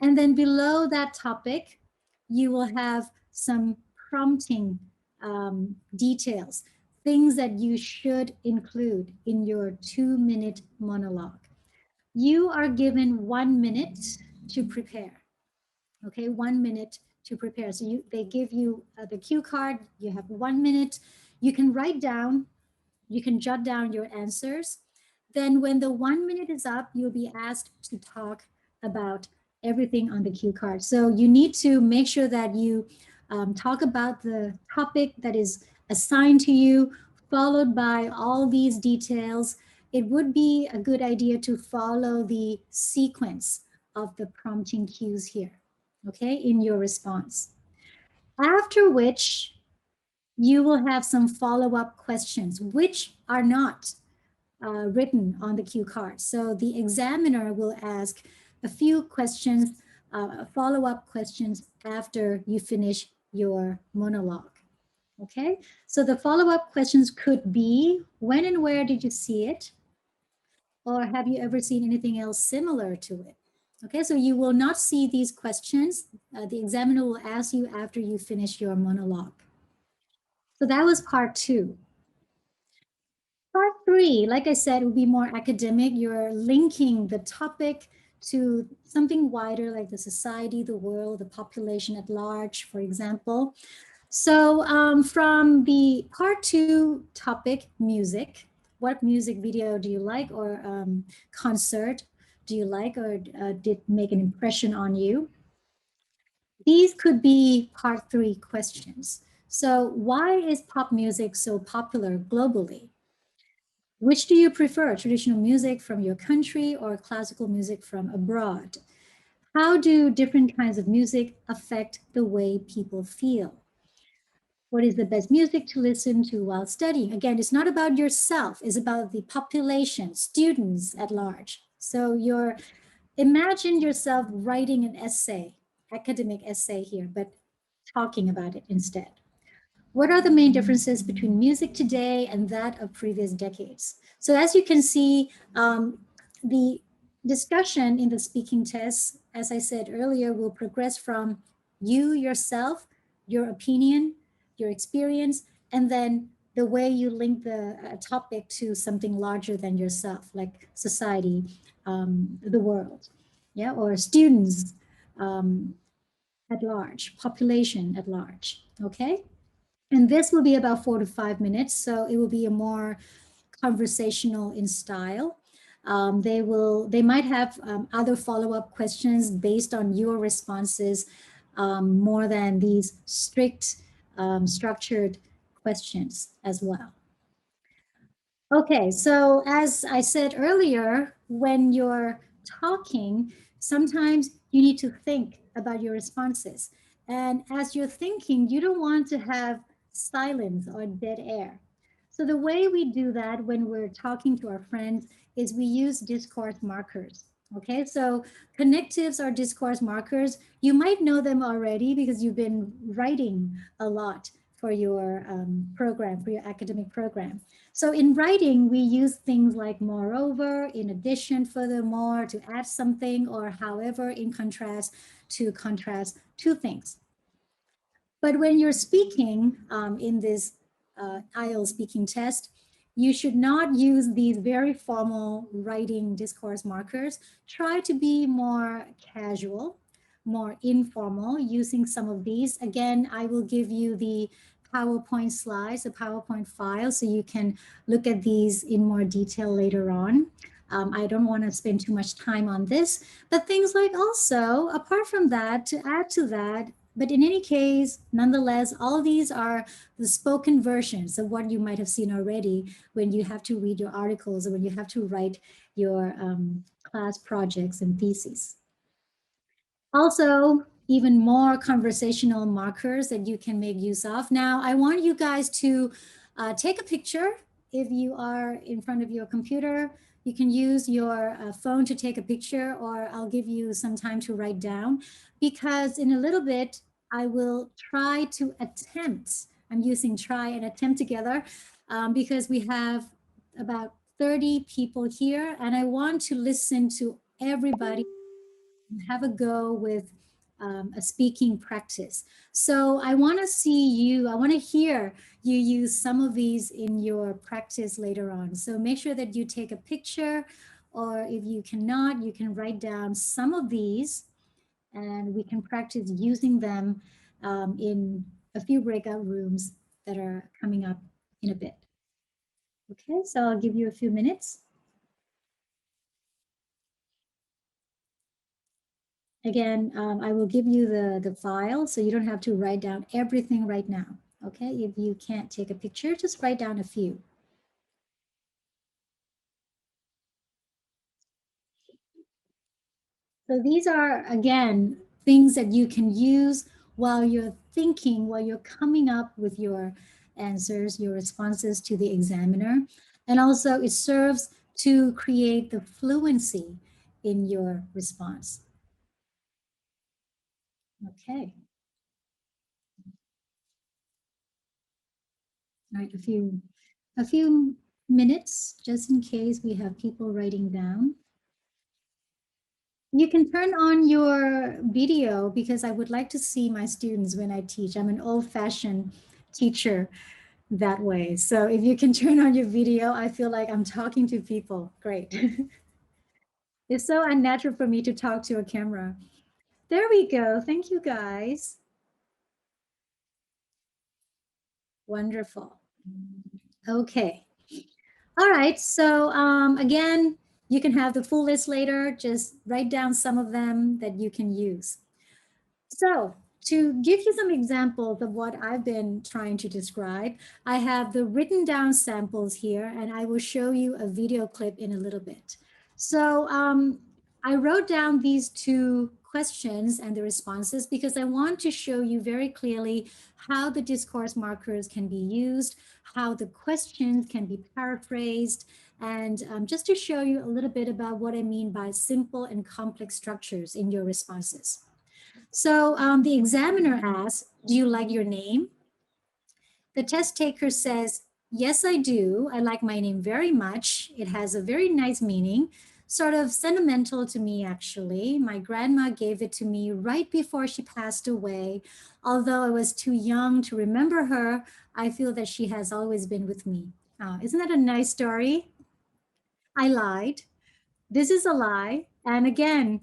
And then below that topic, you will have some prompting details, things that you should include in your 2-minute monologue. You are given 1 minute to prepare. Okay, 1 minute to prepare. So they give you the cue card, you have 1 minute. You can write down, you can jot down your answers. Then when the 1 minute is up, you'll be asked to talk about everything on the cue card. So you need to make sure that you talk about the topic that is assigned to you, followed by all these details. It would be a good idea to follow the sequence of the prompting cues here, okay, in your response. After which, you will have some follow-up questions, which are not written on the cue card. So the examiner will ask a few questions, follow-up questions after you finish your monologue. Okay, so the follow-up questions could be, when and where did you see it? Or have you ever seen anything else similar to it? Okay, so you will not see these questions. The examiner will ask you after you finish your monologue. So that was part 2. Part 3, like I said, will be more academic. You're linking the topic to something wider, like the society, the world, the population at large, for example. So from the part 2 topic, music, what music video do you like, or concert do you like, or did make an impression on you? These could be part 3 questions. So why is pop music so popular globally? Which do you prefer, traditional music from your country or classical music from abroad? How do different kinds of music affect the way people feel? What is the best music to listen to while studying? Again, it's not about yourself, it's about the population, students at large. So imagine yourself writing an essay, academic essay here, but talking about it instead. What are the main differences between music today and that of previous decades? So as you can see, the discussion in the speaking test, as I said earlier, will progress from you yourself, your opinion, your experience, and then the way you link the topic to something larger than yourself, like society, the world, yeah, or students at large, population at large, okay? And this will be about 4 to 5 minutes, so it will be a more conversational in style. They might have other follow-up questions based on your responses, more than these strict structured questions as well. Okay, so as I said earlier, when you're talking, sometimes you need to think about your responses. And as you're thinking, you don't want to have silence or dead air. So the way we do that when we're talking to our friends is we use discourse markers. Okay, so connectives are discourse markers. You might know them already because you've been writing a lot for your program, for your academic program. So in writing, we use things like moreover, in addition, furthermore, to add something, or however, in contrast, to contrast two things. But when you're speaking in this IELTS speaking test, you should not use these very formal writing discourse markers. Try to be more casual, more informal using some of these. Again, I will give you the PowerPoint slides, a PowerPoint file, so you can look at these in more detail later on. I don't want to spend too much time on this, but things like also, apart from that, to add to that, but in any case, nonetheless, all these are the spoken versions of what you might have seen already when you have to read your articles or when you have to write your class projects and theses. Also, even more conversational markers that you can make use of. Now, I want you guys to take a picture. If you are in front of your computer, you can use your phone to take a picture, or I'll give you some time to write down, because in a little bit, I will try to attempt, I'm using try and attempt together, because we have about 30 people here, and I want to listen to everybody and have a go with a speaking practice. So I want to see you, I want to hear you use some of these in your practice later on. So make sure that you take a picture, or if you cannot, you can write down some of these and we can practice using them in a few breakout rooms that are coming up in a bit. Okay, so I'll give you a few minutes. Again, I will give you the file so you don't have to write down everything right now. Okay, if you can't take a picture, just write down a few. So these are, again, things that you can use while you're thinking, while you're coming up with your answers, your responses to the examiner. And also it serves to create the fluency in your response. Okay. All right, a few minutes, just in case we have people writing down. You can turn on your video because I would like to see my students when I teach. I'm an old-fashioned teacher that way. So if you can turn on your video, I feel like I'm talking to people. Great. It's so unnatural for me to talk to a camera. There we go. Thank you, guys. Wonderful. Okay. All right. So again, you can have the full list later. Just write down some of them that you can use. So to give you some examples of what I've been trying to describe, I have the written down samples here, and I will show you a video clip in a little bit. So I wrote down these two questions and the responses because I want to show you very clearly how the discourse markers can be used, how the questions can be paraphrased, and just to show you a little bit about what I mean by simple and complex structures in your responses. So the examiner asks, do you like your name? The test taker says, yes, I do. I like my name very much. It has a very nice meaning, sort of sentimental to me, actually. My grandma gave it to me right before she passed away. Although I was too young to remember her, I feel that she has always been with me. Isn't that a nice story? I lied. This is a lie. And again,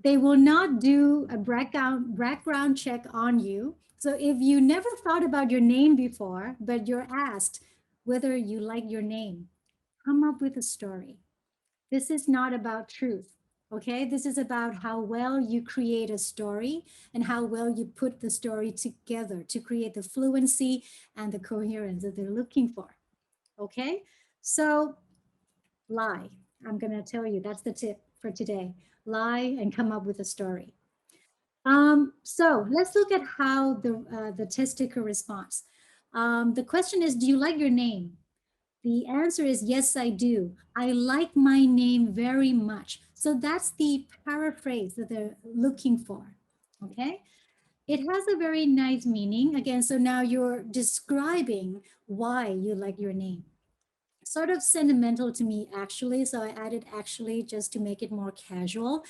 they will not do a background check on you. So if you never thought about your name before, but you're asked whether you like your name, come up with a story. This is not about truth, okay? This is about how well you create a story and how well you put the story together to create the fluency and the coherence that they're looking for, okay? So lie. I'm going to tell you, that's the tip for today. Lie and come up with a story. So let's look at how the test taker responds. The question is, do you like your name? The answer is, yes, I do. I like my name very much. So that's the paraphrase that they're looking for, okay? It has a very nice meaning. Again, so now you're describing why you like your name. Sort of sentimental to me, actually. So I added actually just to make it more casual.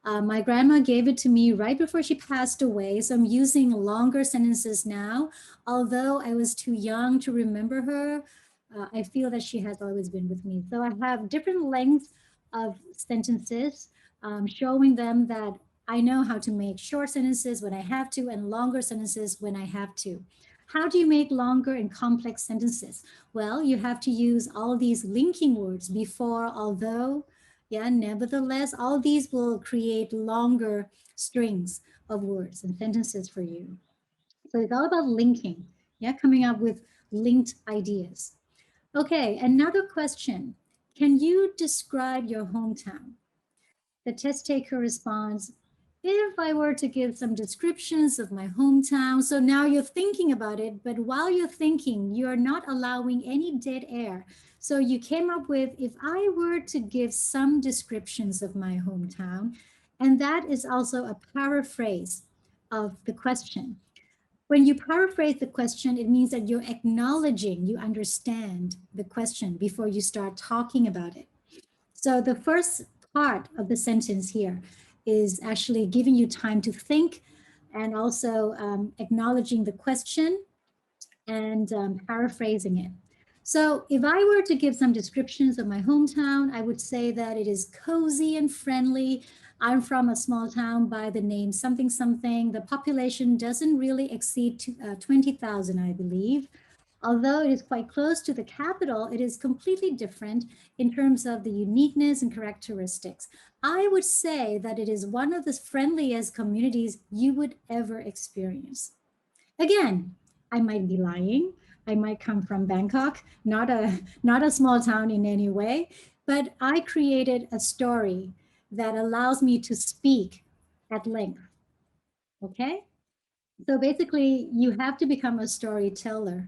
My grandma gave it to me right before she passed away. So I'm using longer sentences now. Although I was too young to remember her, I feel that she has always been with me. So I have different lengths of sentences, showing them that I know how to make short sentences when I have to and longer sentences when I have to. How do you make longer and complex sentences? Well, you have to use all these linking words before, although, yeah, nevertheless, all these will create longer strings of words and sentences for you. So it's all about linking, yeah, coming up with linked ideas. Okay, another question. Can you describe your hometown? The test taker responds, if I were to give some descriptions of my hometown, so now you're thinking about it, but while you're thinking, you're not allowing any dead air. So you came up with, if I were to give some descriptions of my hometown, and that is also a paraphrase of the question. When you paraphrase the question, it means that you're acknowledging, you understand the question before you start talking about it. So the first part of the sentence here is actually giving you time to think and also acknowledging the question and paraphrasing it. So if I were to give some descriptions of my hometown, I would say that it is cozy and friendly. I'm from a small town by the name something something. The population doesn't really exceed 20,000, I believe. Although it is quite close to the capital, it is completely different in terms of the uniqueness and characteristics. I would say that it is one of the friendliest communities you would ever experience. Again, I might be lying. I might come from Bangkok, not a small town in any way, but I created a story that allows me to speak at length. Okay? So basically, you have to become a storyteller,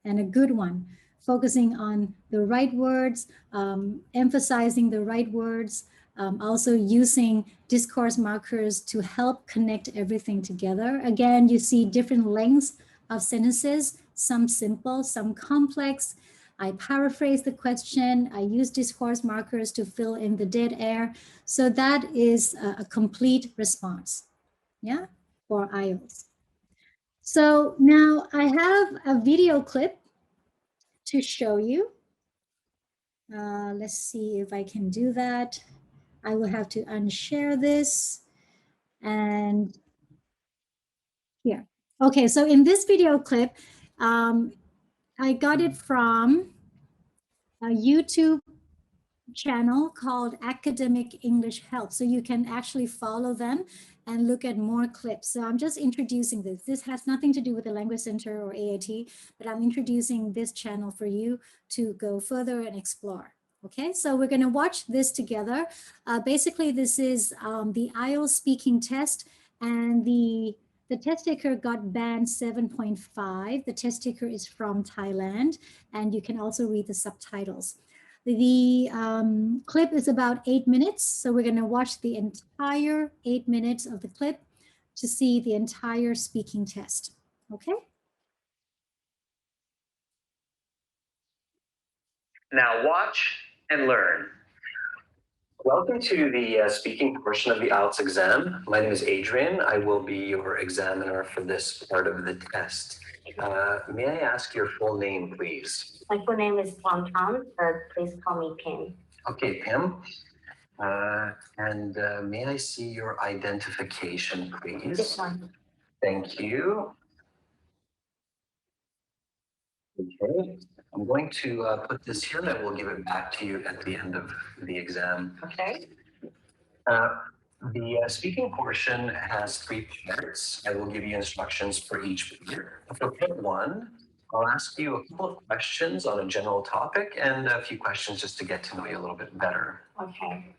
and a good one, focusing on the right words, emphasizing the right words, also using discourse markers to help connect everything together. Again, you see different lengths of sentences, some simple, some complex. I paraphrase the question. I use discourse markers to fill in the dead air. So that is a complete response, yeah, for IELTS. So now I have a video clip to show you. Let's see if I can do that. I will have to unshare this. And here. Okay, so in this video clip, I got it from a YouTube channel called Academic English Help. So you can actually follow them and look at more clips. So I'm just introducing this. This has nothing to do with the Language Center or AIT, but I'm introducing this channel for you to go further and explore. Okay, so we're going to watch this together. Basically, this is the IELTS speaking test, and the test taker got band 7.5. The test taker is from Thailand, and you can also read the subtitles. The clip is about 8 minutes, so we're going to watch the entire 8 minutes of the clip to see the entire speaking test. Okay? Now watch and learn. Welcome to the speaking portion of the IELTS exam. My name is Adrian. I will be your examiner for this part of the test. May I ask your full name, please? My full name is Pam Tan, but please call me Pam. Okay, Pam. May I see your identification, please? This one. Thank you. Okay, I'm going to put this here and I will give it back to you at the end of the exam. Okay. The speaking portion has 3 parts. I will give you instructions for each part. For part 1, I'll ask you a couple of questions on a general topic and a few questions just to get to know you a little bit better. Okay.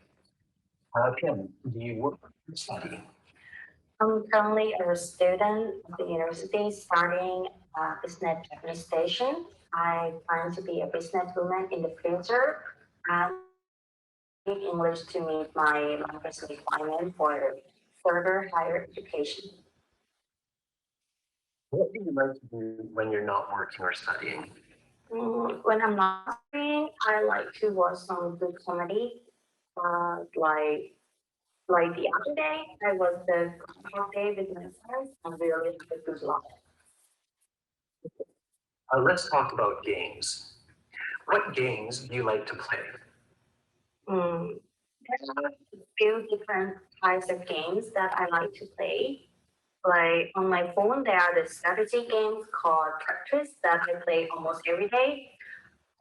Kim, do you work or study? I'm currently a student at the university studying business administration. I plan to be a businesswoman in the future and speak English to meet my language requirement for further higher education. What do you like to do when you're not working or studying? When I'm not studying, I like to watch some good comedy, like the other day, I was the day with my friends and we really had a good laugh. Let's talk about games. What games do you like to play? There are a few different types of games that I like to play. Like on my phone, there are the strategy games called Tetris that I play almost every day.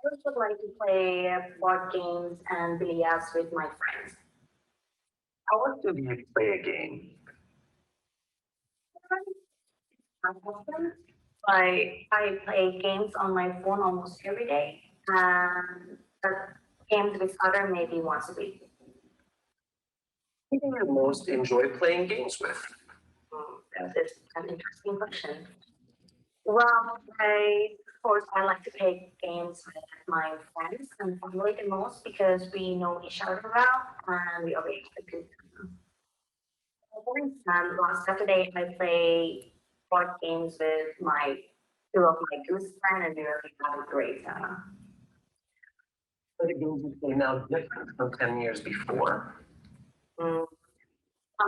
I also like to play board games and billiards with my friends. How often do you play a game? I play games on my phone almost every day, and games with other maybe once a week. Who do you most enjoy playing games with? That is an interesting question. Well, of course, I like to play games with my friends and family the most because we know each other well and we always have a good time. For instance, last Saturday I played board games with two of my good friends and we really had a great time. Are the games you play now different from 10 years before? Some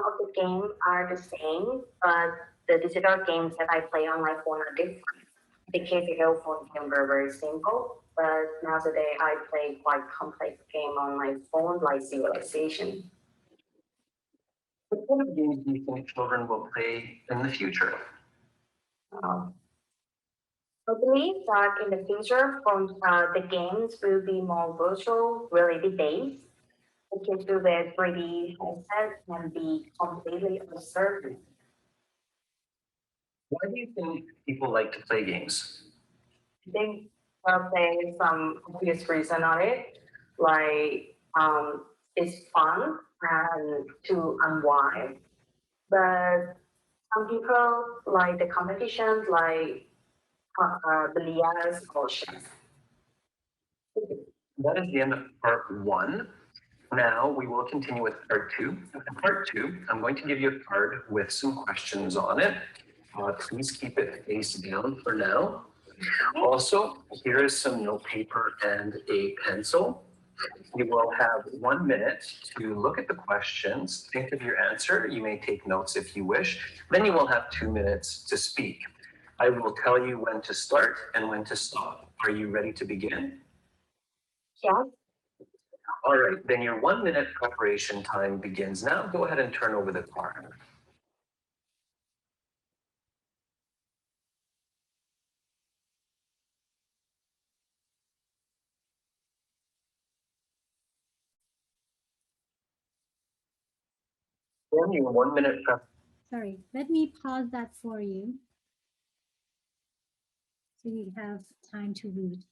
of the games are the same, but the digital games that I play on my phone are different. The KPL phone games were very simple, but nowadays I play quite complex game on my phone like Civilization. What kind of games do you think children will play in the future? I believe that in the future, the games will be more virtual reality based. The kids will wear 3D headsets and be completely observant. Why do you think people like to play games? I think there's some obvious reason on it, like it's fun and to unwind. But some people like the competitions, like billiards or chess. That is the end of part 1. Now we will continue with part 2. In part 2, I'm going to give you a card with some questions on it. Please keep it face down for now. Also, here is some note paper and a pencil. You will have 1 minute to look at the questions, think of your answer. You may take notes if you wish. Then you will have 2 minutes to speak. I will tell you when to start and when to stop. Are you ready to begin? Yeah. All right, then your 1 minute preparation time begins now. Go ahead and turn over the card. Then your 1 minute prep. Sorry, let me pause that for you so you have time to read.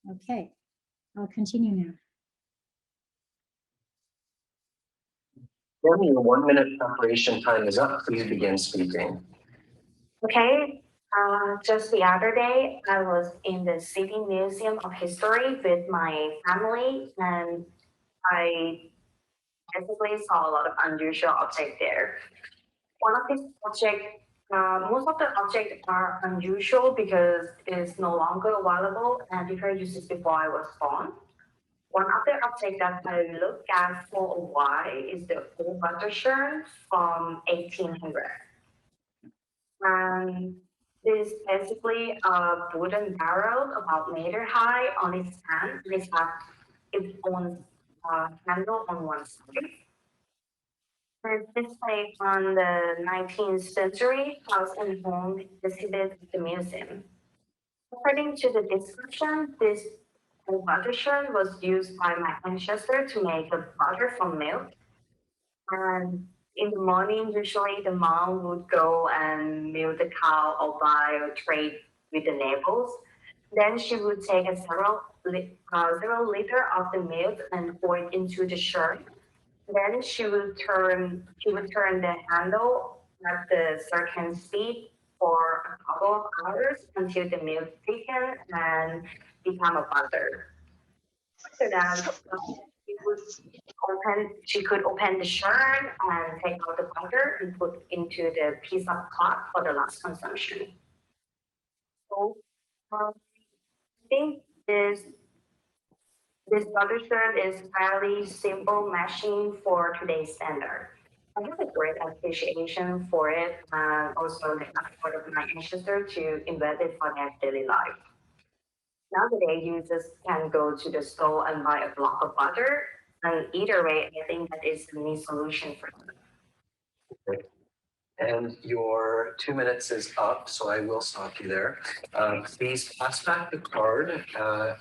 Okay, I'll continue now. Then your 1 minute preparation time is up. Please begin speaking. Okay, just the other day, I was in the City Museum of History with my family, and I basically saw a lot of unusual objects there. One of these objects, most of the objects are unusual because it's no longer available and different uses before I was born. One of the objects that I looked at for a while is the old butter churn from 1800. And this basically a wooden barrel about meter high on its stand. It has its own handle on one side. It's displayed on the 19th century house and home visited the museum. According to the description, this butter churn was used by my ancestor to make the butter from milk. And in the morning, usually the mom would go and milk the cow or buy or trade with the neighbors. Then she would take a several liter of the milk and pour it into the churn. Then she would turn the handle at the certain speed for a couple of hours until the milk thicken and become a butter. After that, she could open the churn and take out the butter and put into the piece of cloth for the last consumption. So I think this butter churn is fairly simple machine for today's standard. I have a great appreciation for it and also the effort of my ancestor to invent it for their daily life. Nowadays, users can go to the store and buy a block of butter, and either way, I think that is a new solution for them. Okay. And your 2 minutes is up, so I will stop you there. Please pass back the card,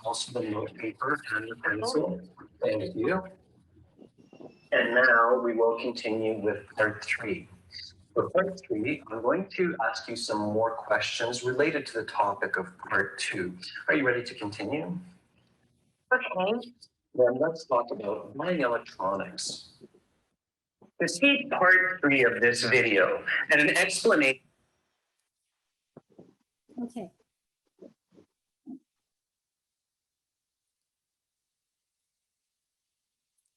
also the note paper and the pencil. Thank you. And now we will continue with part 3. For part 3, I'm going to ask you some more questions related to the topic of part 2. Are you ready to continue? Okay. Then let's talk about buying electronics. To see part 3 of this video and an explanation. Okay.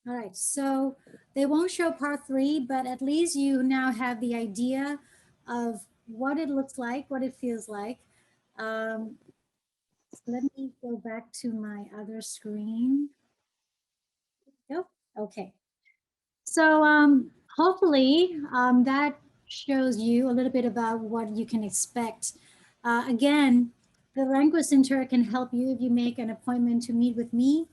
All right, so they won't show part 3, but at least you now have the idea of what it looks like, what it feels like. So let me go back to my other screen. Nope. Okay. So hopefully that shows you a little bit about what you can expect. Again, the Language Center can help you if you make an appointment to meet with me.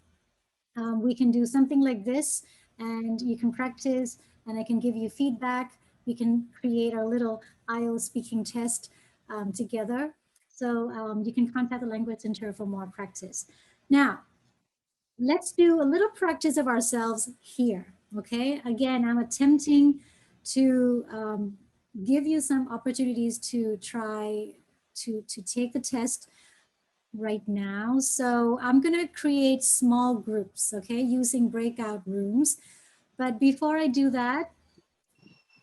We can do something like this and you can practice and I can give you feedback. We can create our little IELTS speaking test together. So you can contact the Language Center for more practice. Now, let's do a little practice of ourselves here, okay? Again, I'm attempting to give you some opportunities to try to take the test right now. So I'm gonna create small groups, okay, using breakout rooms. But before I do that,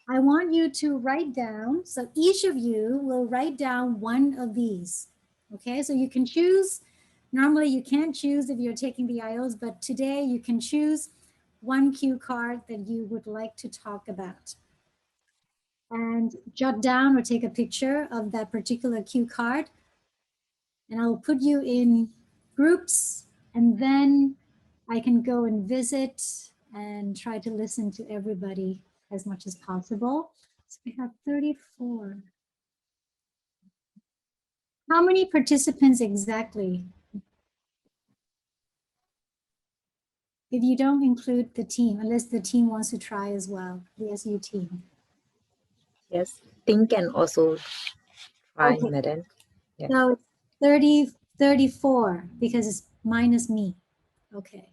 I want you to write down, so each of you will write down one of these, okay? So you can choose. Normally you can't choose if you're taking the IELTS, but today you can choose one cue card that you would like to talk about. And jot down or take a picture of that particular cue card. And I'll put you in groups and then I can go and visit and try to listen to everybody as much as possible. So we have 34. How many participants exactly? If you don't include the team, unless the team wants to try as well, the SU team. Yes, Ting can also try, Okay. Madam. Yeah. So 30, 34, because it's minus me. Okay.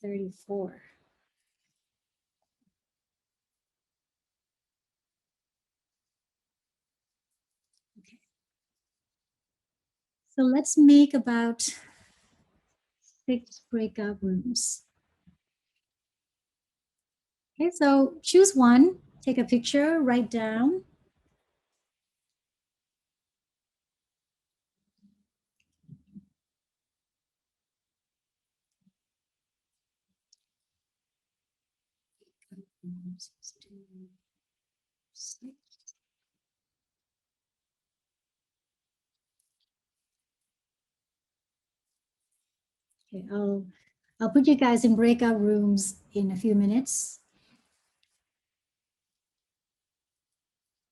34. Okay. So let's make about 6 breakout rooms. Okay, so choose one, take a picture, write down. Okay, I'll put you guys in breakout rooms in a few minutes.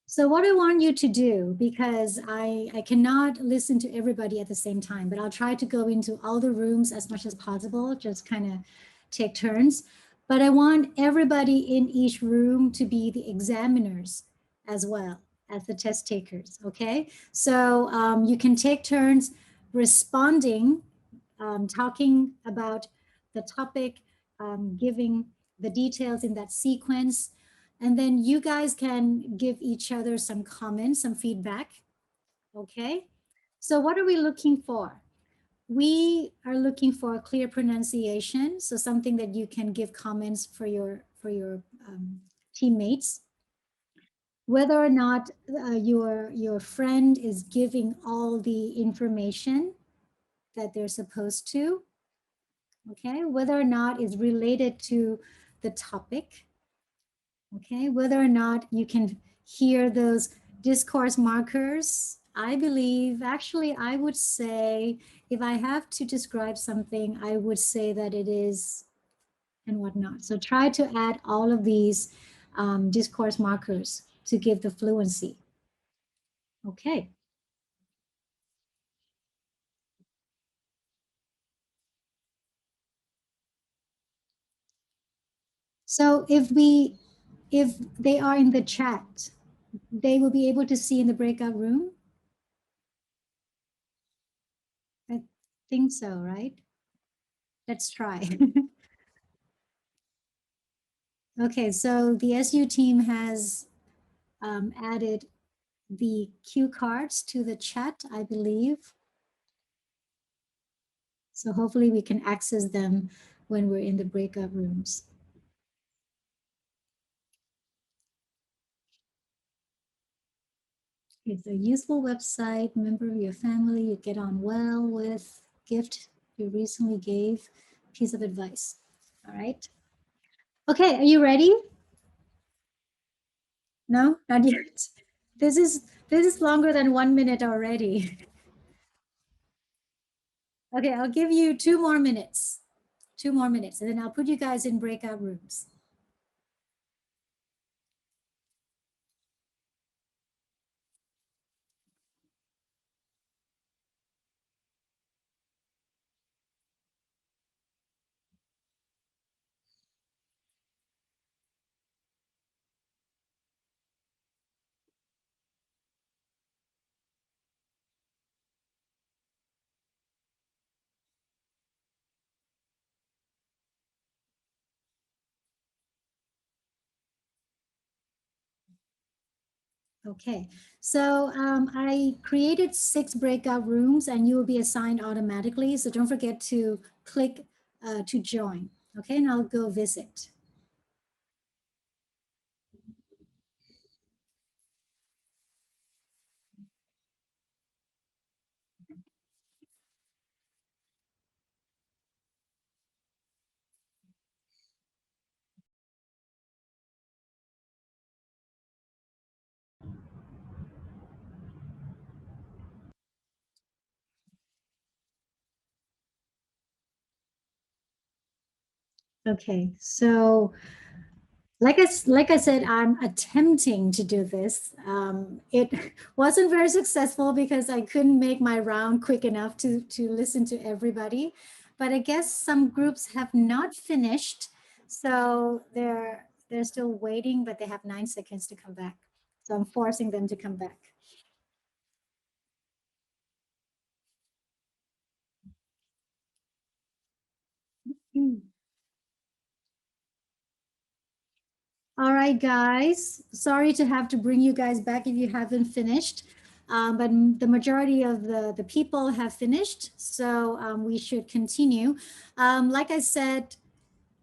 So what I want you to do, because I cannot listen to everybody at the same time, but I'll try to go into all the rooms as much as possible, just kind of take turns. But I want everybody in each room to be the examiners as well as the test takers, okay? So you can take turns responding, talking about the topic, giving the details in that sequence. And then you guys can give each other some comments, some feedback, okay? So what are we looking for? We are looking for a clear pronunciation, so something that you can give comments for your teammates. Whether or not your friend is giving all the information that they're supposed to, okay? Whether or not it's related to the topic, okay? Whether or not you can hear those discourse markers. I believe, actually, I would say, if I have to describe something, I would say that it is and whatnot. So try to add all of these discourse markers to give the fluency. Okay. So if they are in the chat, they will be able to see in the breakout room. I think so, right? Let's try. Okay, so the SU team has added the cue cards to the chat, I believe. So hopefully we can access them when we're in the breakout rooms. It's a useful website, member of your family you get on well with, gift you recently gave, piece of advice. All right. Okay, are you ready? No, not yet. This is longer than 1 minute already. Okay, I'll give you 2 more minutes 2 more minutes, and then I'll put you guys in breakout rooms. Okay, so I created 6 breakout rooms and you will be assigned automatically. So don't forget to click to join. Okay, and I'll go visit. Okay, so like I said, I'm attempting to do this. It wasn't very successful because I couldn't make my round quick enough to listen to everybody. But I guess some groups have not finished, so they're still waiting, but they have 9 seconds to come back. So I'm forcing them to come back. All right, guys. Sorry to have to bring you guys back if you haven't finished, but the majority of the people have finished, so we should continue. Like I said,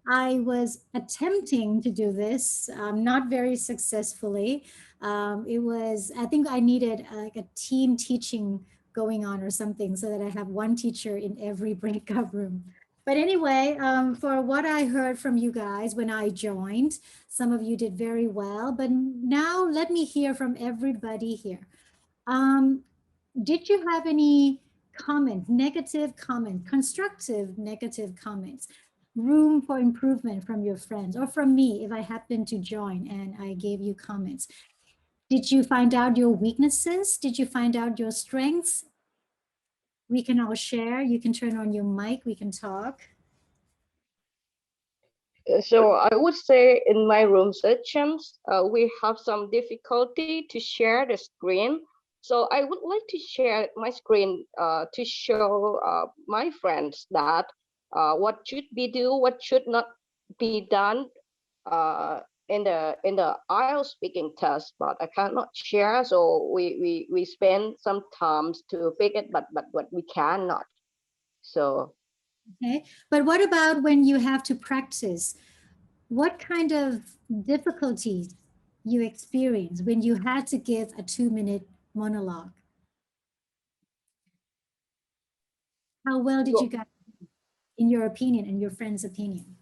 I was attempting to do this, not very successfully. I think I needed like a team teaching going on or something so that I have one teacher in every breakout room. But anyway, for what I heard from you guys when I joined, some of you did very well, but now let me hear from everybody here. Did you have any comments, negative comments, constructive negative comments, room for improvement from your friends or from me if I happen to join and I gave you comments? Did you find out your weaknesses? Did you find out your strengths? We can all share. You can turn on your mic. We can talk. So I would say in my room sessions, we have some difficulty to share the screen. So I would like to share my screen to show my friends that what should be do, what should not be done in the IELTS speaking test. But I cannot share, so we spend some time to fix it, but we cannot. So. Okay, but what about when you have to practice? What kind of difficulties you experience when you had to give a 2-minute monologue? How well did you guys do, in your opinion and your friend's opinion?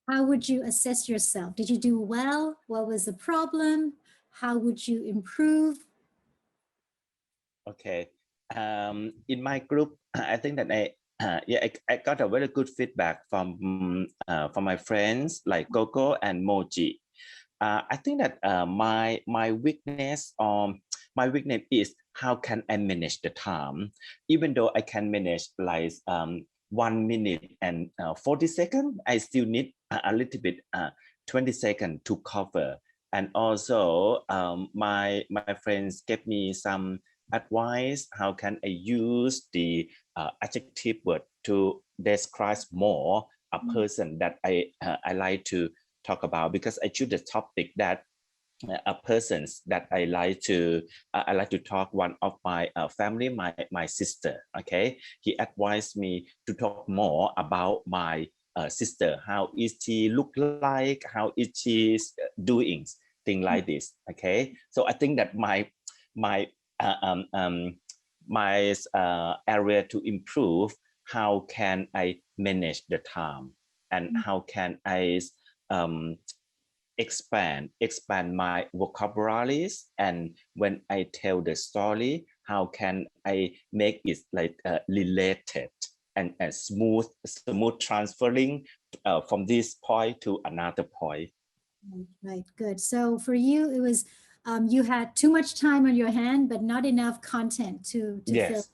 How would you assess yourself? Did you do well? What was the problem? How would you improve? Okay. In my group, I think that I got a very good feedback from my friends like Coco and Moji. I think that my weakness is how can I manage the time, even though I can manage like 1 minute and 40 seconds, I still need a little bit 20 seconds to cover. And also my friends gave me some advice, how can I use the adjective word to describe more a person that I like to talk about, because I choose the topic that a persons that I like to talk. One of my family, my sister. Okay, he advised me to talk more about my sister. How is she look like? How is she doing? Thing like this. Okay, so I think that my area to improve, how can I manage the time, and how can I expand my vocabularies, and when I tell the story, how can I make it like related and smooth transferring from this point to another point. Right, good. So for you, it was you had too much time on your hand, but not enough content to fill.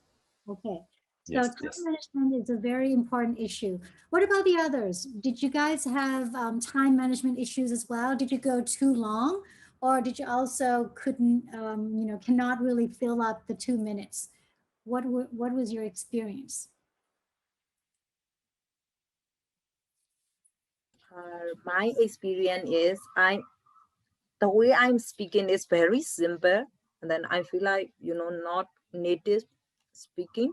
Okay. So Yes, time management is a very important issue. What about the others? Did you guys have time management issues as well? Did you go too long, or did you also cannot really fill up the 2 minutes? What was your experience? My experience is the way I'm speaking is very simple, and then I feel like not native speaking.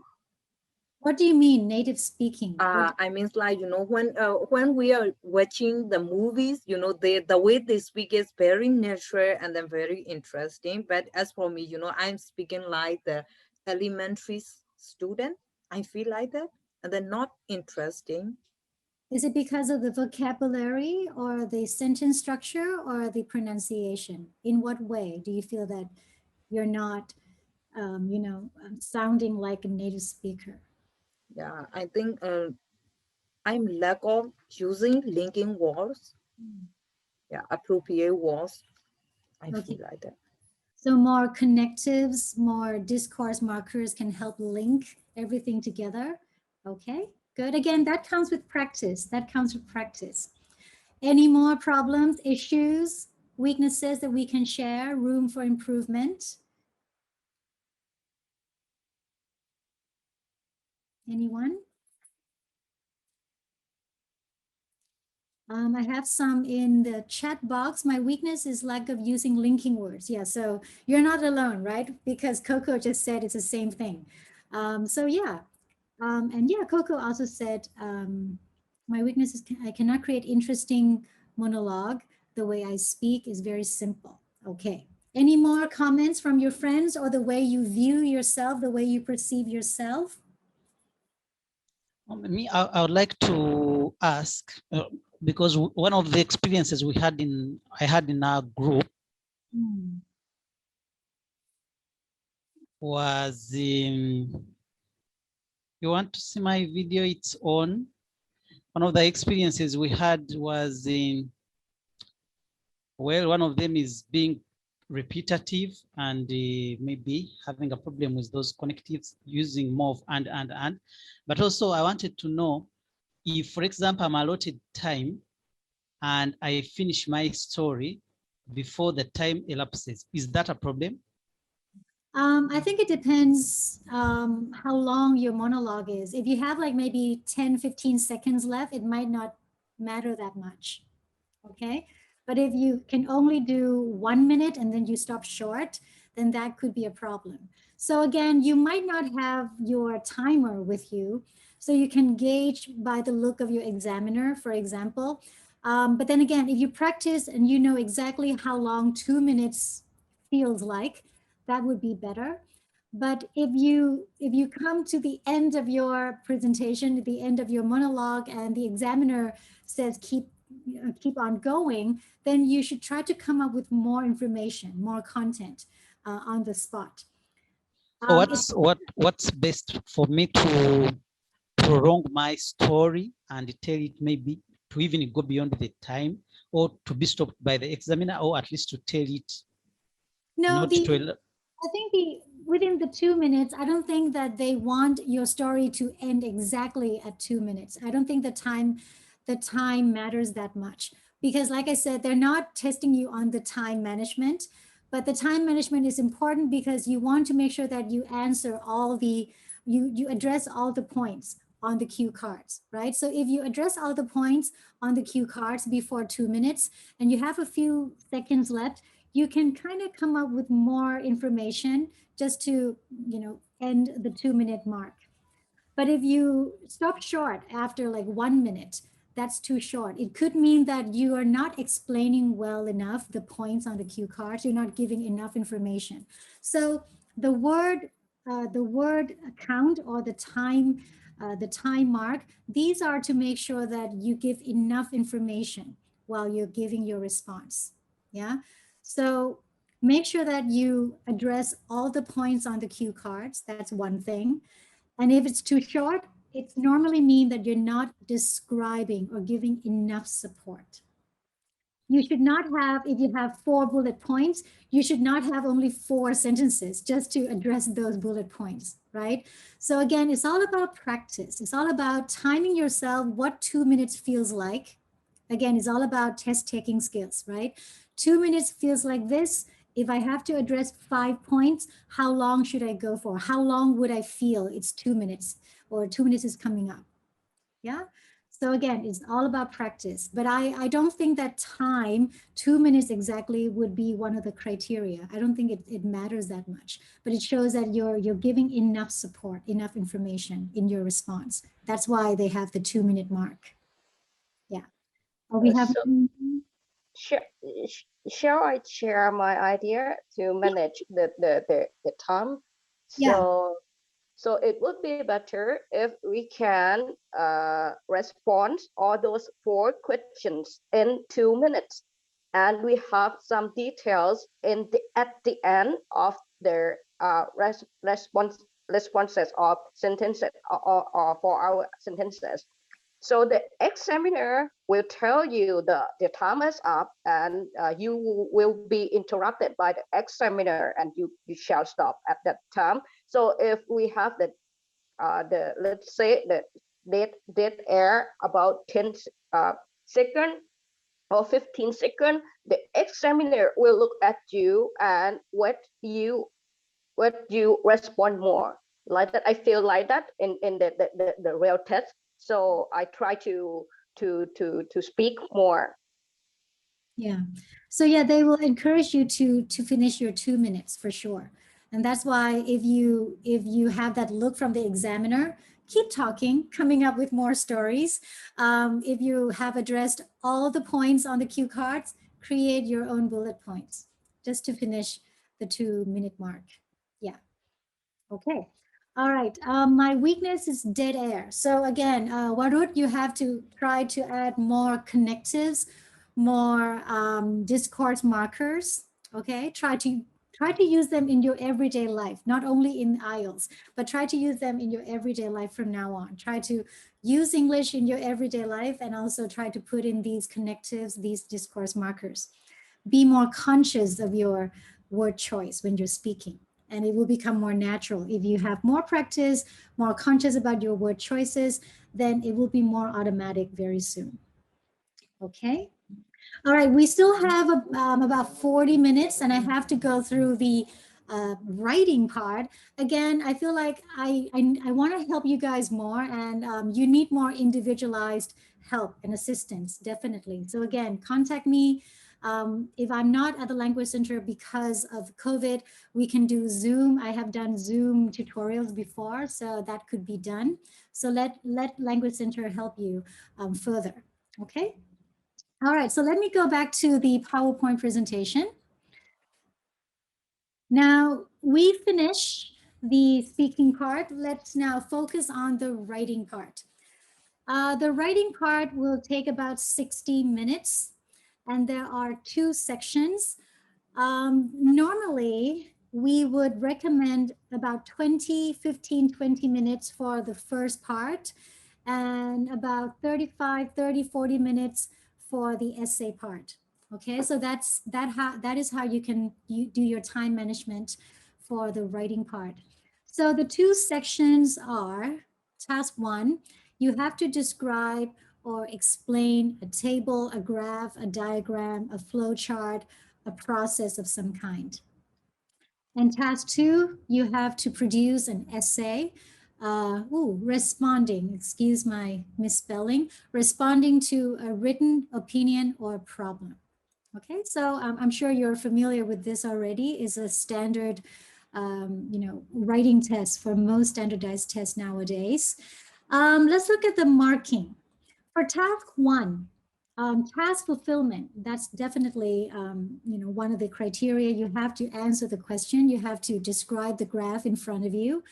What do you mean native speaking? I mean like when we are watching the movies, the way they speak is very natural and then very interesting. But as for me, I'm speaking like the elementary student. I feel like that, and then not interesting. Is it because of the vocabulary or the sentence structure or the pronunciation? In what way do you feel that you're not, sounding like a native speaker? Yeah, I think I'm lack of using linking words. Yeah, appropriate words. I feel like that. So more connectives, more discourse markers can help link everything together. Okay, good. Again, that comes with practice. That comes with practice. Any more problems, issues, weaknesses that we can share, room for improvement? Anyone? I have some in the chat box. My weakness is lack of using linking words. Yeah, so you're not alone, right? Because Coco just said it's the same thing. So yeah, and yeah, Coco also said, my weakness is I cannot create interesting monologue. The way I speak is very simple. Okay. Any more comments from your friends or the way you view yourself, the way you perceive yourself? Me, I would like to ask, because one of the experiences I had in our group was, you want to see my video? It's on. One of the experiences we had was well, one of them is being repetitive and maybe having a problem with those connectives using more of and. But also I wanted to know if, for example, I'm allotted time and I finish my story before the time elapses, is that a problem? I think it depends how long your monologue is. If you have like maybe 10, 15 seconds left, it might not matter that much, okay? But if you can only do 1 minute and then you stop short, then that could be a problem. So again, you might not have your timer with you, so you can gauge by the look of your examiner, for example. But then again, if you practice and you know exactly how long 2 minutes feels like, that would be better. But if you come to the end of your presentation, at the end of your monologue, and the examiner says keep on going, then you should try to come up with more information, more content on the spot. So what's best for me to prolong my story and tell it, maybe to even go beyond the time, or to be stopped by the examiner, or at least to tell it? No, I think within the 2 minutes, I don't think that they want your story to end exactly at 2 minutes. I don't think the time matters that much, because like I said, they're not testing you on the time management, but the time management is important because you want to make sure that you answer you address all the points on the cue cards, right? So if you address all the points on the cue cards before 2 minutes and you have a few seconds left, you can kind of come up with more information just to, end the 2 minute mark. But if you stop short after like 1 minute, that's too short. It could mean that you are not explaining well enough the points on the cue cards. You're not giving enough information. So the word count or the time mark, these are to make sure that you give enough information while you're giving your response. Yeah. So Make sure that you address all the points on the cue cards. That's one thing. And if it's too short, it normally means that you're not describing or giving enough support. You should not have, if you have 4 bullet points, you should not have only 4 sentences just to address those bullet points, right? So again, it's all about practice. It's all about timing yourself what 2 minutes feels like. Again, it's all about test taking skills, right? 2 minutes feels like this. If I have to address 5 points, how long should I go for? How long would I feel it's 2 minutes or 2 minutes is coming up? Yeah. So again, it's all about practice, but I don't think that time, 2 minutes exactly, would be one of the criteria. I don't think it matters that much, but it shows that you're giving enough support, enough information in your response. That's why they have the 2 minute mark. Yeah. We have. Shall I share my idea to manage the time? Yeah. So it would be better if we can respond all those 4 questions in 2 minutes, and we have some details at the end of the responses or sentences or for our sentences. So the examiner will tell you the time is up, and you will be interrupted by the examiner, and you shall stop at that time. So if we have the let's say the dead air about 10 seconds or 15 seconds, the examiner will look at you and what you respond more. Like that, I feel like that in the real test. So I try to speak more. Yeah. So yeah, they will encourage you to finish your 2 minutes for sure. And that's why if you have that look from the examiner, keep talking, coming up with more stories. If you have addressed all the points on the cue cards, create your own bullet points just to finish the 2 minute mark. Yeah. Okay. All right. My weakness is dead air. So again, Warud, you have to try to add more connectives, more discourse markers. Okay. Try to use them in your everyday life, not only in IELTS, but try to use them in your everyday life from now on. Try to use English in your everyday life and also try to put in these connectives, these discourse markers. Be more conscious of your word choice when you're speaking, and it will become more natural. If you have more practice, more conscious about your word choices, then it will be more automatic very soon. Okay. All right, we still have about 40 minutes, and I have to go through the writing part. Again, I feel like I want to help you guys more, and you need more individualized help and assistance, definitely. So again, contact me. If I'm not at the Language Center because of COVID, we can do Zoom. I have done Zoom tutorials before, so that could be done. So let Language Center help you further, okay? All right, so let me go back to the PowerPoint presentation. Now we finish the speaking part. Let's now focus on the writing part. The writing part will take about 60 minutes, and there are 2 sections. Normally, we would recommend about 20 minutes for the first part, and about 40 minutes for the essay part. Okay, so that is how you can do your time management for the writing part. So the 2 sections are: task 1, you have to describe or explain a table, a graph, a diagram, a flow chart, a process of some kind. And task 2, you have to produce an essay, responding, excuse my misspelling, responding to a written opinion or problem. Okay, so I'm sure you're familiar with this already. It's a standard, writing test for most standardized tests nowadays. Let's look at the marking. For task 1, task fulfillment, that's definitely one of the criteria. You have to answer the question. You have to describe the graph in front of you.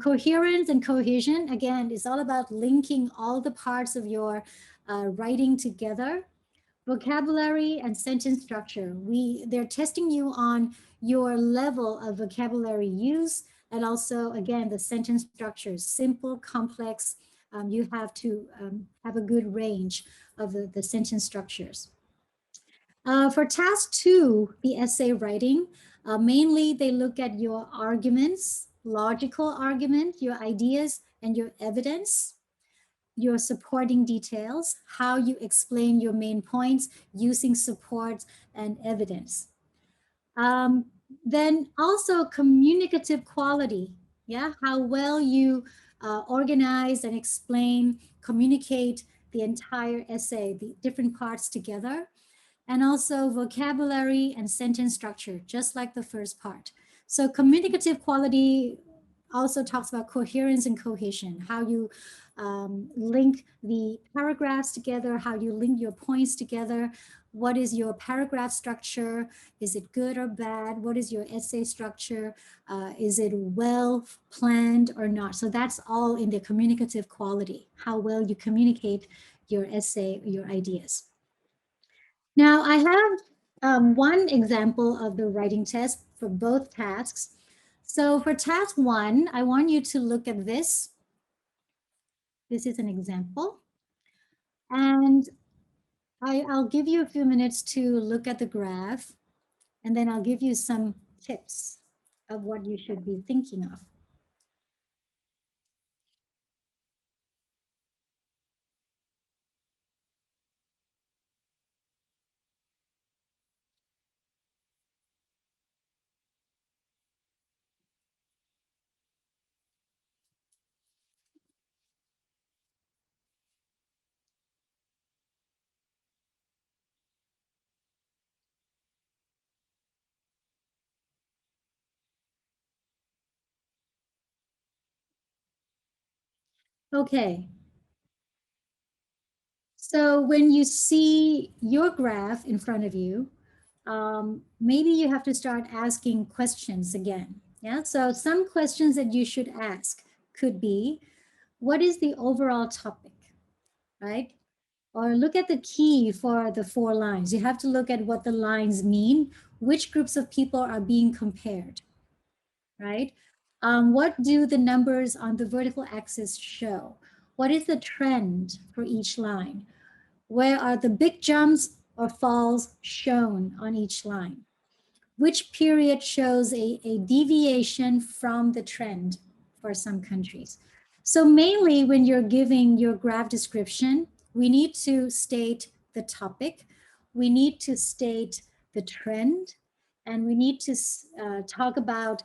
Coherence and cohesion, again, is all about linking all the parts of your writing together. vocabulary and sentence structure. They're testing you on your level of vocabulary use, and also, again, the sentence structures, simple, complex. You have to have a good range of the sentence structures. For task 2, the essay writing, mainly they look at your arguments, logical argument, your ideas, and your evidence, your supporting details, how you explain your main points using support and evidence. Then also communicative quality, yeah, how well you organize and explain, communicate the entire essay, the different parts together, and also vocabulary and sentence structure, just like the first part. So communicative quality also talks about coherence and cohesion, how you link the paragraphs together, how you link your points together. What is your paragraph structure? Is it good or bad? What is your essay structure? Is it well planned or not? So that's all in the communicative quality, how well you communicate your essay, your ideas. Now I have one example of the writing test for both tasks. So for task 1, I want you to look at this. This is an example. And I'll give you a few minutes to look at the graph, and then I'll give you some tips of what you should be thinking of. Okay. So when you see your graph in front of you, maybe you have to start asking questions again. Yeah, so some questions that you should ask could be, what is the overall topic, right? Or look at the key for the 4 lines. You have to look at what the lines mean, which groups of people are being compared, right? What do the numbers on the vertical axis show? What is the trend for each line? Where are the big jumps or falls shown on each line? Which period shows a deviation from the trend for some countries? So mainly when you're giving your graph description, we need to state the topic, we need to state the trend, and we need to talk about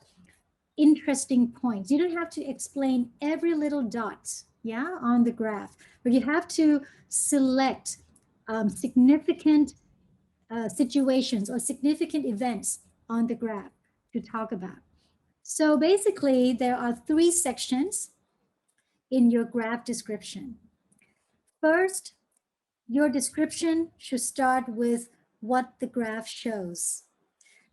interesting points. You don't have to explain every little dot, yeah, on the graph, but you have to select significant situations or significant events on the graph to talk about. So basically, there are 3 sections in your graph description. First, your description should start with what the graph shows.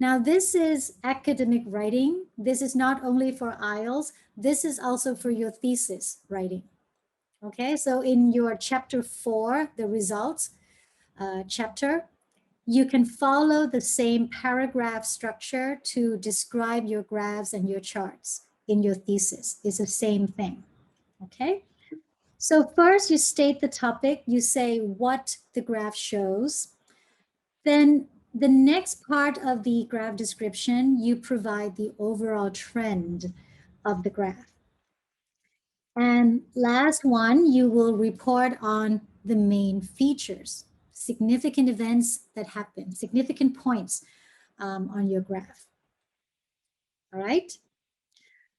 Now, this is academic writing. This is not only for IELTS, this is also for your thesis writing. Okay, so in your chapter 4, the results chapter, you can follow the same paragraph structure to describe your graphs and your charts in your thesis. It's the same thing, okay? So first you state the topic, you say what the graph shows. Then the next part of the graph description, you provide the overall trend of the graph. And last one, you will report on the main features, significant events that happen, significant points on your graph. All right.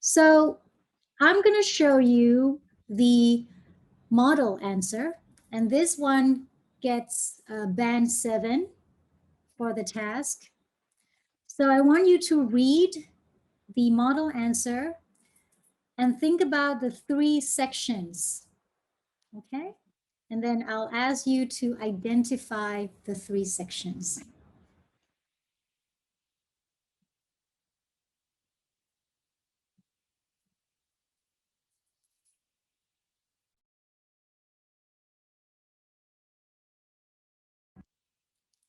So I'm going to show you the model answer, and this one gets band 7 for the task. So I want you to read the model answer and think about the 3 sections, okay? And then I'll ask you to identify the 3 sections.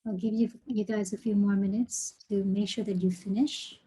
I'll give you guys a few more minutes to make sure that you finish.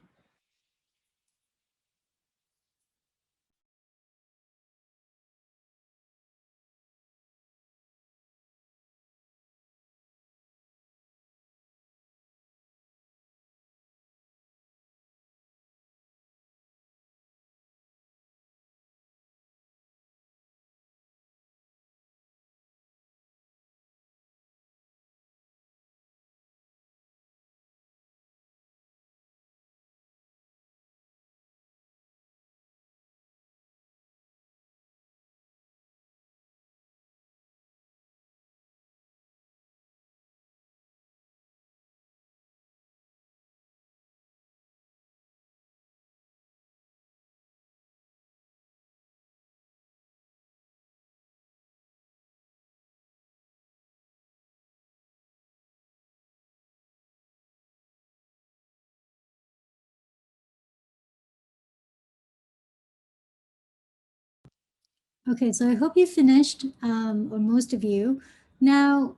Okay, so I hope you finished, or most of you. Now,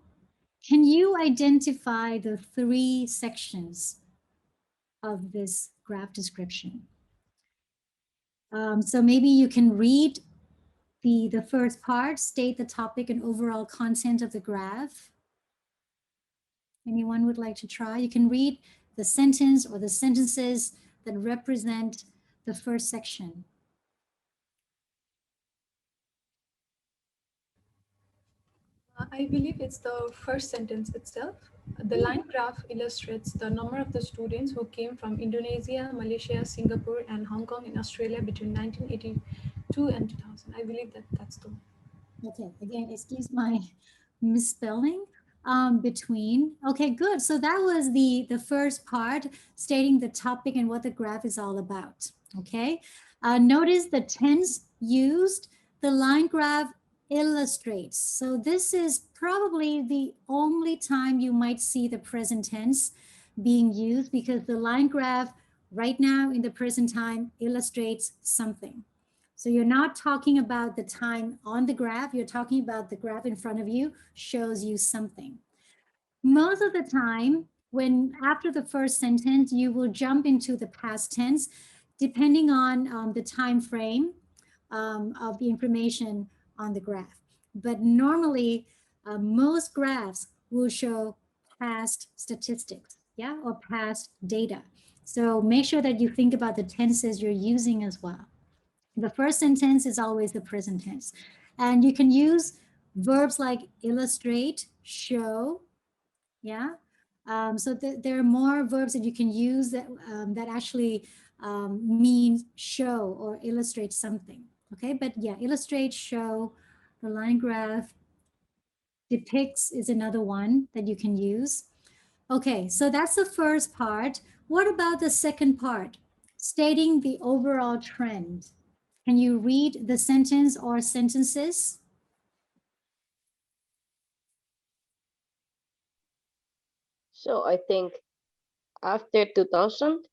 can you identify the 3 sections of this graph description? So maybe you can read the first part, state the topic and overall content of the graph. Anyone would like to try? You can read the sentence or the sentences that represent the first section. I believe it's the first sentence itself. The line graph illustrates the number of the students who came from Indonesia, Malaysia, Singapore, and Hong Kong in Australia between 1982 and 2000. I believe that's the one. Okay, again, excuse my misspelling. Between. Okay, good. So that was the first part, stating the topic and what the graph is all about. Okay, notice the tense used. The line graph illustrates. So this is probably the only time you might see the present tense being used, because the line graph right now in the present time illustrates something. So you're not talking about the time on the graph, you're talking about the graph in front of you shows you something. Most of the time, when after the first sentence, you will jump into the past tense, depending on the time frame of the information on the graph. But normally, most graphs will show past statistics, yeah, or past data. So make sure that you think about the tenses you're using as well. The first sentence is always the present tense. And you can use verbs like illustrate, show, yeah. So there are more verbs that you can use that, that actually mean show or illustrate something, okay? But yeah, illustrate, show, the line graph, depicts is another one that you can use. Okay, so that's the first part. What about the second part? Stating the overall trend. Can you read the sentence or sentences? So I think after 2000,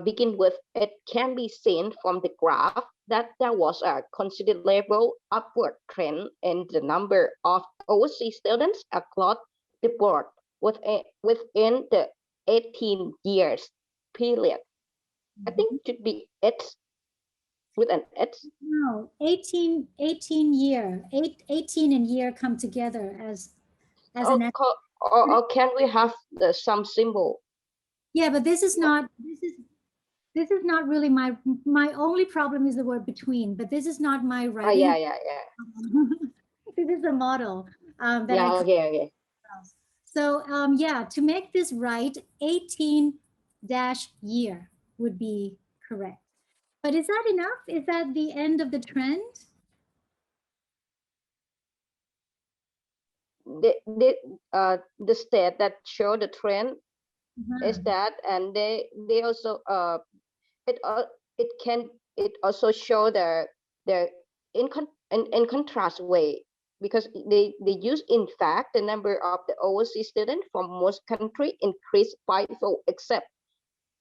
begin with, it can be seen from the graph that there was a considerable upward trend in the number of overseas students across the board within the 18 years period. I think it should be X with an X. No, 18 year, 18 and year come together as an X. Or can we have some symbol? Yeah, but this is not, this is not really my only problem is the word between, but this is not my writing. Yeah. This is a model that yeah, I okay. So yeah, to make this right, 18 year would be correct. But is that enough? Is that the end of the trend? The state that show the trend is that, and they also it also show the in contrast way, because they use, in fact, the number of the overseas students from most countries increased fivefold except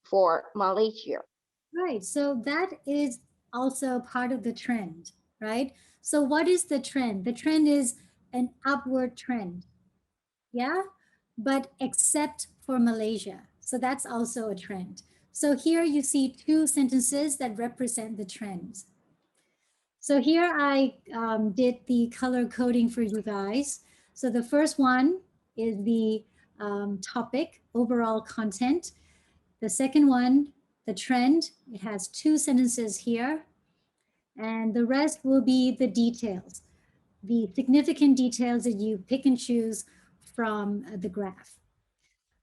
for Malaysia. Right, so that is also part of the trend, right? So what is the trend? The trend is an upward trend, yeah? but except for Malaysia. So that's also a trend. So here you see two sentences that represent the trends. So here I did the color coding for you guys. So the first one is the topic, overall content. The second one, the trend, it has two sentences here. And the rest will be the details, the significant details that you pick and choose from the graph.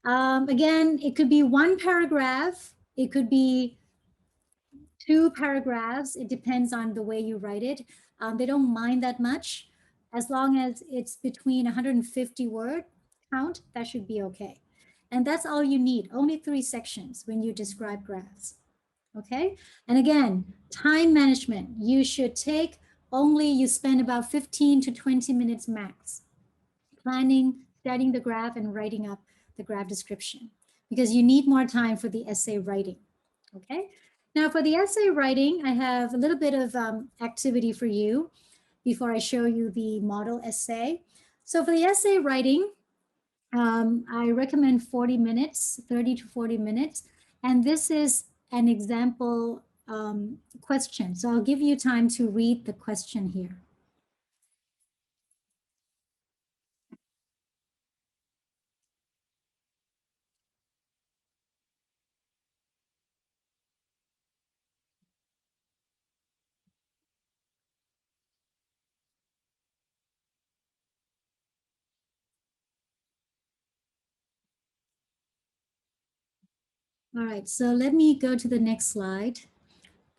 Again, it could be one paragraph, it could be two paragraphs. It depends on the way you write it. They don't mind that much. As long as it's between 150 word count, that should be okay. And that's all you need, only 3 sections when you describe graphs. Okay, and again, time management. You should take only, you spend about 15 to 20 minutes max planning, studying the graph, and writing up the graph description, because you need more time for the essay writing. Okay, now for the essay writing, I have a little bit of activity for you before I show you the model essay. So for the essay writing, I recommend 40 minutes, 30 to 40 minutes. And this is an example question. So I'll give you time to read the question here. All right, so let me go to the next slide.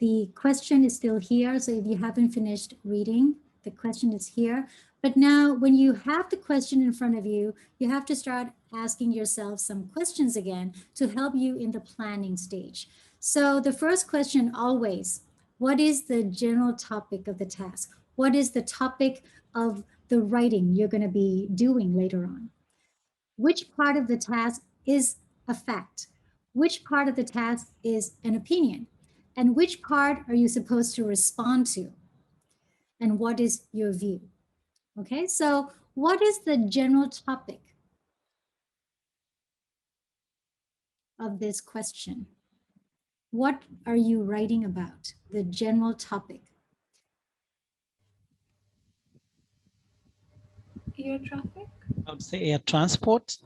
The question is still here. So if you haven't finished reading, the question is here. But now when you have the question in front of you, you have to start asking yourself some questions again to help you in the planning stage. So the first question always, what is the general topic of the task? What is the topic of the writing you're going to be doing later on? Which part of the task is a fact? Which part of the task is an opinion? And which part are you supposed to respond to? And what is your view? Okay, so what is the general topic of this question? What are you writing about? The general topic. Air traffic? I would say air transport.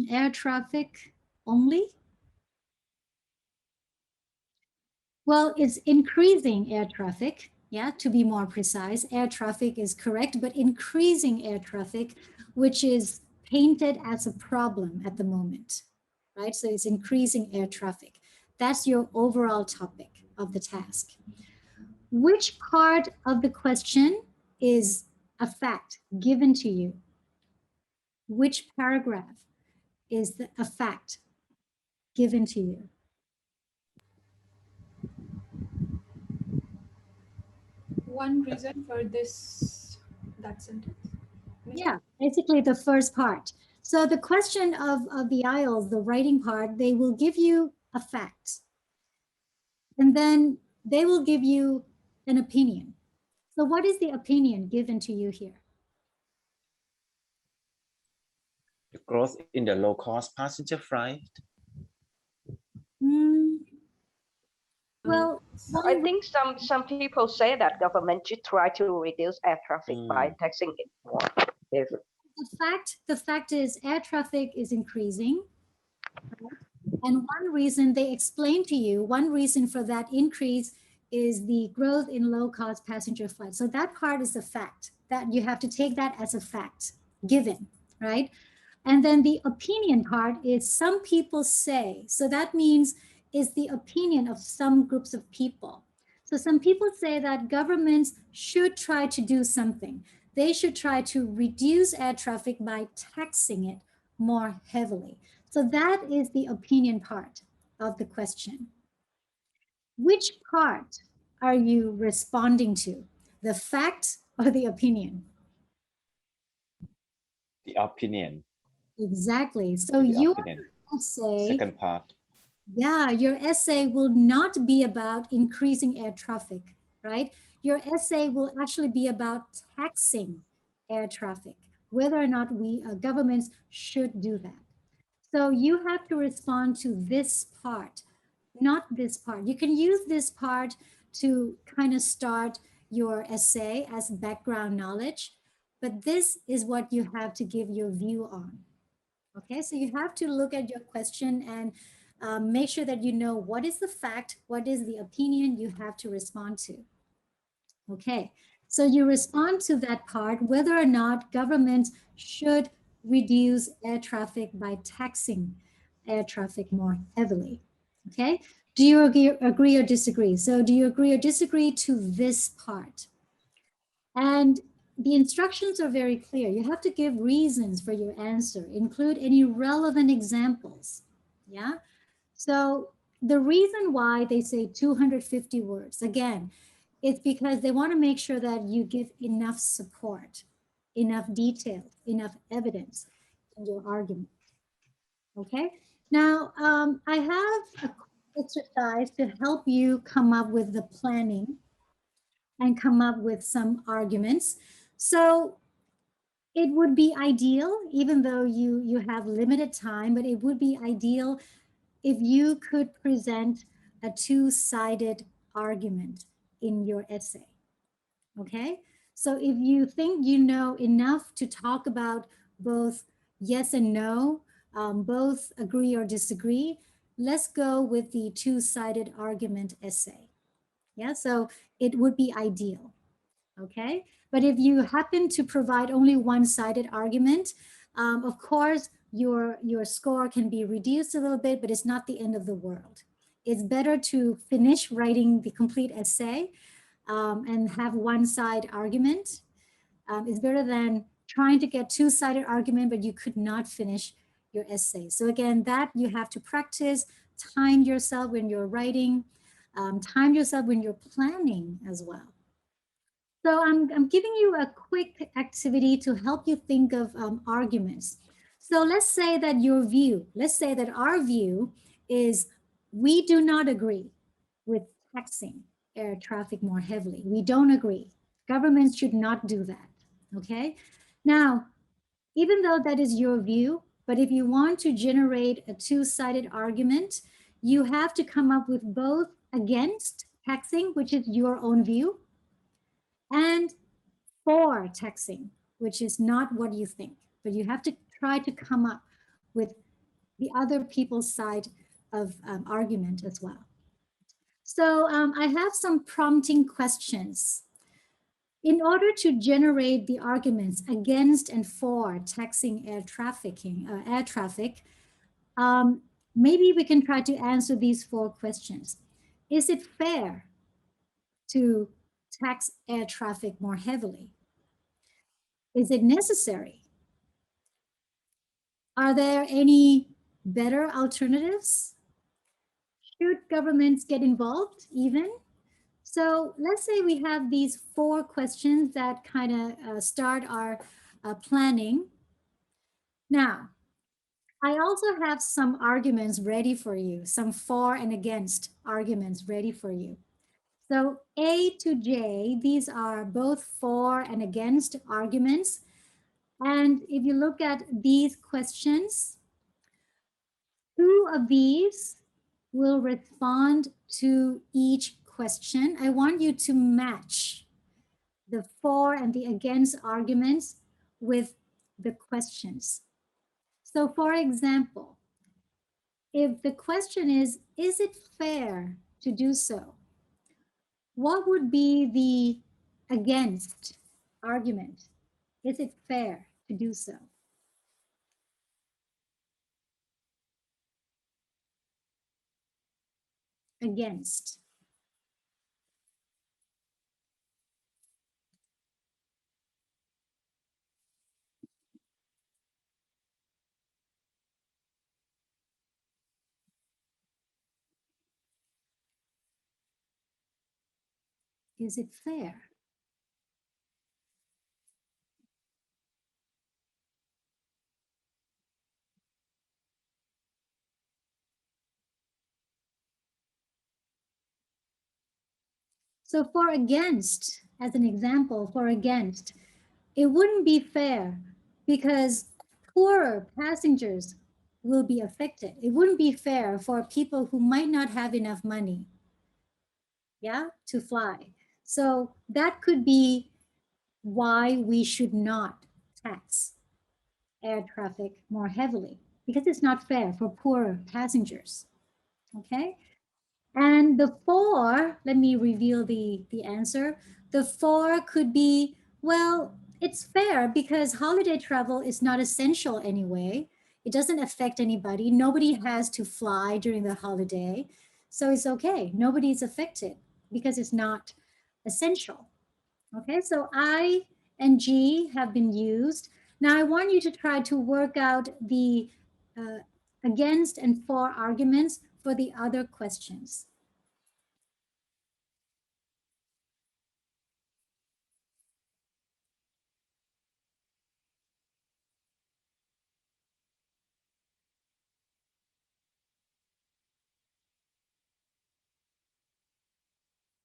Air traffic only? Well, it's increasing air traffic. Yeah, to be more precise, air traffic is correct, but increasing air traffic, which is painted as a problem at the moment, right? So it's increasing air traffic. That's your overall topic of the task. Which part of the question is a fact given to you? Which paragraph is a fact given to you? One reason for that sentence? Yeah, basically the first part. So the question of the IELTS, the writing part, they will give you a fact. And then they will give you an opinion. So what is the opinion given to you here? The growth in the low-cost passenger flight. Well, I think some people say that government should try to reduce air traffic by taxing it more. The fact is air traffic is increasing. And one reason they explain to you, one reason for that increase is the growth in low-cost passenger flights. So that part is a fact, that you have to take that as a fact, given, right? And then the opinion part is some people say, so that means is the opinion of some groups of people. So some people say that governments should try to do something. They should try to reduce air traffic by taxing it more heavily. So that is the opinion part of the question. Which part are you responding to? The fact or the opinion? The opinion. Exactly. So The your opinion. essay, Second part. yeah, your essay will not be about increasing air traffic, right? Your essay will actually be about taxing air traffic whether or not governments should do that. So you have to respond to this part, not this part. You can use this part to kind of start your essay as background knowledge, but this is what you have to give your view on. Okay, so you have to look at your question and make sure that you know what is the fact, what is the opinion you have to respond to. Okay, so you respond to that part, whether or not governments should reduce air traffic by taxing air traffic more heavily. Okay, do you agree or disagree? So do you agree or disagree to this part? And the instructions are very clear. You have to give reasons for your answer, include any relevant examples. Yeah. So the reason why they say 250 words, again, it's because they want to make sure that you give enough support, enough detail, enough evidence in your argument. Okay. Now, I have a exercise to help you come up with the planning and come up with some arguments. So it would be ideal, even though you have limited time, but it would be ideal if you could present a two-sided argument in your essay. Okay, so if you think you know enough to talk about both yes and no, both agree or disagree, let's go with the two-sided argument essay. Yeah, so it would be ideal. Okay, but if you happen to provide only one-sided argument, of course, your score can be reduced a little bit, but it's not the end of the world. It's better to finish writing the complete essay and have one-side argument. It's better than trying to get two-sided argument, but you could not finish your essay. So again, that you have to practice, time yourself when you're writing, time yourself when you're planning as well. So I'm giving you a quick activity to help you think of arguments. So let's say that your view, let's say that our view is we do not agree with taxing air traffic more heavily. We don't agree. Governments should not do that, okay? Now, even though that is your view, but if you want to generate a two-sided argument, you have to come up with both against taxing, which is your own view, and for taxing, which is not what you think, but you have to try to come up with the other people's side of argument as well. So I have some prompting questions. In order to generate the arguments against and for taxing air traffic, maybe we can try to answer these 4 questions. Is it fair to tax air traffic more heavily? Is it necessary? Are there any better alternatives? Should governments get involved even? So let's say we have these 4 questions that kind of start our planning. Now, I also have some arguments ready for you, some for and against arguments ready for you. So A to J, these are both for and against arguments. And if you look at these questions, 2 of these will respond to each question. I want you to match the for and the against arguments with the questions. So for example, if the question is it fair to do so? What would be the against argument? Is it fair to do so? Against. Is it fair? So for against, as an example, for against, it wouldn't be fair because poorer passengers will be affected. It wouldn't be fair for people who might not have enough money, yeah, to fly. So that could be why we should not tax air traffic more heavily, because it's not fair for poorer passengers, okay? And the 4, let me reveal the answer. The 4 could be, well, it's fair because holiday travel is not essential anyway. It doesn't affect anybody. Nobody has to fly during the holiday. So it's okay. Nobody's affected because it's not essential. Okay, so I and G have been used. Now I want you to try to work out the against and for arguments for the other questions.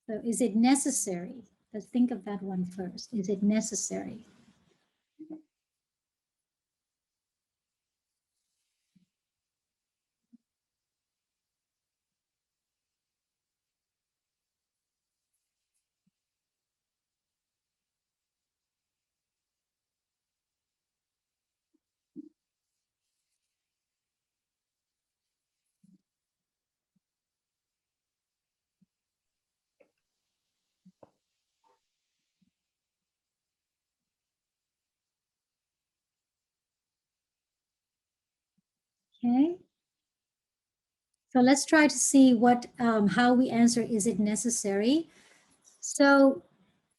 So is it necessary? Let's think of that one first. Is it necessary? Okay. So let's try to see what how we answer, is it necessary? So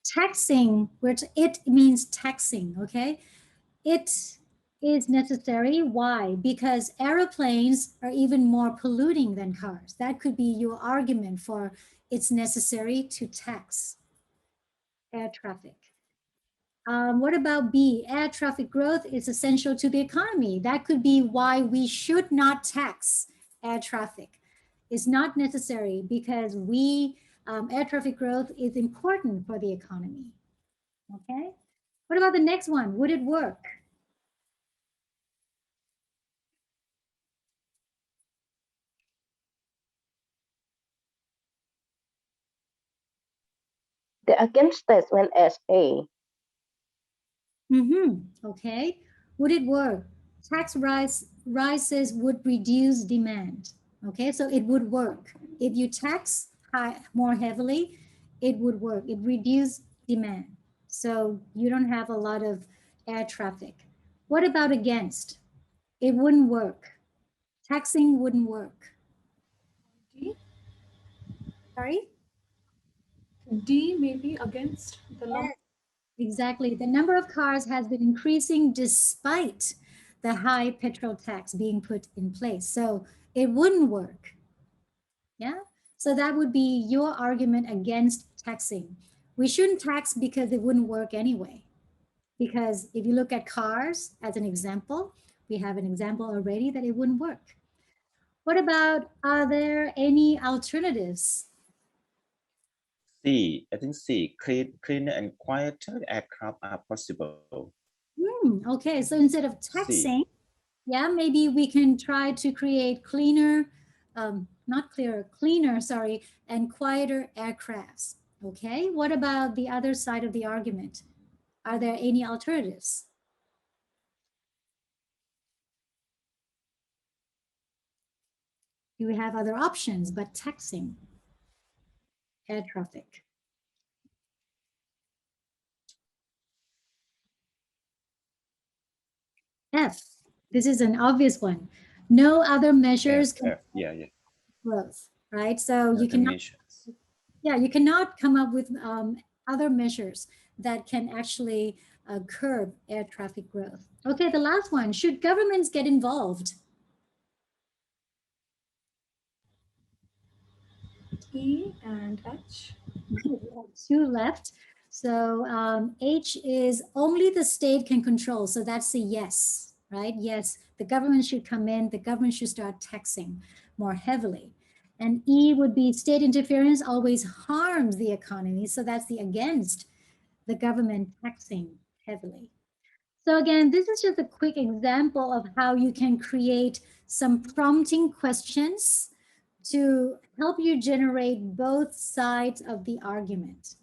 taxing, which it means taxing, okay? It is necessary. Why? Because airplanes are even more polluting than cars. That could be your argument for it's necessary to tax air traffic. What about B? Air traffic growth is essential to the economy. That could be why we should not tax air traffic. It's not necessary because air traffic growth is important for the economy. Okay. What about the next one? Would it work? The against statement as A. Okay. Would it work? Tax rises would reduce demand. Okay, so it would work. If you tax more heavily, it would work. It reduces demand. So you don't have a lot of air traffic. What about against? It wouldn't work. Taxing wouldn't work. D? Sorry? D may be against the law. Exactly. The number of cars has been increasing despite the high petrol tax being put in place. So it wouldn't work. Yeah. So that would be your argument against taxing. We shouldn't tax because it wouldn't work anyway. Because if you look at cars as an example, we have an example already that it wouldn't work. What about, are there any alternatives? C, I think C, cleaner and quieter aircraft are possible. Okay, so instead of taxing, yeah, maybe we can try to create cleaner, cleaner, and quieter aircrafts. Okay, what about the other side of the argument? Are there any alternatives? Do we have other options but taxing air traffic? F, this is an obvious one. No other measures can growth, right? So you cannot, you cannot come up with other measures that can actually curb air traffic growth. Okay, the last one, should governments get involved? E and H. Two left. So H is only the state can control. So that's a yes, right? Yes, the government should come in, the government should start taxing more heavily. And E would be state interference always harms the economy. So that's the against the government taxing heavily. So again, this is just a quick example of how you can create some prompting questions to help you generate both sides of the argument.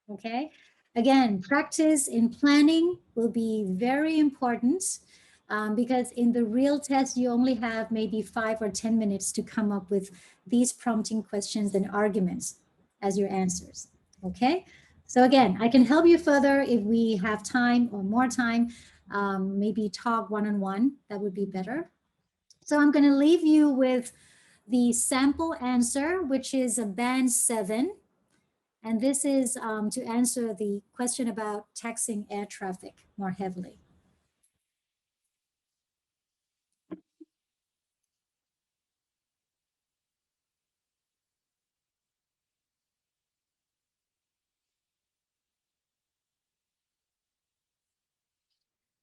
Okay, again, practice in planning will be very important because in the real test, you only have maybe 5 or 10 minutes to come up with these prompting questions and arguments as your answers. Okay, so again, I can help you further if we have time or more time, maybe talk one-on-one, that would be better. So I'm going to leave you with the sample answer, which is a band 7. And this is to answer the question about taxing air traffic more heavily.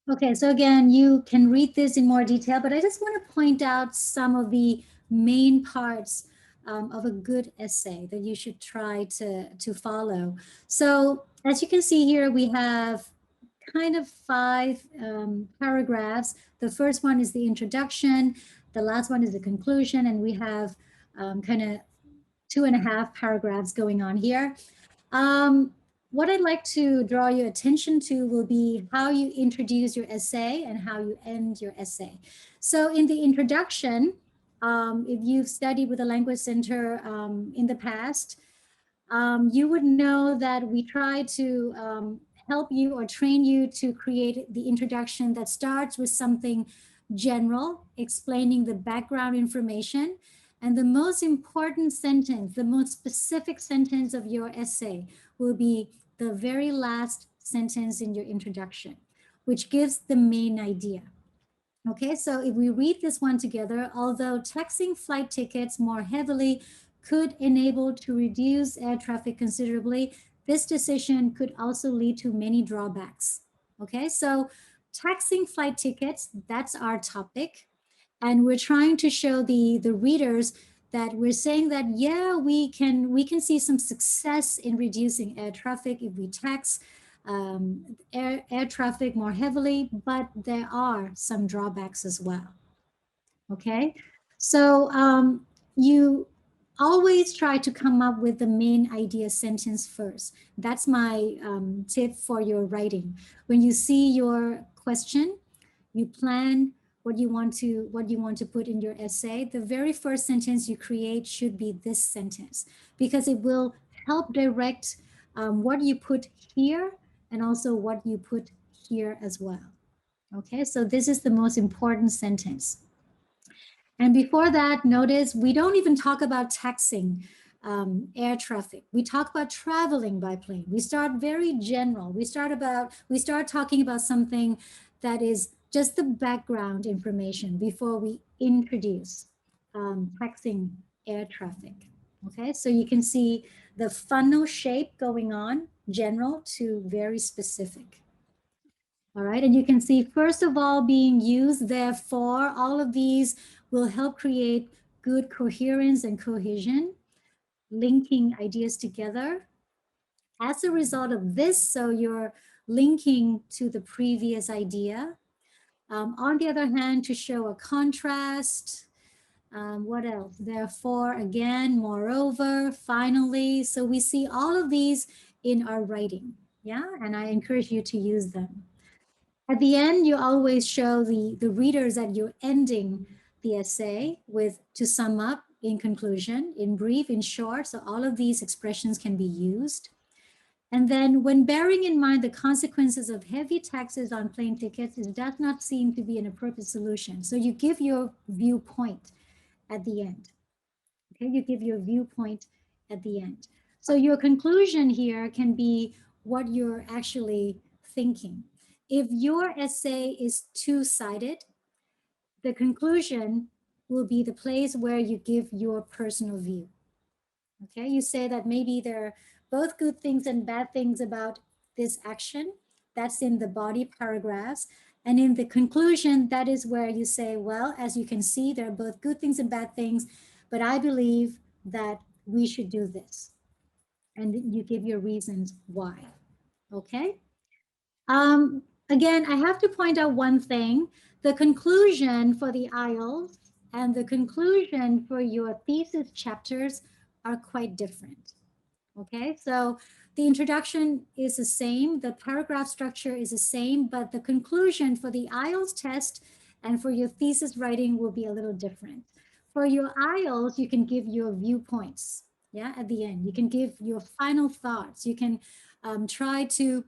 Okay, so again, you can read this in more detail, but I just want to point out some of the main parts of a good essay that you should try to follow. So as you can see here, we have kind of 5 paragraphs. The first one is the introduction. The last one is the conclusion. And we have kind of 2.5 paragraphs going on here. What I'd like to draw your attention to will be how you introduce your essay and how you end your essay. So in the introduction, if you've studied with the Language Center in the past, you would know that we try to help you or train you to create the introduction that starts with something general, explaining the background information. And the most important sentence, the most specific sentence of your essay will be the very last sentence in your introduction, which gives the main idea. Okay, so if we read this one together, although taxing flight tickets more heavily could enable to reduce air traffic considerably, this decision could also lead to many drawbacks. Okay, so taxing flight tickets, that's our topic. And we're trying to show the readers that we're saying that, yeah, we can see some success in reducing air traffic if we tax air traffic more heavily, but there are some drawbacks as well. Okay, so you always try to come up with the main idea sentence first. That's my tip for your writing. When you see your question, you plan what you want to put in your essay. The very first sentence you create should be this sentence, because it will help direct what you put here and also what you put here as well. Okay, so this is the most important sentence. And before that, notice we don't even talk about taxing air traffic. We talk about traveling by plane. We start very general. We start talking about something that is just the background information before we introduce taxing air traffic. Okay, so you can see the funnel shape going on, general to very specific. All right, and you can see first of all being used, therefore, all of these will help create good coherence and cohesion, linking ideas together. As a result of this, so you're linking to the previous idea. On the other hand, to show a contrast, what else? Therefore, again, moreover, finally. So we see all of these in our writing, yeah? And I encourage you to use them. At the end, you always show the readers that you're ending the essay with, to sum up, in conclusion, in brief, in short. So all of these expressions can be used. And then when bearing in mind the consequences of heavy taxes on plane tickets, it does not seem to be an appropriate solution. So you give your viewpoint at the end. Okay, you give your viewpoint at the end. So your conclusion here can be what you're actually thinking. If your essay is two-sided, the conclusion will be the place where you give your personal view. Okay, you say that maybe there are both good things and bad things about this action. That's in the body paragraphs. And in the conclusion, that is where you say, well, as you can see, there are both good things and bad things, but I believe that we should do this. And you give your reasons why. Okay. again, I have to point out one thing. The conclusion for the IELTS and the conclusion for your thesis chapters are quite different. Okay, so the introduction is the same, the paragraph structure is the same, but the conclusion for the IELTS test and for your thesis writing will be a little different. For your IELTS, you can give your viewpoints, yeah, at the end. You can give your final thoughts. You can try to,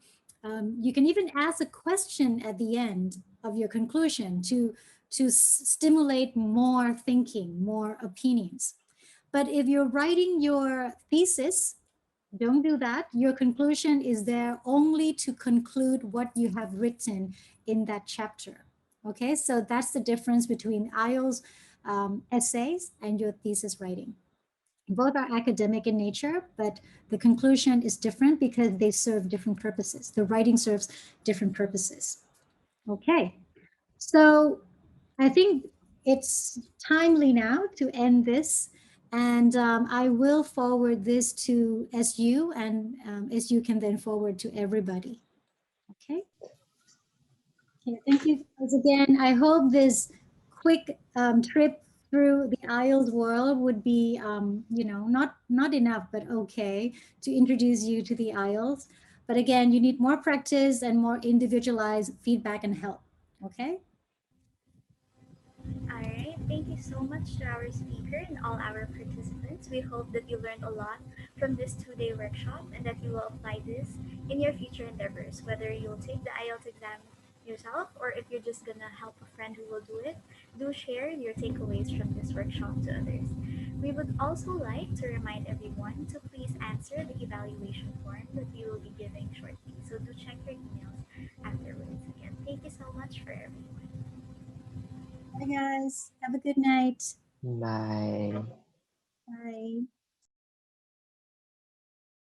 you can even ask a question at the end of your conclusion to stimulate more thinking, more opinions. But if you're writing your thesis, don't do that. Your conclusion is there only to conclude what you have written in that chapter. Okay, so that's the difference between IELTS essays and your thesis writing. Both are academic in nature, but the conclusion is different because they serve different purposes. The writing serves different purposes. Okay, so I think it's timely now to end this. And I will forward this to SU, and SU can then forward to everybody. Okay. Okay, thank you guys again. I hope this quick trip through the IELTS world would be, you know, not enough, but okay to introduce you to the IELTS. But again, you need more practice and more individualized feedback and help. Okay. All right, thank you so much to our speaker and all our participants. We hope that you learned a lot from this 2-day workshop and that you will apply this in your future endeavors, whether you'll take the IELTS exam yourself or if you're just gonna help a friend who will do it. Do share your takeaways from this workshop to others. We would also like to remind everyone to please answer the evaluation form that we will be giving shortly. So do check your emails afterwards. Again, thank you so much for everyone. Bye guys. Have a good night. Bye. Bye.